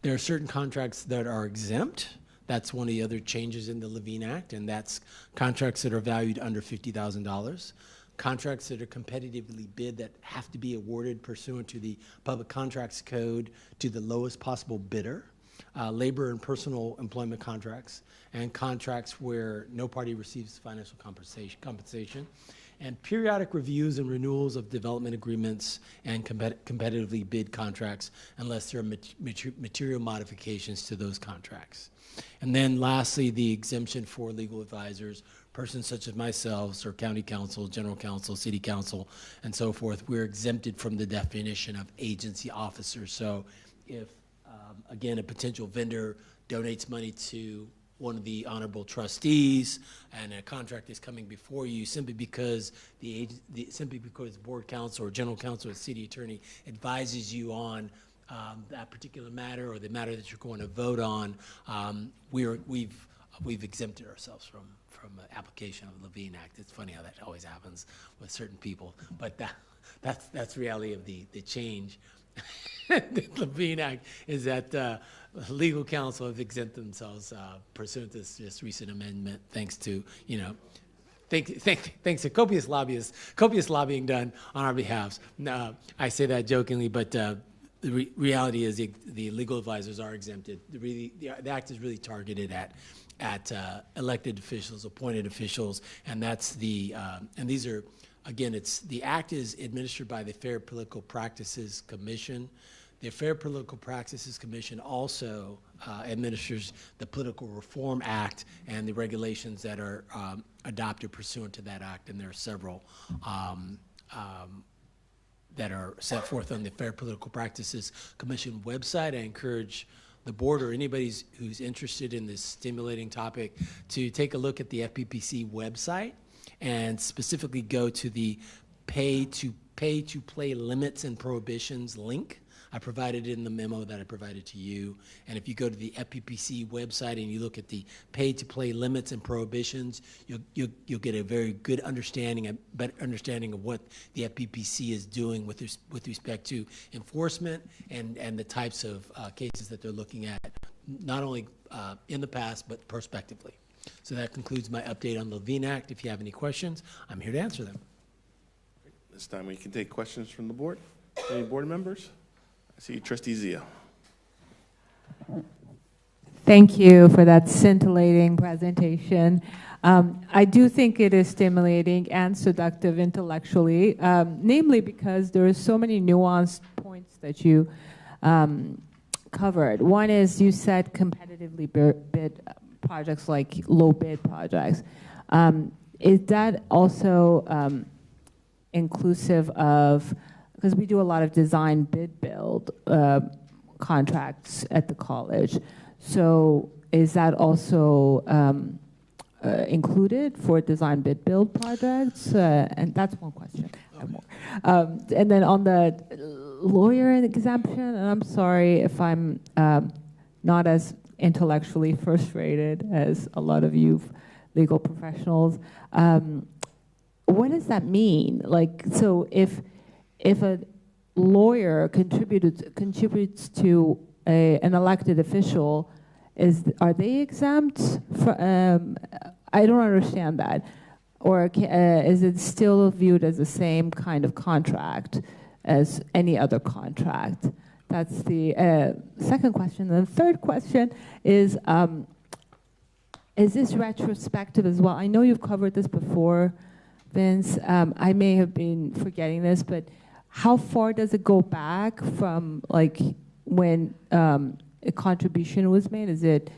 there are certain contracts that are exempt. That's one of the other changes in the Levine Act, and that's contracts that are valued under $50,000, contracts that are competitively bid that have to be awarded pursuant to the Public Contracts Code to the lowest possible bidder, labor and personal employment contracts, and contracts where no party receives financial compensation, and periodic reviews and renewals of development agreements and competitively bid contracts unless there are material modifications to those contracts. And then lastly, the exemption for legal advisors, persons such as myself, or county council, general counsel, city council, and so forth. We're exempted from the definition of agency officer. So if, again, a potential vendor donates money to one of the honorable trustees and a contract is coming before you simply because board counsel or general counsel or city attorney advises you on that particular matter or the matter that you're going to vote on, we've exempted ourselves from application of the Levine Act. It's funny how that always happens with certain people, but that's reality of the change. The Levine Act is that legal counsel have exempted themselves pursuant to this recent amendment, thanks to thanks to copious lobbying done on our behalves. I say that jokingly, but the reality is the legal advisors are exempted. The act is really targeted at elected officials, appointed officials, and that's and these are, again, the act is administered by the Fair Political Practices Commission. The Fair Political Practices Commission also administers the Political Reform Act and the regulations that are adopted pursuant to that act, and there are several that are set forth on the Fair Political Practices Commission website. I encourage the board or anybody who's interested in this stimulating topic to take a look at the FPPC website and specifically go to the pay to play limits and prohibitions link. I provided it in the memo that I provided to you. And if you go to the FPPC website and you look at the pay-to-play limits and prohibitions, you'll get a very good understanding, a better understanding of what the FPPC is doing with respect to enforcement and the types of cases that they're looking at, not only in the past, but prospectively. So that concludes my update on the Levine Act. If you have any questions, I'm here to answer them. This time we can take questions from the board. Any board members? I see Trustee Zia. Thank you for that scintillating presentation. I do think it is stimulating and seductive intellectually, namely because there are so many nuanced points that you covered. One is you said competitively bid projects like low bid projects. Is that also inclusive of, because we do a lot of design bid build contracts at the college, so is that also included for design bid build projects? And that's one question. I have more. And then on the lawyer exemption, and I'm sorry if I'm not as intellectually frustrated as a lot of you legal professionals. What does that mean? Like, so if a lawyer contributes to an elected official, are they exempt? I don't understand that. Or is it still viewed as the same kind of contract as any other contract? That's the second question. And the third question is this retrospective as well? I know you've covered this before, Vince. I may have been forgetting this, but how far does it go back from like when a contribution was made? Is it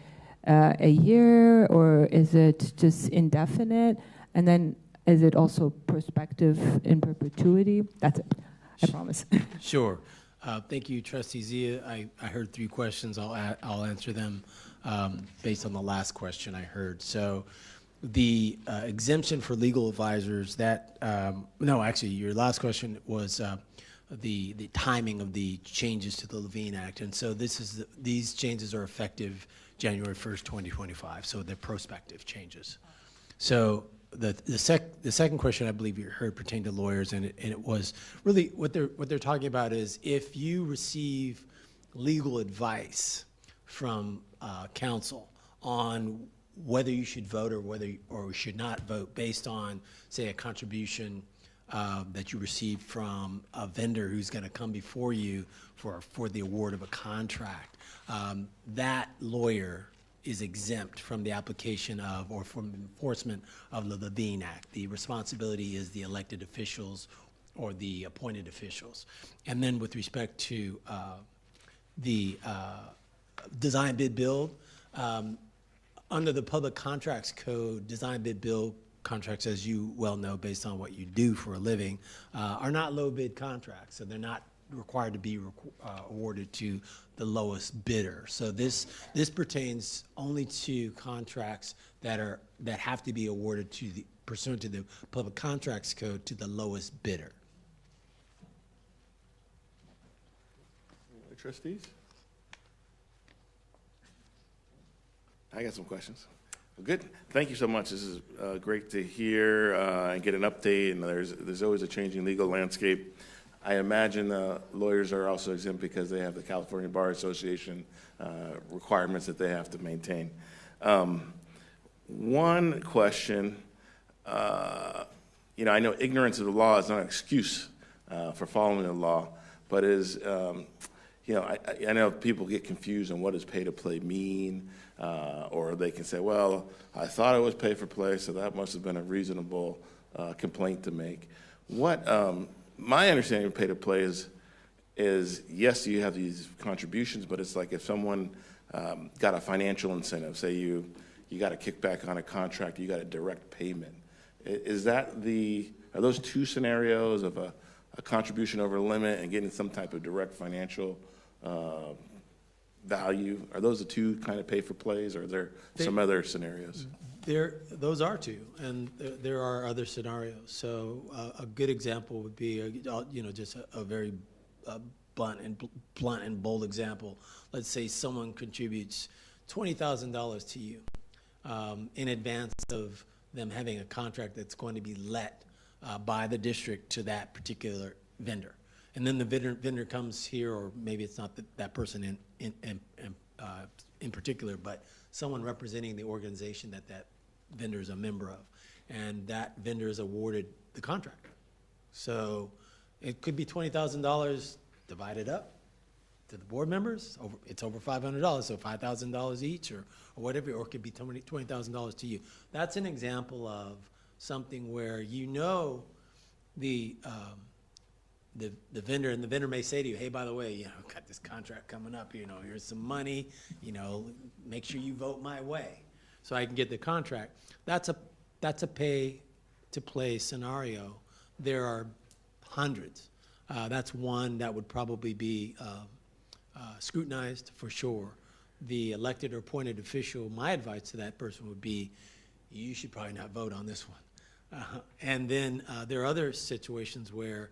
a year, or is it just indefinite? And then is it also prospective in perpetuity? That's it. I promise. Sure. Thank you, Trustee Zia. I heard 3 questions. I'll answer them based on the last question I heard. So the exemption for legal advisors, that, no, actually, your last question was the timing of the changes to the Levine Act. And so these changes are effective January 1st, 2025. So they're prospective changes. So the second question I believe you heard pertained to lawyers, and it was really what they're talking about is if you receive legal advice from counsel on whether you should vote or should not vote based on, say, a contribution that you received from a vendor who's going to come before you for the award of a contract, that lawyer is exempt from the application of or from enforcement of the Levine Act. The responsibility is the elected officials or the appointed officials. And then with respect to the design bid build, under the Public Contracts Code, design bid build contracts, as you well know based on what you do for a living, are not low bid contracts, so they're not required to be awarded to the lowest bidder. So this pertains only to contracts that have to be awarded to pursuant to the Public Contracts Code to the lowest bidder. Trustees? I got some questions. Well, good. Thank you so much. This is great to hear and get an update. And there's always a changing legal landscape. I imagine lawyers are also exempt because they have the California Bar Association requirements that they have to maintain. One question, I know ignorance of the law is not an excuse for following the law, but is, I know people get confused on what does pay to play mean, or they can say, well, I thought it was pay for play, so that must have been a reasonable complaint to make. My understanding of pay to play is yes, you have these contributions, but it's like if someone got a financial incentive, say you got a kickback on a contract, you got a direct payment. Are those two scenarios of a contribution over limit and getting some type of direct financial value? Are those the two kind of pay for plays, or are there some other scenarios? Those are two, and there are other scenarios. So a good example would be, just a very blunt and bold example. Let's say someone contributes $20,000 to you in advance of them having a contract that's going to be let by the district to that particular vendor. And then the vendor comes here, or maybe it's not that person in particular, but someone representing the organization that vendor is a member of, and that vendor is awarded the contract. So it could be $20,000 divided up to the board members. It's over $500, so $5,000 each, or whatever, or it could be $20,000 to you. That's an example of something where the vendor, and the vendor may say to you, hey, by the way, got this contract coming up, here's some money, make sure you vote my way so I can get the contract. That's a pay to play scenario. There are hundreds. That's one that would probably be scrutinized for sure. The elected or appointed official, my advice to that person would be, you should probably not vote on this one. And then there are other situations where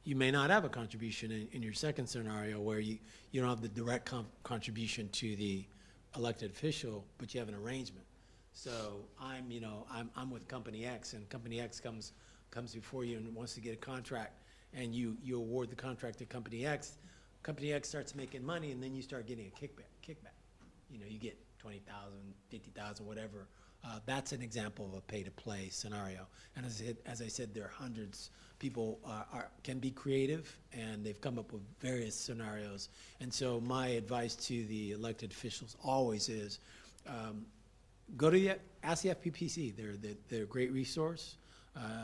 you may not have a contribution in your second scenario, where you don't have the direct contribution to the elected official, but you have an arrangement. So I'm with Company X, and Company X comes before you and wants to get a contract, and you award the contract to Company X. Company X starts making money, and then you start getting a kickback. You get 20,000, 50,000, whatever. That's an example of a pay-to-play scenario. And as I said, there are hundreds. People can be creative, and they've come up with various scenarios. And so my advice to the elected officials always is, ask the FPPC. They're a great resource.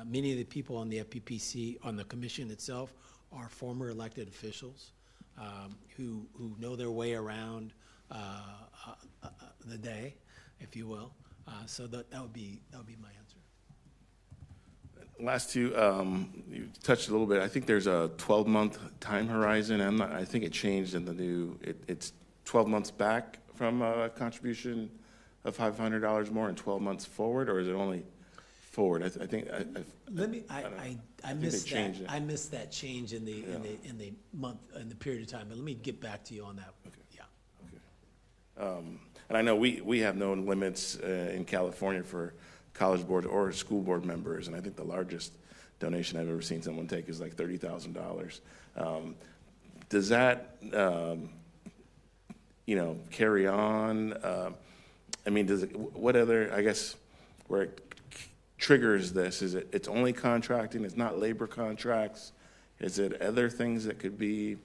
Many of the people on the FPPC, on the commission itself, are former elected officials who know their way around the day, if you will. So that would be my answer. Last two, you touched a little bit. I think there's a 12-month time horizon. I think it changed in the new. It's 12 months back from a contribution of $500 more and 12 months forward, or is it only forward? I think. I missed that. I missed that change in the period of time. But let me get back to you on that. Okay. Yeah. Okay. And I know we have no limits in California for college board or school board members, and I think the largest donation I've ever seen someone take is like $30,000. Does that, carry on? I mean, what other, I guess, where it triggers this, is it's only contracting, it's not labor contracts? Is it other things that could be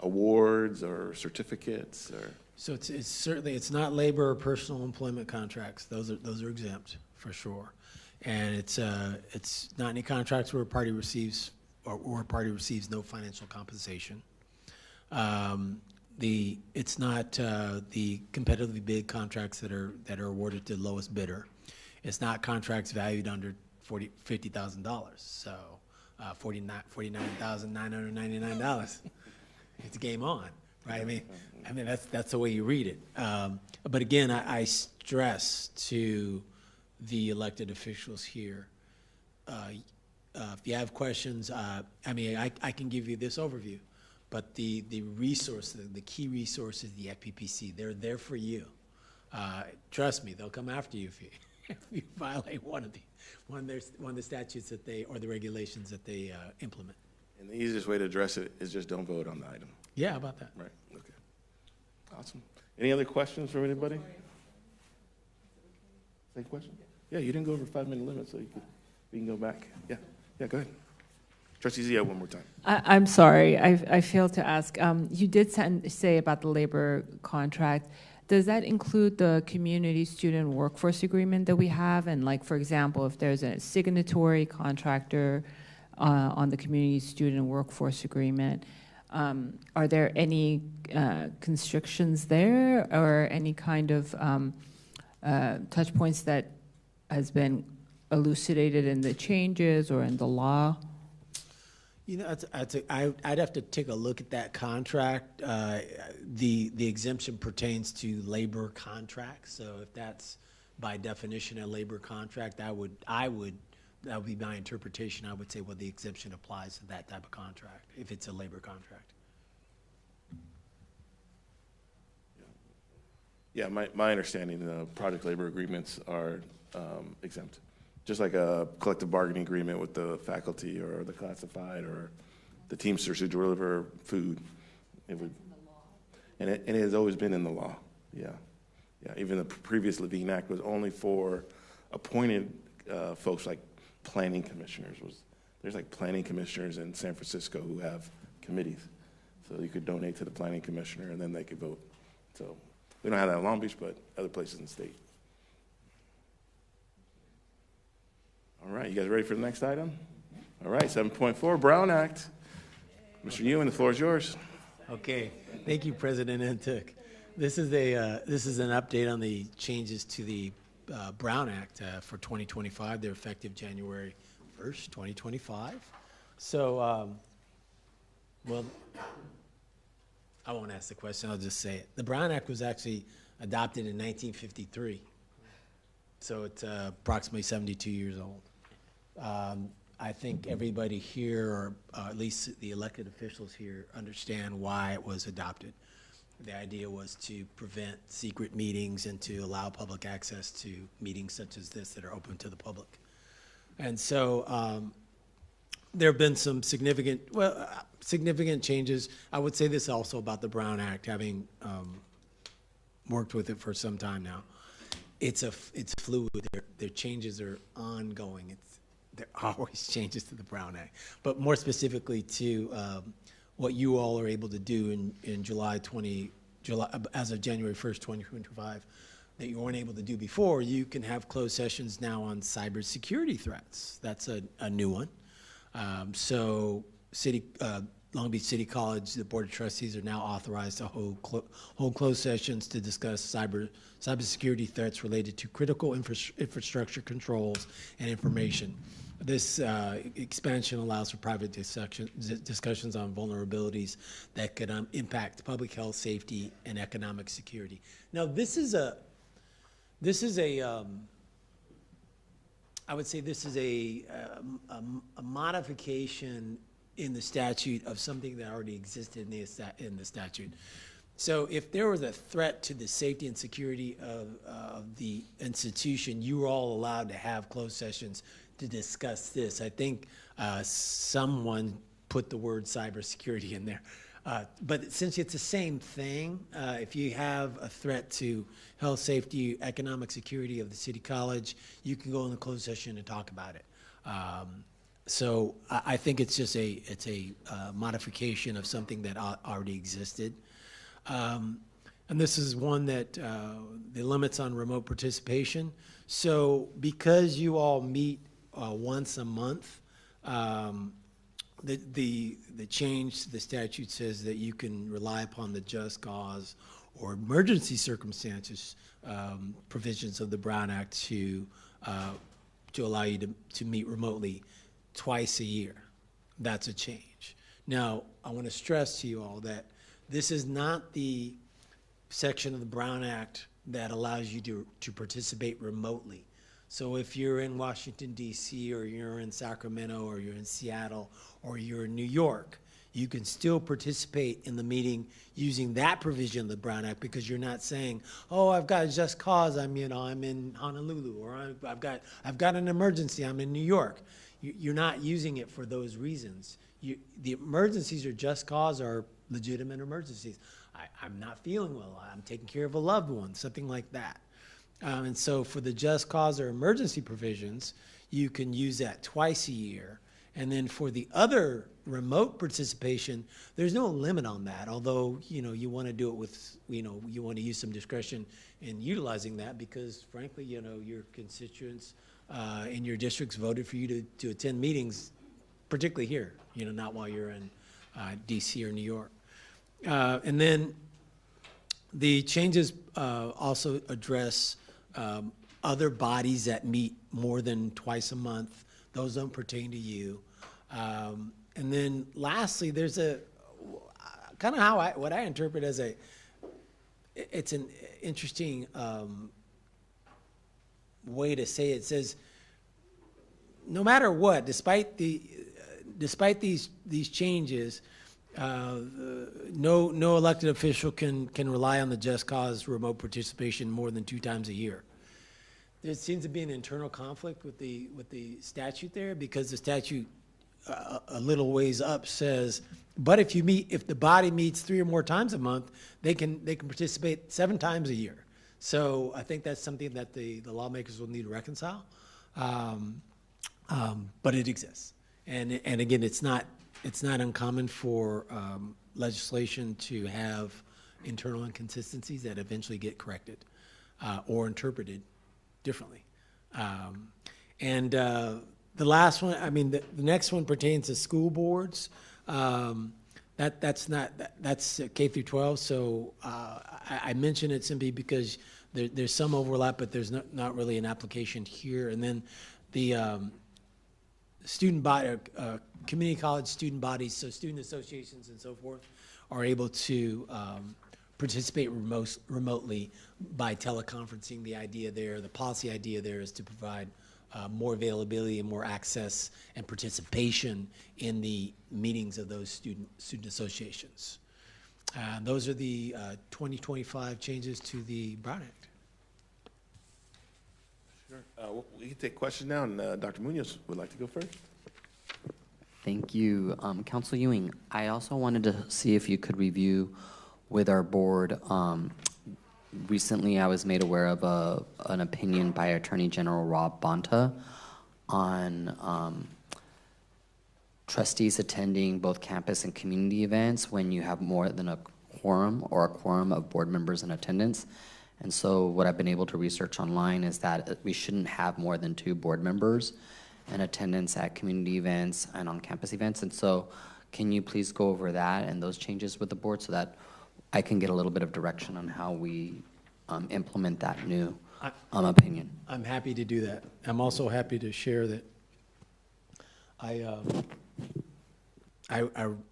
awards or certificates or? So it's certainly, it's not labor or personal employment contracts. Those are exempt for sure. And it's not any contracts where a party receives no financial compensation. It's not the competitively bid contracts that are awarded to the lowest bidder. It's not contracts valued under $50,000. So $49,999. It's game on, right? I mean that's the way you read it. But again, I stress to the elected officials here, if you have questions, I can give you this overview, but the key resource is the FPPC. They're there for you. Trust me, they'll come after you if you violate one of the statutes that or the regulations that they implement. And the easiest way to address it is just don't vote on the item. Yeah, how about that? Right. Okay. Awesome. Any other questions from anybody? Same question? Yeah, you didn't go over 5-minute limit, so we can go back. Yeah, go ahead. Trustee Zia, one more time. I'm sorry, I failed to ask. You did say about the labor contract. Does that include the community student workforce agreement that we have? And like, for example, if there's a signatory contractor on the community student workforce agreement, are there any constrictions there or any kind of touch points that has been elucidated in the changes or in the law? I'd have to take a look at that contract. The exemption pertains to labor contracts. So if that's by definition a labor contract, that would be my interpretation. I would say, well, the exemption applies to that type of contract if it's a labor contract. Yeah, my understanding, project labor agreements are exempt. Just like a collective bargaining agreement with the faculty or the classified or the Teamsters who deliver food. It would, and it has always been in the law. Yeah. Even the previous Levine Act was only for appointed folks like planning commissioners. There's like planning commissioners in San Francisco who have committees, so you could donate to the planning commissioner and then they could vote. So we don't have that in Long Beach, but other places in the state. All right, you guys ready for the next item? All right, 7.4, Brown Act. Mr. Ewan, the floor is yours. Okay, thank you, President Ntuk. This is an update on the changes to the Brown Act for 2025. They're effective January 1st, 2025. So, well, I won't ask the question, I'll just say it. The Brown Act was actually adopted in 1953. so it's approximately 72 years old. I think everybody here, or at least the elected officials here, understand why it was adopted. The idea was to prevent secret meetings and to allow public access to meetings such as this that are open to the public. And so there have been some significant changes. I would say this also about the Brown Act, having worked with it for some time now. It's fluid. Their changes are ongoing. There are always changes to the Brown Act, but more specifically to what you all are able to do in July as of January 1st, 2025, that you weren't able to do before. You can have closed sessions now on cybersecurity threats. That's a new one. So Long Beach City College, the Board of Trustees are now authorized to hold closed sessions to discuss cybersecurity threats related to critical infrastructure controls and information. This expansion allows for private discussions on vulnerabilities that could impact public health, safety, and economic security. Now, I would say this is a modification in the statute of something that already existed in the statute. So if there was a threat to the safety and security of the institution, you were all allowed to have closed sessions to discuss this. I think someone put the word cybersecurity in there. But since it's the same thing, if you have a threat to health, safety, economic security of the city college, you can go in the closed session and talk about it. So I think it's just it's a modification of something that already existed. And this is one that the limits on remote participation. So because you all meet once a month, the change to the statute says that you can rely upon the just cause or emergency circumstances provisions of the Brown Act to allow you to meet remotely twice a year. That's a change. Now, I want to stress to you all that this is not the section of the Brown Act that allows you to participate remotely. So if you're in Washington, D.C., or you're in Sacramento, or you're in Seattle, or you're in New York, you can still participate in the meeting using that provision of the Brown Act, because you're not saying, oh, I've got a just cause, I'm in Honolulu, or I've got an emergency, I'm in New York. You're not using it for those reasons. The emergencies or just cause are legitimate emergencies. I'm not feeling well, I'm taking care of a loved one, something like that. And so for the just cause or emergency provisions, you can use that twice a year. And then for the other remote participation, there's no limit on that, although, you want to do it with, you want to use some discretion in utilizing that, because frankly, your constituents in your districts voted for you to attend meetings, particularly here, not while you're in DC or New York. And then the changes also address other bodies that meet more than twice a month. Those don't pertain to you. And then lastly, there's a kind of what I interpret as it's an interesting way to say it. It says, no matter what, despite these changes, no elected official can rely on the just cause remote participation more than 2 times a year. There seems to be an internal conflict with the statute there, because the statute a little ways up says, but if the body meets 3 or more times a month, they can participate 7 times a year. So I think that's something that the lawmakers will need to reconcile. But it exists, and again, it's not uncommon for legislation to have internal inconsistencies that eventually get corrected or interpreted differently. And the last one, the next one pertains to school boards. That's K through 12. So I mention it simply because there's some overlap, but there's not really an application here. And then the student body, community college student bodies, so student associations and so forth, are able to participate remotely by teleconferencing. The idea there, the policy idea there is to provide more availability and more access and participation in the meetings of those student associations. Those are the 2025 changes to the Brown Act. Sure. We can take questions now, and Dr. Munoz would like to go first. Thank you. Council Ewing, I also wanted to see if you could review with our board. Recently, I was made aware of an opinion by Attorney General Rob Bonta on trustees attending both campus and community events when you have more than a quorum or a quorum of board members in attendance. And so what I've been able to research online is that we shouldn't have more than 2 board members in attendance at community events and on campus events. And so can you please go over that and those changes with the board so that I can get a little bit of direction on how we implement that new opinion? I'm happy to do that. I'm also happy to share that I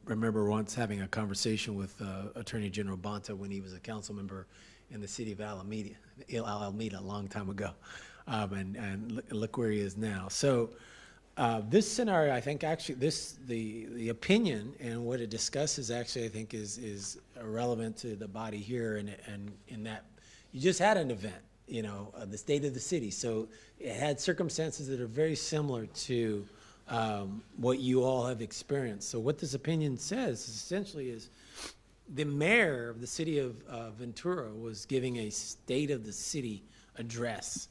remember once having a conversation with Attorney General Bonta when he was a council member in the city of Alameda a long time ago, and look where he is now. So this scenario, I think, actually, the opinion and what it discusses actually, I think, is relevant to the body here, and in that you just had an event, you know, the state of the city. So it had circumstances that are very similar to what you all have experienced. So what this opinion says essentially is the mayor of the city of Ventura was giving a state of the city address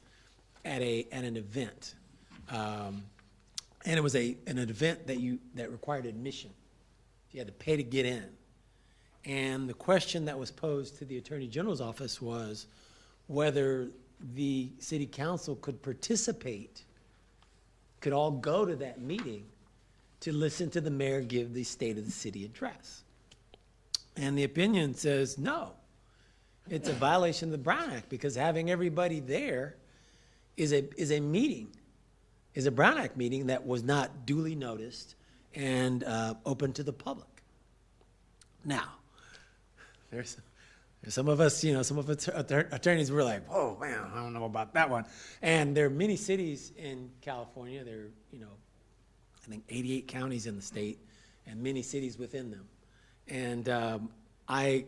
at an event. And it was an event that required admission. You had to pay to get in. And the question that was posed to the Attorney General's office was whether the city council could participate, could all go to that meeting to listen to the mayor give the state of the city address. And the opinion says no. It's a violation of the Brown Act because having everybody there is a meeting, is a Brown Act meeting that was not duly noticed and open to the public. Now, there's some of us, you know, some of us attorneys were like, whoa, man, I don't know about that one. And there are many cities in California. There are, you know, I think 88 counties in the state and many cities within them. And I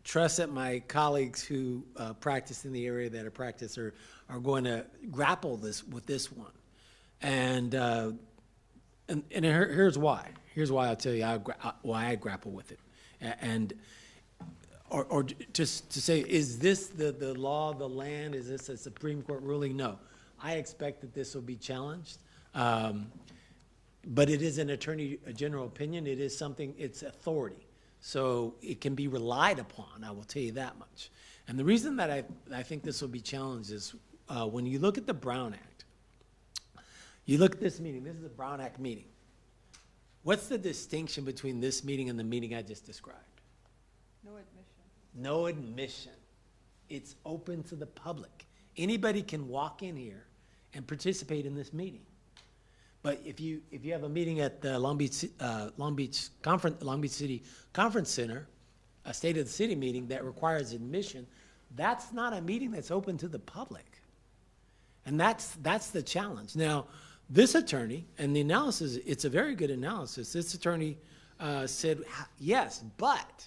trust that my colleagues who practice in the area that I practice are going to grapple with this one. And here's why. Here's why I'll tell you why I grapple with it. And or just to say, is this the law of the land? Is this a Supreme Court ruling? No. I expect that this will be challenged. But it is an Attorney General opinion. It is something, it's authority. So it can be relied upon, I will tell you that much. And the reason that I think this will be challenged is when you look at the Brown Act, you look at this meeting, this is a Brown Act meeting. What's the distinction between this meeting and the meeting I just described? No admission. No admission. It's open to the public. Anybody can walk in here and participate in this meeting. But if you have a meeting at the Long Beach City Conference Center, a State of the City meeting that requires admission, that's not a meeting that's open to the public. And that's the challenge. Now, this attorney, and the analysis, it's a very good analysis. This attorney said, yes, but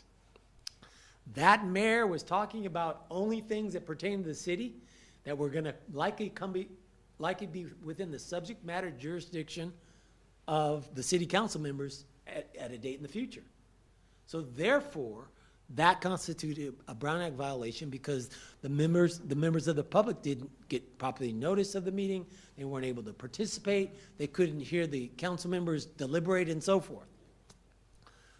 that mayor was talking about only things that pertain to the city that were going to likely be within the subject matter jurisdiction of the city council members at a date in the future. So therefore, that constituted a Brown Act violation because the members of the public didn't get properly notice of the meeting. They weren't able to participate. They couldn't hear the council members deliberate and so forth.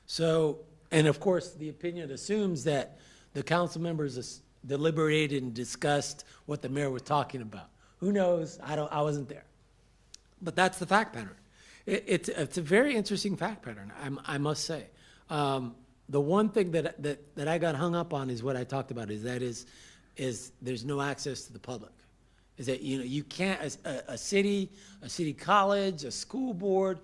So, and of course, the opinion assumes that the council members deliberated and discussed what the mayor was talking about. Who knows? I wasn't there. But that's the fact pattern. It's a very interesting fact pattern, I must say. The one thing that I got hung up on is what I talked about, is there's no access to the public. Is that, you know, you can't, a city college, a school board,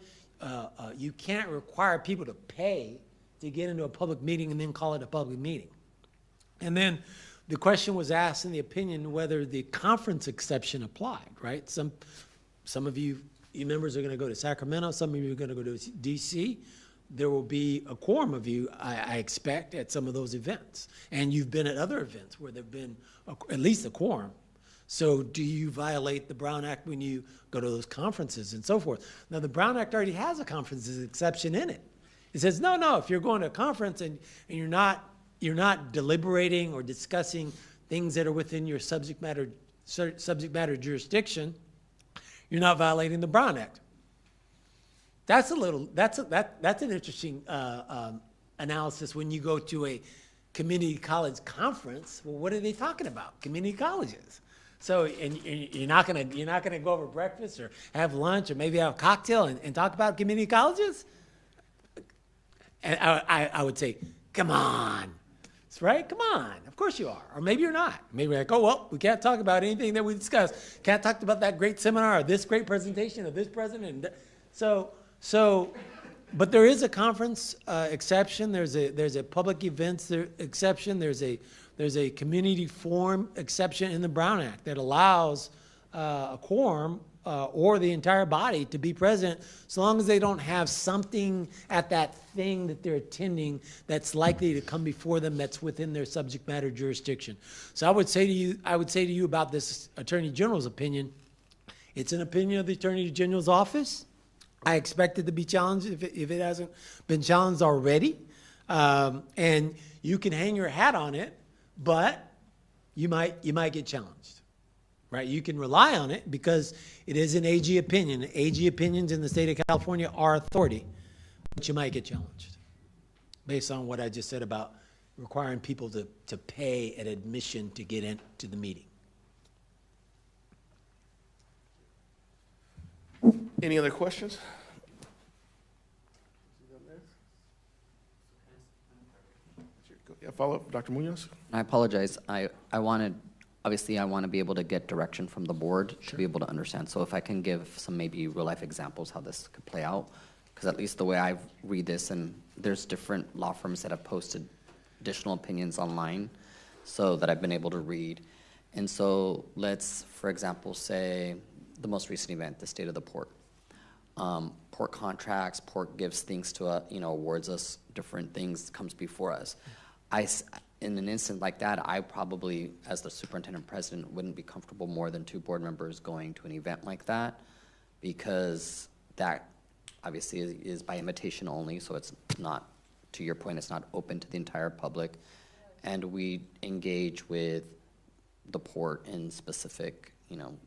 you can't require people to pay to get into a public meeting and then call it a public meeting. And then the question was asked in the opinion whether the conference exception applied, right? Some of you members are going to go to Sacramento, some of you are going to go to DC. There will be a quorum of you, I expect, at some of those events. And you've been at other events where there've been at least a quorum. So do you violate the Brown Act when you go to those conferences and so forth? Now, the Brown Act already has a conferences exception in it. It says, no, if you're going to a conference and you're not deliberating or discussing things that are within your subject matter jurisdiction, you're not violating the Brown Act. That's an interesting analysis when you go to a community college conference. Well, what are they talking about? Community colleges. So, and you're not gonna go over breakfast or have lunch or maybe have a cocktail and talk about community colleges? And I would say, come on, right? Come on, of course you are. Or maybe you're not. Maybe you're like, oh, well, we can't talk about anything that we discussed. Can't talk about that great seminar or this great presentation of this president. But there is a conference exception. There's a public events exception. There's a community forum exception in the Brown Act that allows a quorum or the entire body to be present, so long as they don't have something at that thing that they're attending that's likely to come before them that's within their subject matter jurisdiction. So I would say to you about this Attorney General's opinion, it's an opinion of the Attorney General's office. I expect it to be challenged if it hasn't been challenged already. And you can hang your hat on it, but you might get challenged. Right? You can rely on it because it is an AG opinion. AG opinions in the state of California are authority, but you might get challenged based on what I just said about requiring people to pay an admission to get into the meeting. Any other questions? Yeah, follow up, Dr. Munoz? I apologize. I want to be able to get direction from the board to be able to understand. So if I can give some maybe real life examples how this could play out, because at least the way I read this, and there's different law firms that have posted additional opinions online so that I've been able to read. And so let's, for example, say the most recent event, the State of the Port. Port contracts, Port gives things to us, awards us different things, comes before us. In an instant like that, I probably, as the superintendent president, wouldn't be comfortable more than 2 board members going to an event like that, because that obviously is by invitation only, so it's not, to your point, it's not open to the entire public. And we engage with the Port in specific,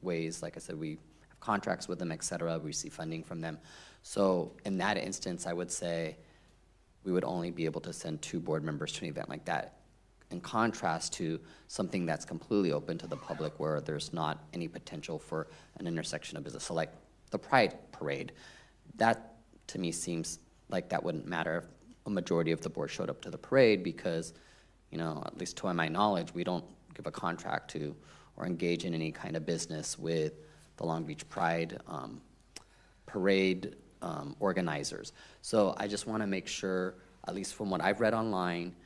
ways. Like I said, we have contracts with them, et cetera. We receive funding from them. So in that instance, I would say we would only be able to send 2 board members to an event like that, in contrast to something that's completely open to the public where there's not any potential for an intersection of business. So like the Pride Parade, that to me seems like that wouldn't matter if a majority of the board showed up to the parade, because, at least to my knowledge, we don't give a contract to or engage in any kind of business with the Long Beach Pride Parade organizers. So I just want to make sure, at least from what I've read online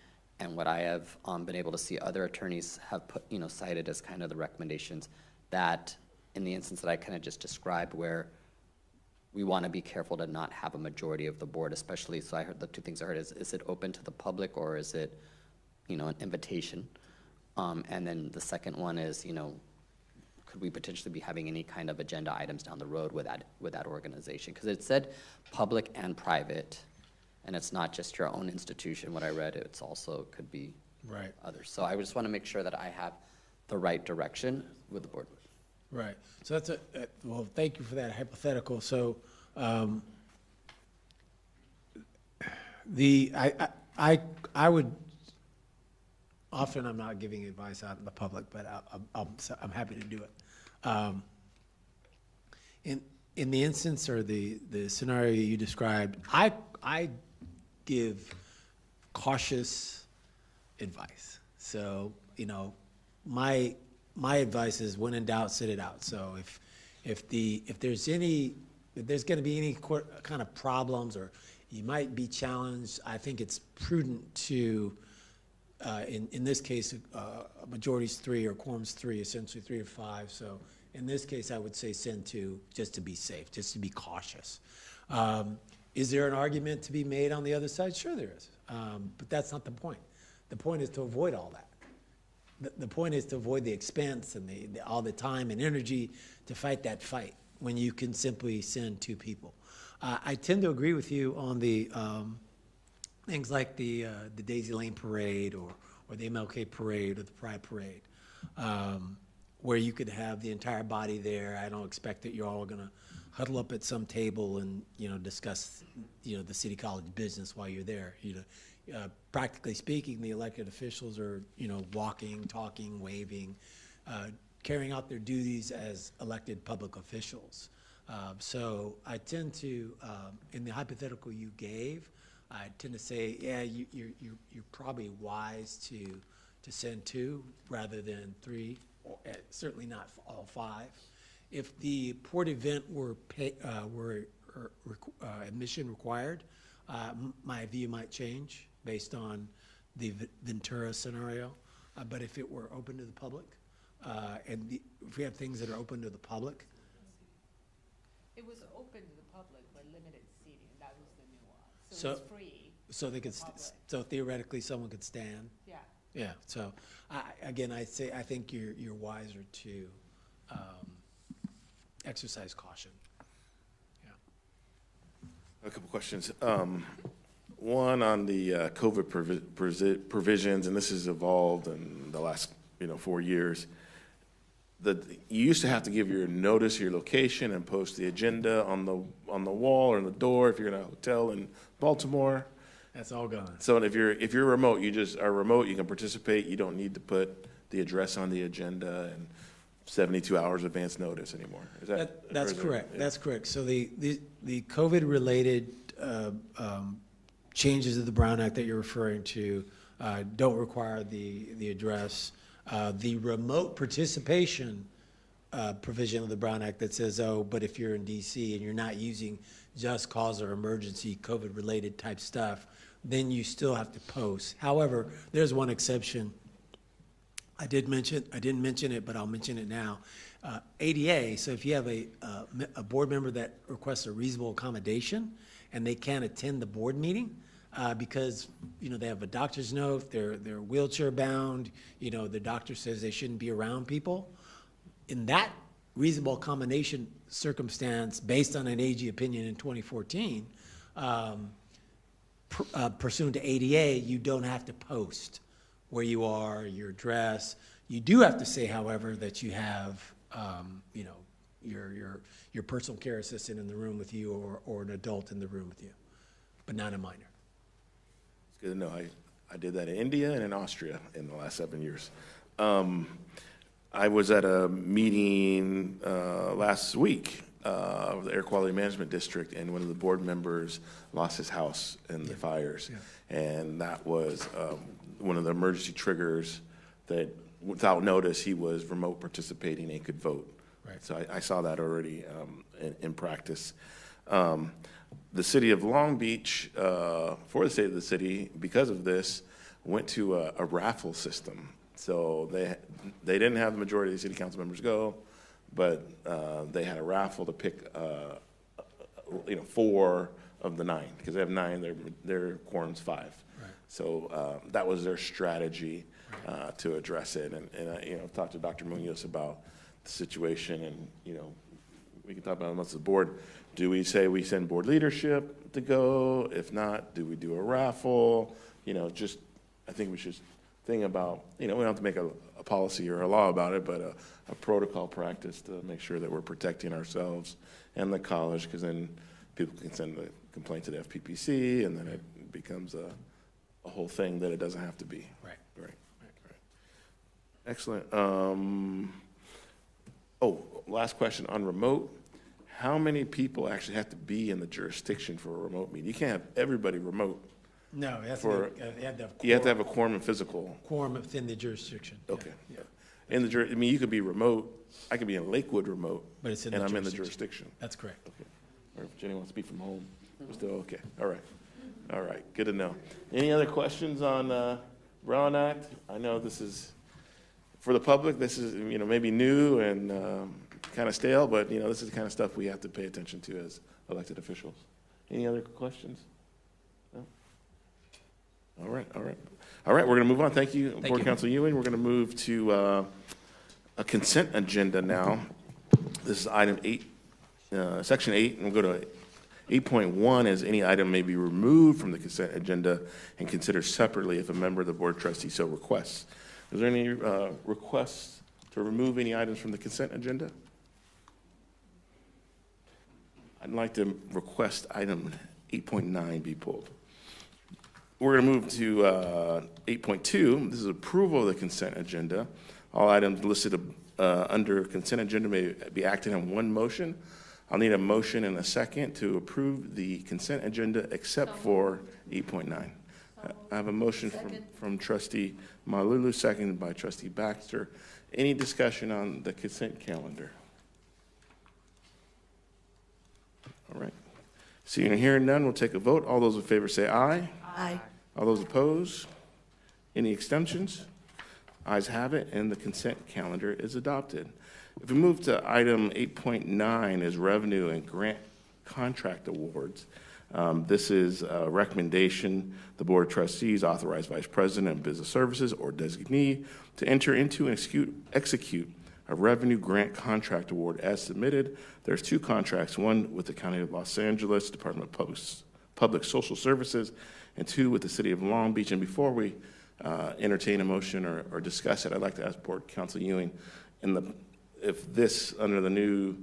and what I have been able to see other attorneys have put, cited as kind of the recommendations, that in the instance that I kind of just described, where we want to be careful to not have a majority of the board, especially, so I heard the 2 things I heard is it open to the public, or is it, an invitation? And then the second one is, could we potentially be having any kind of agenda items down the road with that organization? Because it said public and private, and it's not just your own institution. What I read, it's also could be right others. So I just want to make sure that I have the right direction with the board. Right. So that's well, thank you for that hypothetical. So I would, often I'm not giving advice out in the public, but I'm happy to do it. In the instance or the scenario you described, I give cautious advice. So, my advice is, when in doubt, sit it out. So if there's going to be any kind of problems, or you might be challenged, I think it's prudent to in this case, a majority's 3 or quorum's 3, essentially 3 or 5. So in this case, I would say send 2 just to be safe, just to be cautious. Is there an argument to be made on the other side? Sure there is, but that's not the point. The point is to avoid all that. The point is to avoid the expense and all the time and energy to fight that fight when you can simply send 2 people. I tend to agree with you on the things like the Daisy Lane Parade or the MLK Parade or the Pride Parade, where you could have the entire body there. I don't expect that you're all going to huddle up at some table and discuss the City College business while you're there. Practically speaking, the elected officials are walking, talking, waving, carrying out their duties as elected public officials. So I tend to, in the hypothetical you gave, I tend to say, yeah, you're probably wise to send 2 rather than 3, or certainly not all 5. If the port event were admission required, my view might change based on the Ventura scenario. But if it were open to the public, if we have things that are open to the public. It was open to the public, but limited seating. That was the nuance. So it's free. So they could, so theoretically, someone could stand. Yeah. Yeah. So I think you're wiser to exercise caution. Yeah. A couple questions. One on the COVID provisions, and this has evolved in the last 4 years. You used to have to give your notice, your location, and post the agenda on the wall or on the door if you're in a hotel in Baltimore. That's all gone. So if you're remote, you just are remote. You can participate. You don't need to put the address on the agenda and 72 hours advance notice anymore. That's correct. Yeah. That's correct. So the COVID-related changes of the Brown Act that you're referring to don't require the address. The remote participation provision of the Brown Act that says, but if you're in D.C. and you're not using just cause or emergency COVID-related type stuff, then you still have to post. However, there's one exception. I didn't mention it, but I'll mention it now. ADA, so if you have a board member that requests a reasonable accommodation and they can't attend the board meeting because they have a doctor's note, they're wheelchair bound, the doctor says they shouldn't be around people. In that reasonable accommodation circumstance, based on an AG opinion in 2014, pursuant to ADA, you don't have to post where you are, your address. You do have to say, however, that you have, your personal care assistant in the room with you or an adult in the room with you, but not a minor. It's good to know. I did that in India and in Austria in the last 7 years. I was at a meeting last week of the Air Quality Management District, and one of the board members lost his house in the fires. Yeah. And that was one of the emergency triggers that, without notice, he was remote participating and could vote. Right. So I saw that already in practice. The city of Long Beach, for the state of the city, because of this, went to a raffle system. So they didn't have the majority of the city council members go, but they had a raffle to pick 4 of the 9, because they have 9, their quorum's 5. Right. So that was their strategy to address it. And I talked to Dr. Munoz about the situation, and we can talk about it amongst the board. Do we say we send board leadership to go? If not, do we do a raffle? I think we should think about, we don't have to make a policy or a law about it, but a protocol practice to make sure that we're protecting ourselves and the college, because then people can send a complaint to the FPPC, and then it becomes a whole thing that it doesn't have to be. Right. Excellent. Last question on remote. How many people actually have to be in the jurisdiction for a remote meeting? You can't have everybody remote. No, you have to have a quorum and physical. Quorum within the jurisdiction. Okay. Yeah. You could be remote. I could be in Lakewood remote, but it's in I'm in the jurisdiction. That's correct. Okay. Or if Jenny wants to be from home, we're still okay. All right. Good to know. Any other questions on Brown Act. I know this is, for the public, this is, maybe new and kind of stale, but, this is the kind of stuff we have to pay attention to as elected officials. Any other questions? No? All right, we're going to move on. Thank you, Board Council Ewing. We're going to move to a consent agenda now. This is item 8, section 8, and we'll go to 8.1 as any item may be removed from the consent agenda and considered separately if a member of the Board of Trustees so requests. Is there any requests to remove any items from the consent agenda? I'd like to request item 8.9 be pulled. We're going to move to 8.2. This is approval of the consent agenda. All items listed under consent agenda may be acted on one motion. I'll need a motion and a second to approve the consent agenda except for 8.9. I have a motion from Trustee Malulu, seconded by Trustee Baxter. Any discussion on the consent calendar? All right. Seeing and hearing none, we'll take a vote. All those in favor say aye. Aye. All those opposed? Any extensions? Ayes have it, and the consent calendar is adopted. If we move to item 8.9 as revenue and grant contract awards, this is a recommendation. The Board of Trustees authorize Vice President of Business Services or designee to enter into and execute a revenue grant contract award as submitted. There's 2 contracts, one with the County of Los Angeles Department of Public Social Services, and 2 with the City of Long Beach. And before we entertain a motion or discuss it, I'd like to ask Board Council Ewing, if this, under the new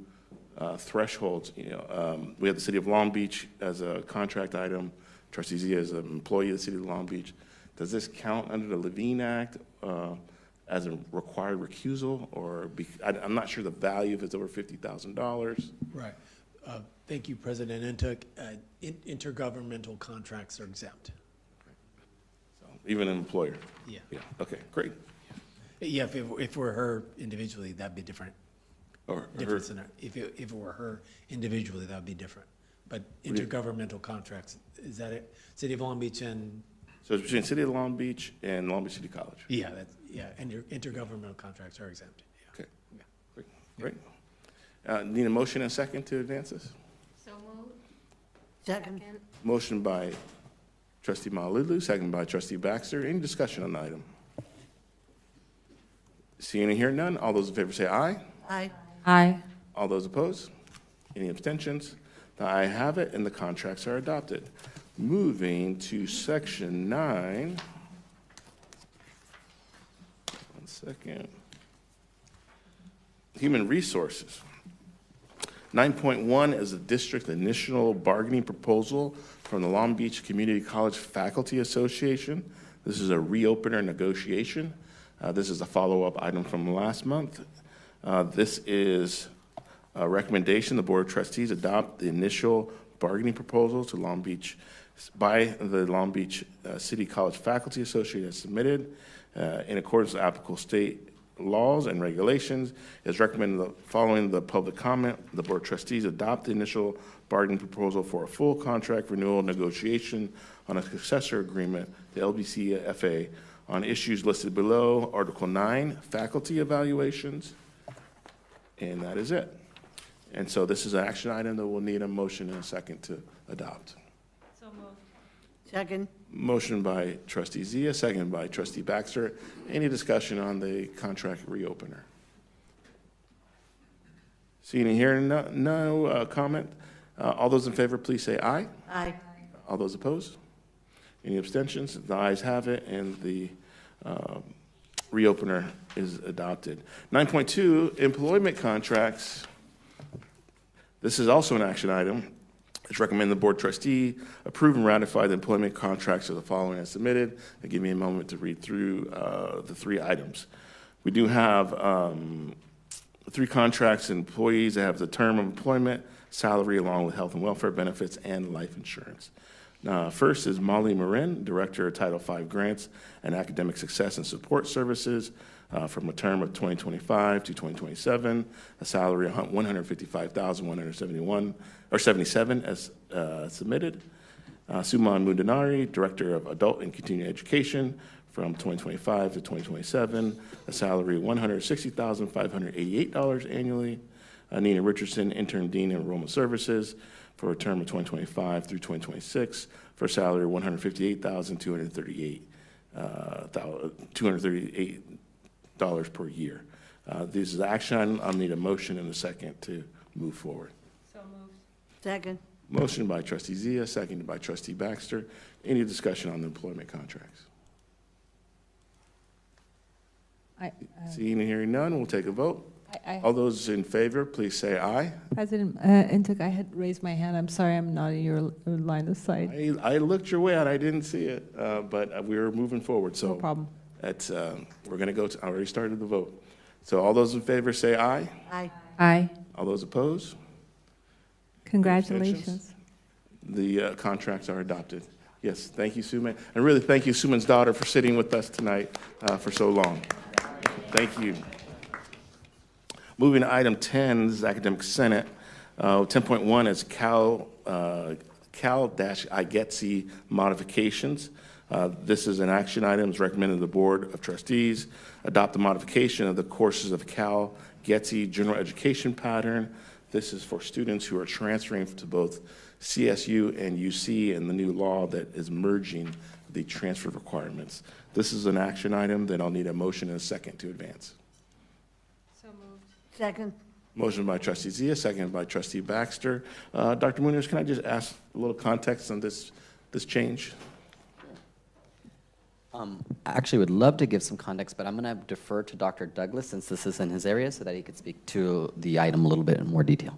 thresholds, we have the City of Long Beach as a contract item, Trustee Zia as an employee of the City of Long Beach. Does this count under the Levine Act as a required recusal, or I'm not sure the value if it's over $50,000? Right. Thank you, President Intuk. Intergovernmental contracts are exempt. So, even an employer? Yeah. Okay, great. Yeah, if it were her individually, that'd be different. Or Difference in her. If it were her individually, that'd be different. But intergovernmental contracts, is that it? City of Long Beach and? So it's between City of Long Beach and Long Beach City College? Yeah, and your intergovernmental contracts are exempt. Yeah. Okay, great. Need a motion and a second to advance this? So moved. Second. Motion by Trustee Malulu, second by Trustee Baxter. Any discussion on the item? Seeing and hearing none, all those in favor say aye. Aye. Aye. All those opposed? Any abstentions? The ayes have it, and the contracts are adopted. Moving to section 9. 1 second. Human resources. 9.1 is the district initial bargaining proposal from the Long Beach Community College Faculty Association. This is a reopener negotiation. This is a follow-up item from last month. This is a recommendation. The Board of Trustees adopt the initial bargaining proposal to Long Beach by the Long Beach City College Faculty Association as submitted in accordance with applicable state laws and regulations. It's recommended that following the public comment, the Board of Trustees adopt the initial bargaining proposal for a full contract renewal negotiation on a successor agreement, the LBCFA, on issues listed below, Article 9, faculty evaluations, and that is it. And so this is an action item that will need a motion and a second to adopt. So moved. Second. Motion by Trustee Zia, second by Trustee Baxter. Any discussion on the contract reopener? Seeing and hearing no comment. All those in favor, please say aye. Aye. All those opposed? Any abstentions? The ayes have it, and the reopener is adopted. 9.2, employment contracts. This is also an action item. It's recommended the Board Trustee approve and ratify the employment contracts of the following as submitted. Give me a moment to read through the 3 items. We do have 3 contracts, employees that have the term of employment, salary, along with health and welfare benefits and life insurance. First is Molly Marin, Director of Title V Grants and Academic Success and Support Services, from a term of 2025 to 2027, a salary of $155,177 as submitted. Suman Mundanari, Director of Adult and Continuing Education, from 2025 to 2027, a salary of $160,588 annually. Nina Richardson, Intern Dean of Enrollment Services, for a term of 2025 through 2026, for a salary of $238 per year. This is the action item. I'll need a motion and a second to move forward. So moved. Second. Motion by Trustee Zia, seconded by Trustee Baxter. Any discussion on the employment contracts? Seeing and hearing none, we'll take a vote. All those in favor, please say aye. President Intuk, I had raised my hand. I'm sorry I'm not in your line of sight. I looked your way out. I didn't see it, but we're moving forward. So No problem. That's, we're going to go to, I already started the vote. So all those in favor say aye. Aye. Aye. All those opposed? Congratulations. The contracts are adopted. Yes, thank you, Suman. And really, thank you, Suman's daughter, for sitting with us tonight for so long. Thank you. Moving to item 10, this is Academic Senate. 10.1 is Cal-IGETC modifications. This is an action item. It's recommended the Board of Trustees adopt the modification of the courses of Cal-IGETC general education pattern. This is for students who are transferring to both CSU and UC and the new law that is merging the transfer requirements. This is an action item that I'll need a motion and a second to advance. So moved. Second. Motion by Trustee Zia, seconded by Trustee Baxter. Dr. Munoz, can I just ask a little context on this change? I actually would love to give some context, but I'm going to defer to Dr. Douglas since this is in his area so that he could speak to the item a little bit in more detail.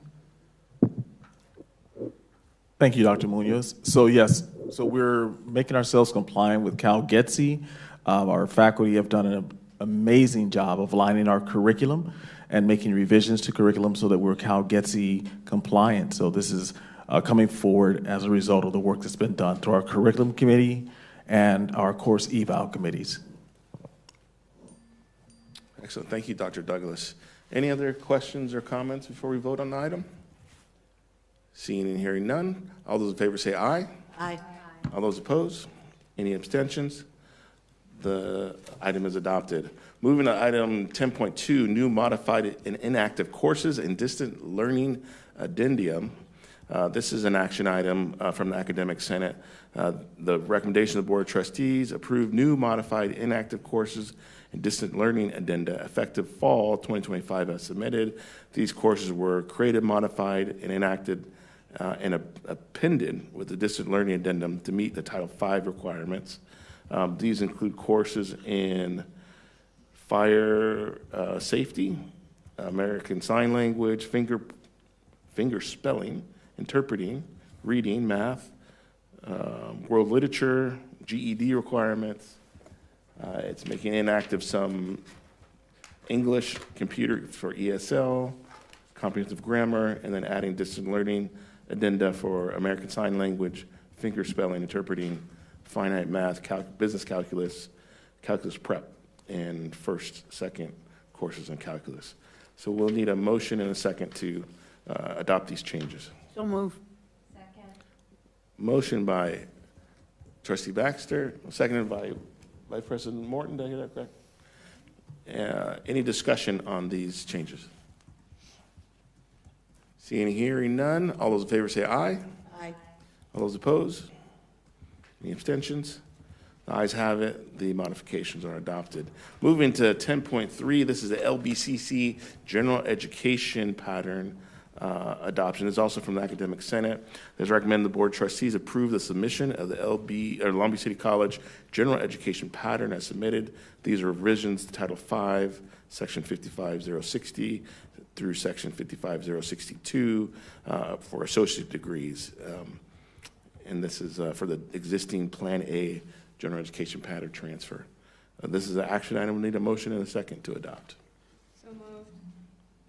Thank you, Dr. Munoz. So yes, so we're making ourselves compliant with Cal-IGETC. Our faculty have done an amazing job of aligning our curriculum and making revisions to curriculum so that we're Cal-IGETC compliant. So this is coming forward as a result of the work that's been done through our curriculum committee and our course eval committees. Excellent. Thank you, Dr. Douglas. Any other questions or comments before we vote on the item? Seeing and hearing none, all those in favor say aye. Aye. All those opposed? Any abstentions? The item is adopted. Moving to item 10.2, new modified and inactive courses and distant learning addendum. This is an action item from the Academic Senate. The recommendation of the Board of Trustees approve new modified inactive courses and distant learning addenda effective fall 2025 as submitted. These courses were created, modified, and enacted and appended with the distant learning addendum to meet the Title V requirements. These include courses in fire safety, American Sign Language, finger spelling, interpreting, reading, math, world literature, GED requirements. It's making inactive some English, computer for ESL, comprehensive grammar, and then adding distant learning addenda for American Sign Language, finger spelling, interpreting, finite math, business calculus, calculus prep, and second courses in calculus. So we'll need a motion and a second to adopt these changes. So moved. Motion by Trustee Baxter, seconded by Vice President Morton. Did I hear that correct? Any discussion on these changes? Seeing and hearing none, all those in favor say aye. Aye. All those opposed? Any abstentions? The ayes have it. The modifications are adopted. Moving to 10.3, this is the LBCC General Education Pattern adoption. It's also from the Academic Senate. It is recommended the Board of Trustees approve the submission of the Long Beach City College General Education Pattern as submitted. These are revisions to Title V, Section 55060 through Section 55062 for associate degrees. And this is for the existing Plan A General Education Pattern transfer. This is an action item. We need a motion and a second to adopt. So moved.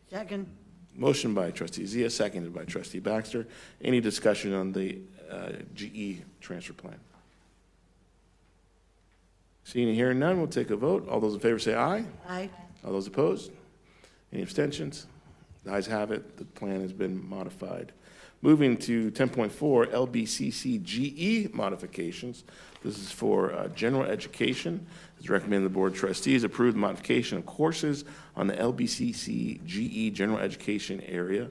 Second. Motion by Trustee Zia, seconded by Trustee Baxter. Any discussion on the GE transfer plan? Seeing and hearing none, we'll take a vote. All those in favor say aye. Aye. All those opposed? Any abstentions? The ayes have it. The plan has been modified. Moving to 10.4, LBCC GE modifications. This is for general education. It's recommended the Board of Trustees approve the modification of courses on the LBCC GE general education area.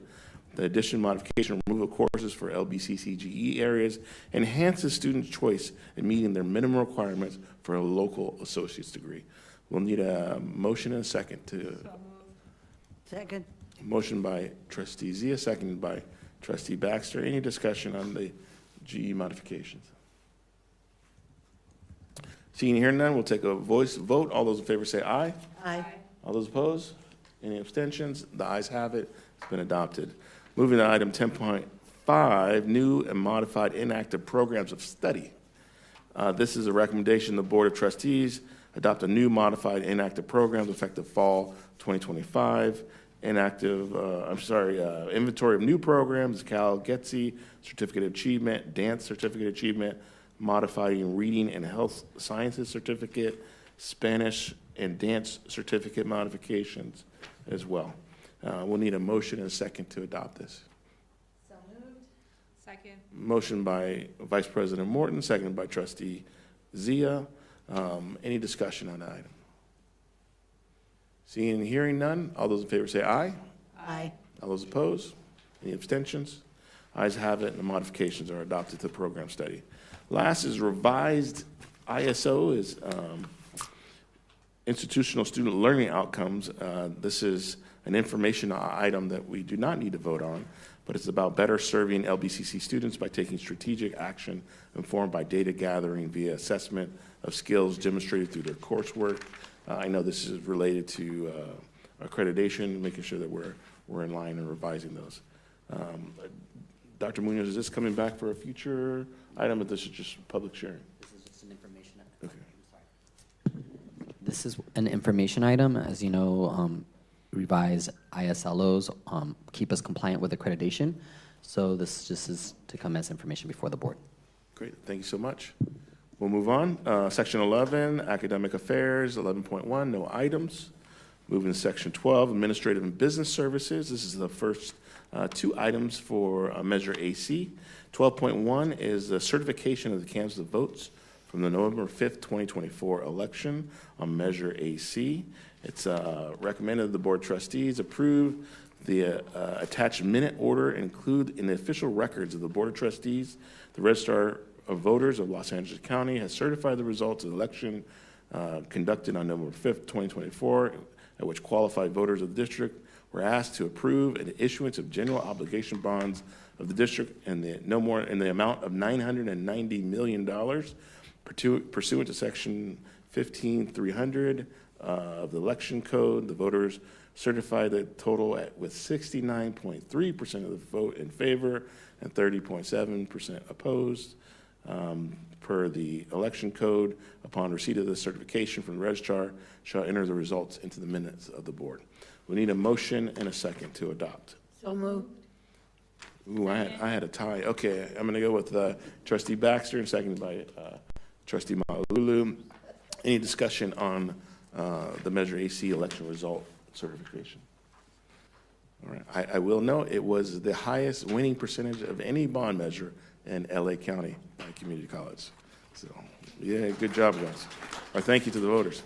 The addition, modification, removal of courses for LBCC GE areas enhances student choice in meeting their minimum requirements for a local associate's degree. We'll need a motion and a second to. Second. Motion by Trustee Zia, seconded by Trustee Baxter. Any discussion on the GE modifications? Seeing here none, we'll take a voice vote. All those in favor say aye. Aye. All those opposed? Any abstentions? The ayes have it. It's been adopted. Moving to item 10.5, new and modified inactive programs of study. This is a recommendation the Board of Trustees adopt a new modified inactive programs effective fall 2025. Inventory of new programs, Cal GETSI, Certificate of Achievement, Dance Certificate of Achievement, Modifying Reading and Health Sciences Certificate, Spanish and Dance Certificate modifications as well. We'll need a motion and a second to adopt this. So moved. Second. Motion by Vice President Morton, seconded by Trustee Zia. Any discussion on the item? Seeing and hearing none, all those in favor say aye. Aye. All those opposed? Any abstentions? Ayes have it, and the modifications are adopted to program study. Last is revised ISO, is institutional student learning outcomes. This is an information item that we do not need to vote on, but it's about better serving LBCC students by taking strategic action informed by data gathering via assessment of skills demonstrated through their coursework. I know this is related to accreditation, making sure that we're in line and revising those. Dr. Munoz, is this coming back for a future item, or this is just public sharing? This is just an information item. Okay. This is an information item. As you know, revised ISLOs keep us compliant with accreditation. So this just is to come as information before the board. Great, thank you so much. We'll move on. Section 11, Academic Affairs, 11.1, no items. Moving to Section 12, Administrative and Business Services. This is the first two items for Measure AC. 12.1 is the certification of the canvass of votes from the November 5th, 2024 election on Measure AC. It's recommended the Board of Trustees approve the attached minute order include in the official records of the Board of Trustees. The Registrar of Voters of Los Angeles County has certified the results of the election conducted on November 5th, 2024, at which qualified voters of the district were asked to approve an issuance of general obligation bonds of the district in the amount of $990 million pursuant to Section 15-300 of the Election Code. The voters certified the total with 69.3% of the vote in favor and 30.7% opposed. Per the Election Code, upon receipt of the certification from the registrar, shall enter the results into the minutes of the board. We need a motion and a second to adopt. So moved. Ooh, I had a tie. Okay, I'm going to go with Trustee Baxter and seconded by Trustee Malulu. Any discussion on the Measure AC election result certification? All right. I will note it was the highest winning percentage of any bond measure in LA County Community College. So, yeah, good job, guys. All right, thank you to the voters.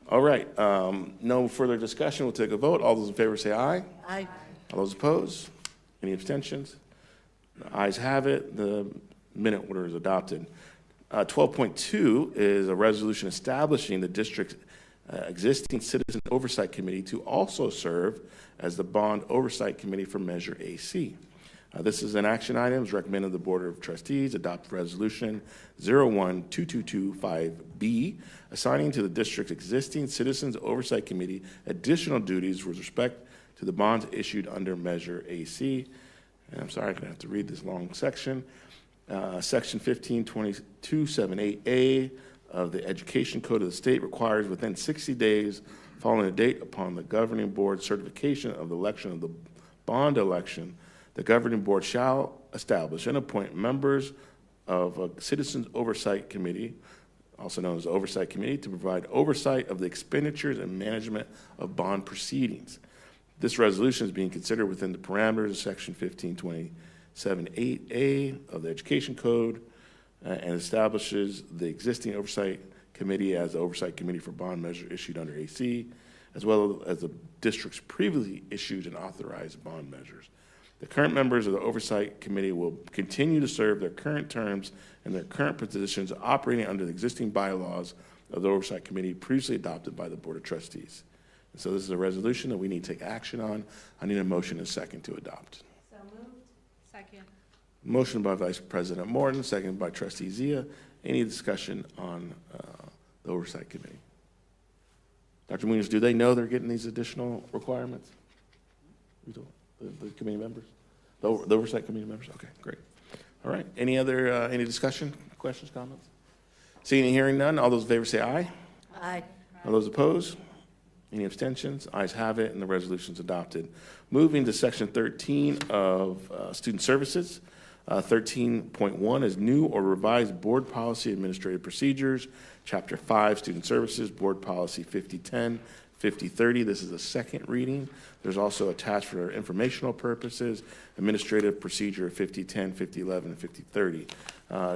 All right, no further discussion. We'll take a vote. All those in favor say aye. Aye. All those opposed? Any abstentions? The ayes have it. The minute order is adopted. 12.2 is a resolution establishing the district's existing Citizen Oversight Committee to also serve as the Bond Oversight Committee for Measure AC. This is an action item. It's recommended the Board of Trustees adopt Resolution 012225B, assigning to the district's existing Citizens Oversight Committee additional duties with respect to the bonds issued under Measure AC. And I'm sorry, I'm going to have to read this long section. Section 152278A of the Education Code of the state requires within 60 days following the date upon the governing board certification of the election of the bond election, the governing board shall establish and appoint members of a Citizens Oversight Committee, also known as the Oversight Committee, to provide oversight of the expenditures and management of bond proceedings. This resolution is being considered within the parameters of Section 778A of the Education Code and establishes the existing Oversight Committee as the Oversight Committee for bond measures issued under AC, as well as the district's previously issued and authorized bond measures. The current members of the Oversight Committee will continue to serve their current terms and their current positions operating under the existing bylaws of the Oversight Committee previously adopted by the Board of Trustees. And so this is a resolution that we need to take action on. I need a motion and a second to adopt. So moved. Second. Motion by Vice President Morton, second by Trustee Zia. Any discussion on the Oversight Committee? Dr. Munoz, do they know they're getting these additional requirements? The committee members? The Oversight Committee members? Okay, great. All right. Any discussion, questions, comments? Seeing and hearing none, all those in favor say aye. Aye. All those opposed? Any abstentions? Ayes have it, and the resolution is adopted. Moving to Section 13 of Student Services. 13.1 is new or revised Board Policy Administrative Procedures. Chapter 5, Student Services, Board Policy 5010, 5030. This is a second reading. There's also attached for informational purposes, Administrative Procedure 5010, 5011, and 5030.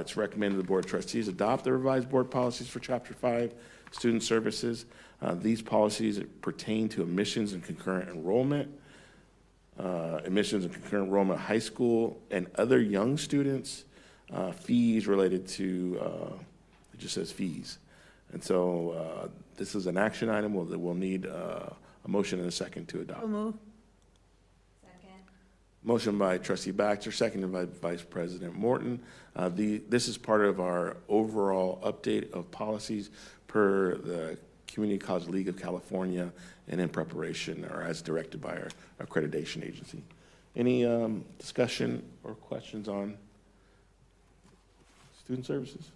It's recommended the Board of Trustees adopt the revised board policies for Chapter 5, Student Services. These policies pertain to admissions and concurrent enrollment, of high school and other young students, fees related to, it just says fees. And so this is an action item that we'll need a motion and a second to adopt. So move. Motion by Trustee Baxter, seconded by Vice President Morton. This is part of our overall update of policies per the Community College League of California and in preparation or as directed by our accreditation agency. Any discussion or questions on student services?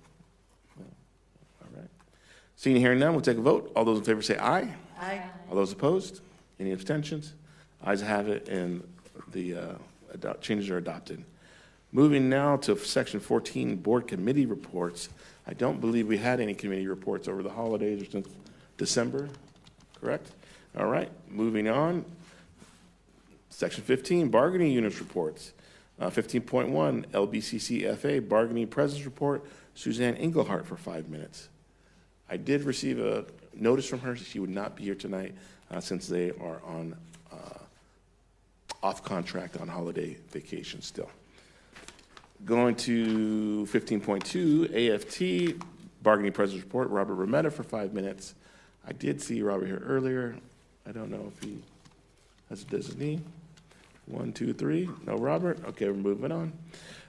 No. All right. Seeing and hearing none, we'll take a vote. All those in favor say aye. Aye. All those opposed? Any abstentions? Ayes have it, and the changes are adopted. Moving now to Section 14, Board Committee Reports. I don't believe we had any committee reports over the holidays or since December, correct? All right, moving on. Section 15, Bargaining Units Reports. 15.1, LBCC FA Bargaining Presence Report, Suzanne Engelhardt for 5 minutes. I did receive a notice from her that she would not be here tonight since they are on off contract on holiday vacation still. Going to 15.2, AFT Bargaining Presence Report, Robert Rometta for 5 minutes. I did see Robert here earlier. I don't know if he has a designee. 1, 2, 3. No, Robert. Okay, we're moving on.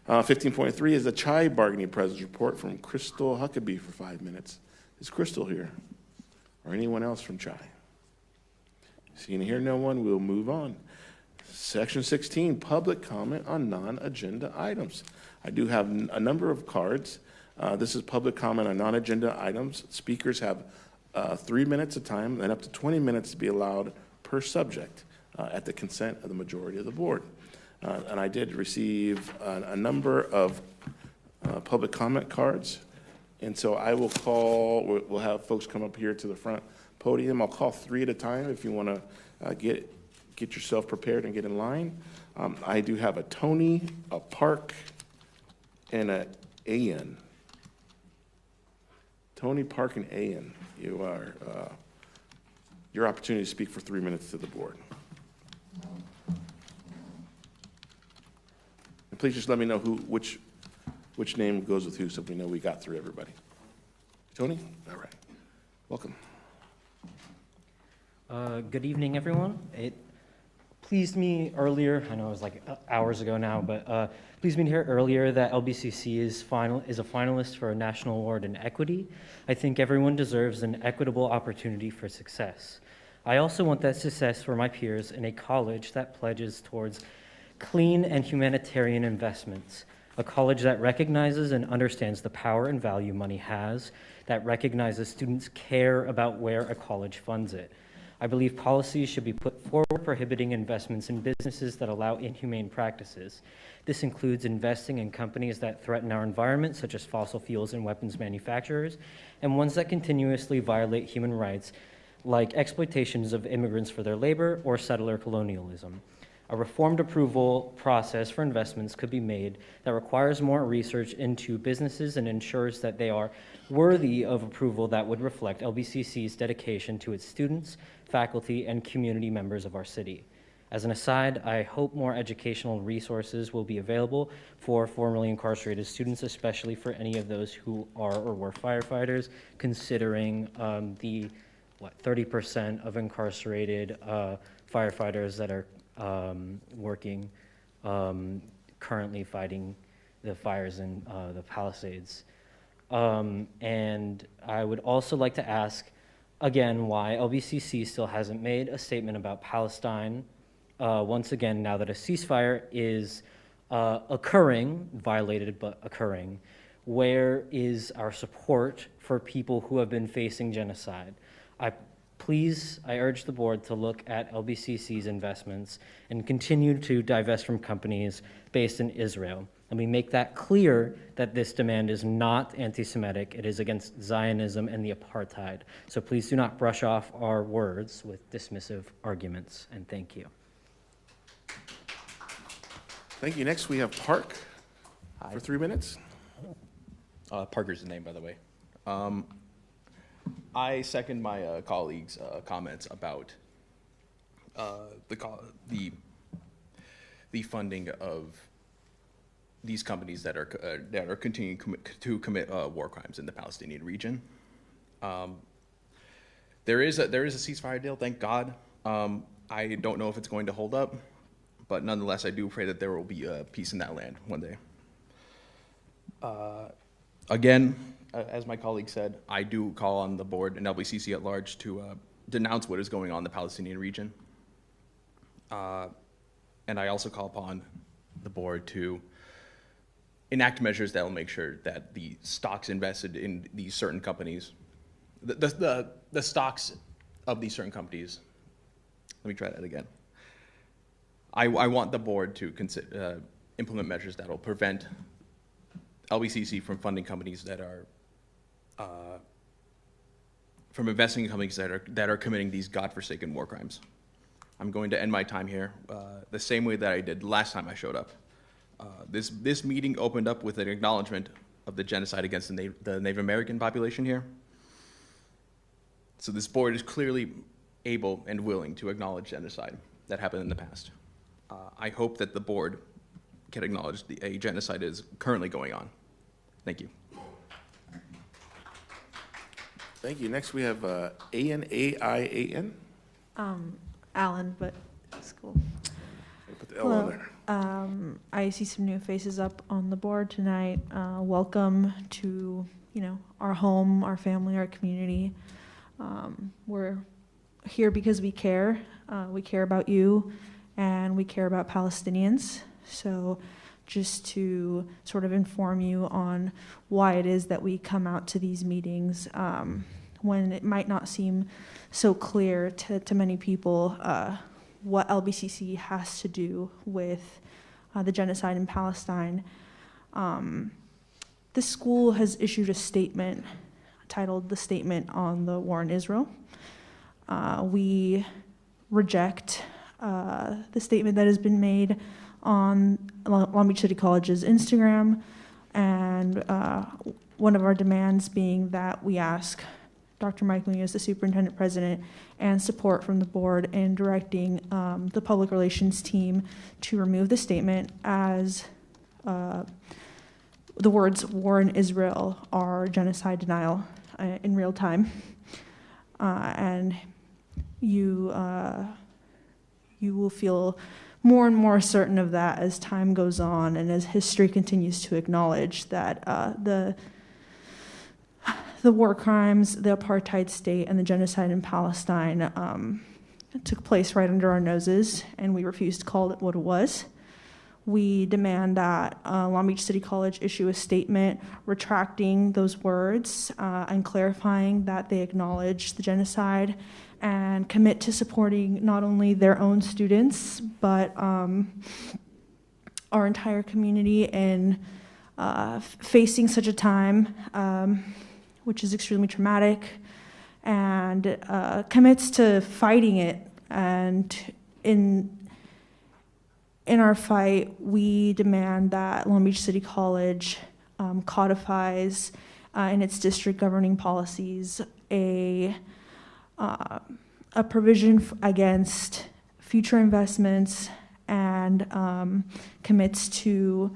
15.3 is the CHI Bargaining Presence Report from Crystal Huckabee for 5 minutes. Is Crystal here? Or anyone else from CHI? Seeing and hearing no one, we'll move on. Section 16, public comment on non-agenda items. I do have a number of cards. This is public comment on non-agenda items. Speakers have 3 minutes of time and up to 20 minutes to be allowed per subject at the consent of the majority of the board. And I did receive a number of public comment cards. And so I will call, we'll have folks come up here to the front podium. I'll call 3 at a time if you want to get yourself prepared and get in line. I do have a Tony, a Park, and a AN. Tony, Park, and AN. You are, your opportunity to speak for 3 minutes to the board. And please just let me know which name goes with who so we know we got through everybody. Tony? All right. Welcome. Good evening, everyone. It pleased me earlier, I know it was like hours ago now, but pleased me to hear earlier that LBCC is a finalist for a national award in equity. I think everyone deserves an equitable opportunity for success. I also want that success for my peers in a college that pledges towards clean and humanitarian investments, a college that recognizes and understands the power and value money has, that recognizes students care about where a college funds it. I believe policies should be put forward prohibiting investments in businesses that allow inhumane practices. This includes investing in companies that threaten our environment, such as fossil fuels and weapons manufacturers, and ones that continuously violate human rights, like exploitations of immigrants for their labor or settler colonialism. A reformed approval process for investments could be made that requires more research into businesses and ensures that they are worthy of approval that would reflect LBCC's dedication to its students, faculty, and community members of our city. As an aside, I hope more educational resources will be available for formerly incarcerated students, especially for any of those who are or were firefighters, considering the 30% of incarcerated firefighters that are working currently fighting the fires in the Palisades. And I would also like to ask, again, why LBCC still hasn't made a statement about Palestine. Once again, now that a ceasefire is occurring, violated but occurring, where is our support for people who have been facing genocide? I urge the board to look at LBCC's investments and continue to divest from companies based in Israel. Let me make that clear that this demand is not anti-Semitic. It is against Zionism and the apartheid. So please do not brush off our words with dismissive arguments, and thank you. Thank you. Next, we have Park for 3 minutes. Parker's the name, by the way. I second my colleagues' comments about the funding of these companies that are continuing to commit war crimes in the Palestinian region. There is a ceasefire deal, thank God. I don't know if it's going to hold up, but nonetheless, I do pray that there will be peace in that land one day. Again, as my colleague said, I do call on the board and LBCC at large to denounce what is going on in the Palestinian region. And I also call upon the board to enact measures that will make sure that the stocks invested in these certain companies, the stocks of these certain companies, let me try that again. I want the board to implement measures that will prevent LBCC from funding companies that are from investing in companies that are committing these godforsaken war crimes. I'm going to end my time here the same way that I did last time I showed up. This meeting opened up with an acknowledgement of the genocide against the Native American population here. So this board is clearly able and willing to acknowledge genocide that happened in the past. I hope that the board can acknowledge a genocide is currently going on. Thank you. Thank you. Next, we have A-N-A-I-A-N. Alan, but it's cool. Put the L on there. I see some new faces up on the board tonight. Welcome to, our home, our family, our community. We're here because we care. We care about you, and we care about Palestinians. So just to sort of inform you on why it is that we come out to these meetings when it might not seem so clear to many people what LBCC has to do with the genocide in Palestine. The school has issued a statement titled "The Statement on the War in Israel." We reject the statement that has been made on Long Beach City College's Instagram, and one of our demands being that we ask Dr. Mike Munoz, the superintendent president, and support from the board in directing the public relations team to remove the statement, as the words "war in Israel" are genocide denial in real time. And you will feel more and more certain of that as time goes on and as history continues to acknowledge that the war crimes, the apartheid state, and the genocide in Palestine took place right under our noses, and we refuse to call it what it was. We demand that Long Beach City College issue a statement retracting those words and clarifying that they acknowledge the genocide and commit to supporting not only their own students, but our entire community in facing such a time, which is extremely traumatic, and commits to fighting it and in in our fight, we demand that Long Beach City College codifies in its district governing policies a provision against future investments and commits to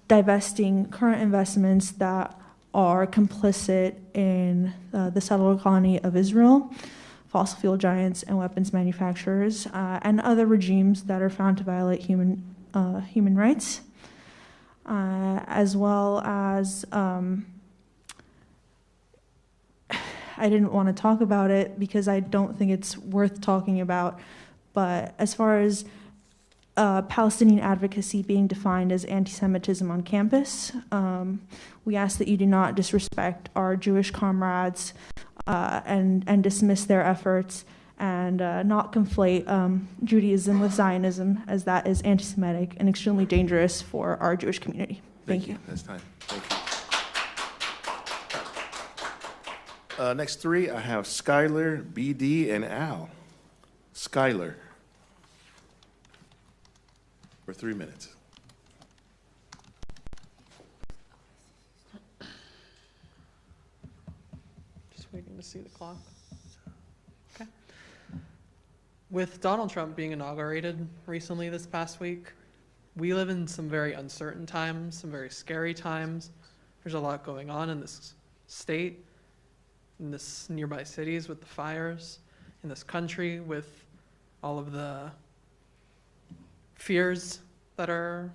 divesting current investments that are complicit in the settler colony of Israel, fossil fuel giants and weapons manufacturers, and other regimes that are found to violate human rights, as well as I didn't want to talk about it because I don't think it's worth talking about, but as far as Palestinian advocacy being defined as anti-Semitism on campus, we ask that you do not disrespect our Jewish comrades and dismiss their efforts and not conflate Judaism with Zionism, as that is anti-Semitic and extremely dangerous for our Jewish community. Thank you. That's time. Thank you. Next three, I have Skylar, BD, and Al. Skylar. For 3 minutes. Just waiting to see the clock. Okay. With Donald Trump being inaugurated recently this past week, we live in some very uncertain times, some very scary times. There's a lot going on in this state, in this nearby cities with the fires, in this country with all of the fears that are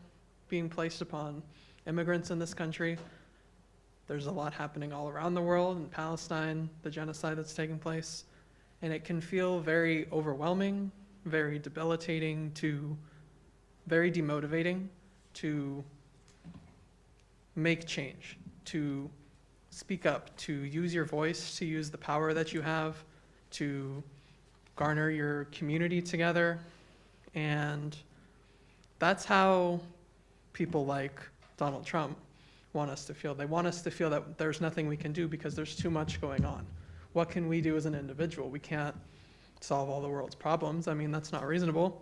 being placed upon immigrants in this country. There's a lot happening all around the world, in Palestine, the genocide that's taking place, and it can feel very overwhelming, very debilitating, very demotivating to make change, to speak up, to use your voice, to use the power that you have, to garner your community together. And that's how people like Donald Trump want us to feel. They want us to feel that there's nothing we can do because there's too much going on. What can we do as an individual? We can't solve all the world's problems. I mean, that's not reasonable.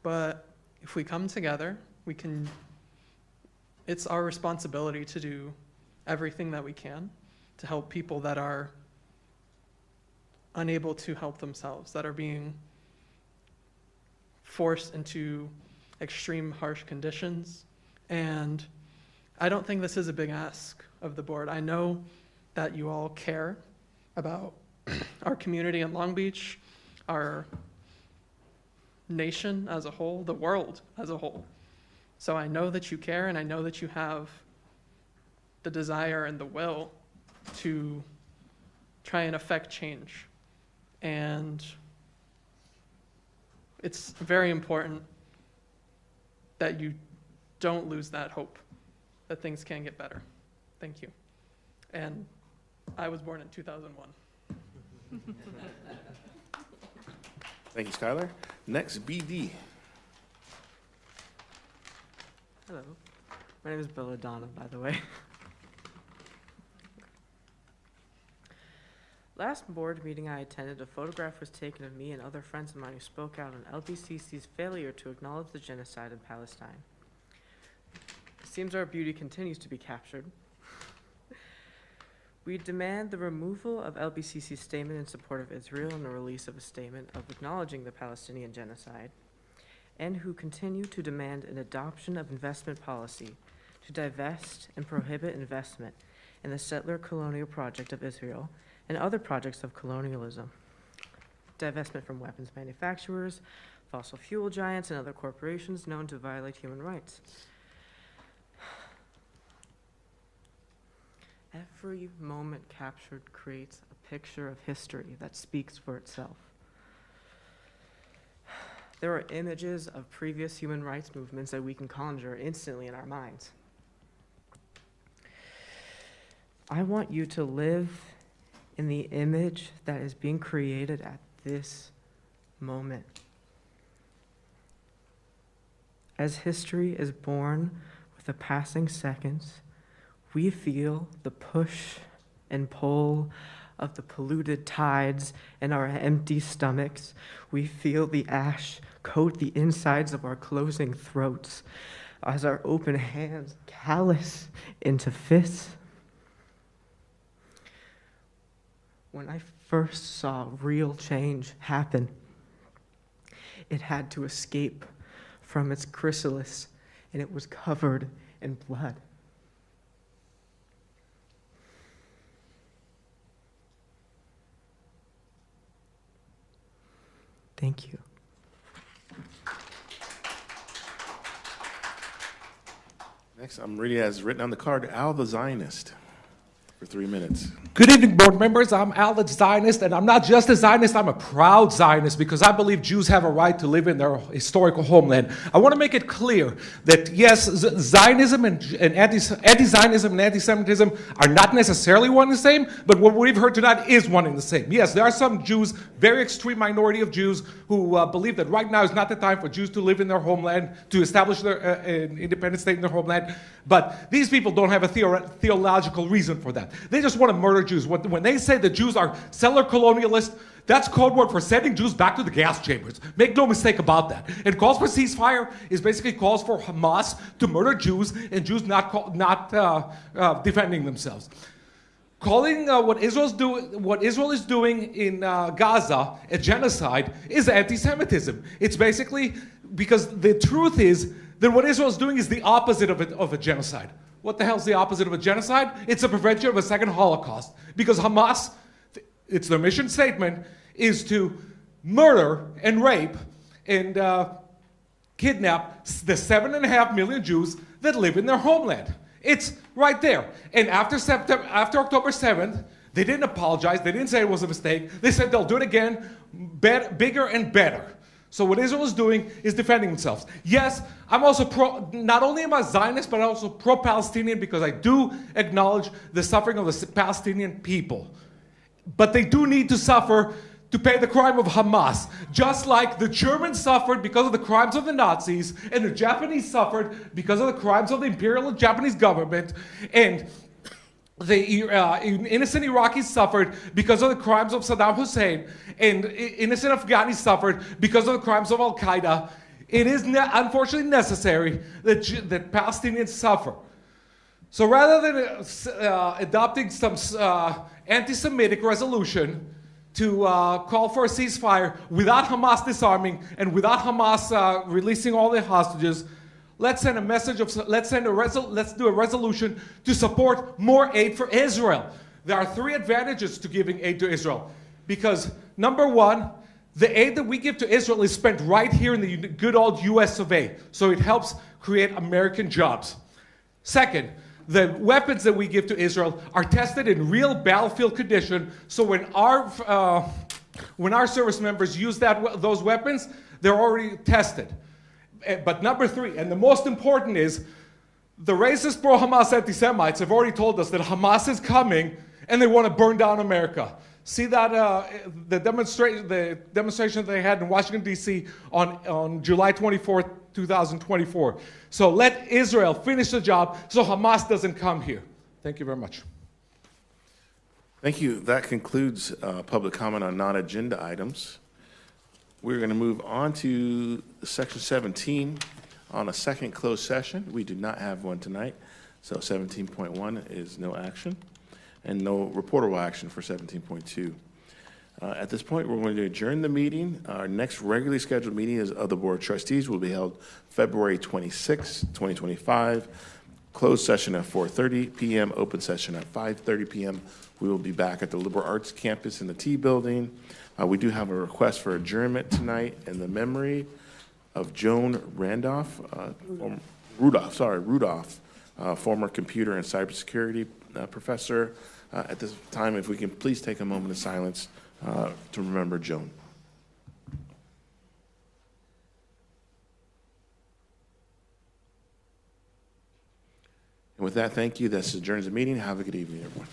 But if we come together, we can, it's our responsibility to do everything that we can to help people that are unable to help themselves, that are being forced into extreme harsh conditions. And I don't think this is a big ask of the board. I know that you all care about our community in Long Beach, our nation as a whole, the world as a whole. So I know that you care, and I know that you have the desire and the will to try and affect change. And it's very important that you don't lose that hope that things can get better. Thank you. And I was born in 2001. Thank you, Skylar. Next, BD. Hello. My name is Belladonna, by the way. Last board meeting I attended, a photograph was taken of me and other friends of mine who spoke out on LBCC's failure to acknowledge the genocide in Palestine. It seems our beauty continues to be captured. We demand the removal of LBCC's statement in support of Israel and the release of a statement of acknowledging the Palestinian genocide, and who continue to demand an adoption of investment policy to divest and prohibit investment in the settler colonial project of Israel and other projects of colonialism, divestment from weapons manufacturers, fossil fuel giants, and other corporations known to violate human rights. Every moment captured creates a picture of history that speaks for itself. There are images of previous human rights movements that we can conjure instantly in our minds. I want you to live in the image that is being created at this moment. As history is born with the passing seconds, we feel the push and pull of the polluted tides and our empty stomachs. We feel the ash coat the insides of our closing throats as our open hands callous into fists. When I first saw real change happen, it had to escape from its chrysalis, and it was covered in blood. Thank you. Next, I'm reading as written on the card, Al the Zionist, for 3 minutes. Good evening, board members. I'm Al the Zionist, and I'm not just a Zionist, I'm a proud Zionist because I believe Jews have a right to live in their historical homeland. I want to make it clear that, yes, Zionism and anti-Zionism and anti-Semitism are not necessarily one and the same, but what we've heard tonight is one and the same. Yes, there are some Jews, very extreme minority of Jews, who believe that right now is not the time for Jews to live in their homeland, to establish an independent state in their homeland, but these people don't have a theological reason for that. They just want to murder Jews. When they say that Jews are settler colonialists, that's code word for sending Jews back to the gas chambers. Make no mistake about that. And calls for ceasefire is basically calls for Hamas to murder Jews and Jews not defending themselves. Calling what Israel is doing in Gaza a genocide is anti-Semitism. It's basically because the truth is that what Israel is doing is the opposite of a genocide. What the hell is the opposite of a genocide? It's a prevention of a second Holocaust. Because Hamas, it's their mission statement, is to murder and rape and kidnap the 7.5 million Jews that live in their homeland. It's right there. And after October 7th, they didn't apologize. They didn't say it was a mistake. They said they'll do it again, bigger and better. So what Israel is doing is defending themselves. Yes, I'm also not only am I Zionist, but I'm also pro-Palestinian because I do acknowledge the suffering of the Palestinian people. But they do need to suffer to pay the crime of Hamas, just like the Germans suffered because of the crimes of the Nazis, and the Japanese suffered because of the crimes of the imperial Japanese government, and the innocent Iraqis suffered because of the crimes of Saddam Hussein, and innocent Afghanis suffered because of the crimes of Al-Qaeda. It is unfortunately necessary that Palestinians suffer. So rather than adopting some anti-Semitic resolution to call for a ceasefire without Hamas disarming and without Hamas releasing all their hostages, let's do a resolution to support more aid for Israel. There are 3 advantages to giving aid to Israel. Because number 1, the aid that we give to Israel is spent right here in the good old US of A. So it helps create American jobs. Second, the weapons that we give to Israel are tested in real battlefield condition. So when our service members use those weapons, they're already tested. But number 3, and the most important is, the racist pro-Hamas anti-Semites have already told us that Hamas is coming and they want to burn down America. See that the demonstration that they had in Washington, D.C. on July 24th, 2024. So let Israel finish the job so Hamas doesn't come here. Thank you very much. Thank you. That concludes public comment on non-agenda items. We're going to move on to section 17 on a second closed session. We do not have one tonight, so 17.1 is no action, and no reportable action for 17.2. At this point, we're going to adjourn the meeting. Our next regularly scheduled meeting of the Board of Trustees will be held February 26, 2025. Closed session at 4:30 p.m., open session at 5:30 p.m. We will be back at the Liberal Arts Campus in the T building. We do have a request for adjournment tonight in the memory of Joan Rudolph, former computer and cybersecurity professor. At this time, if we can please take a moment of silence to remember Joan. And with that, thank you. This adjourns the meeting. Have a good evening, everyone.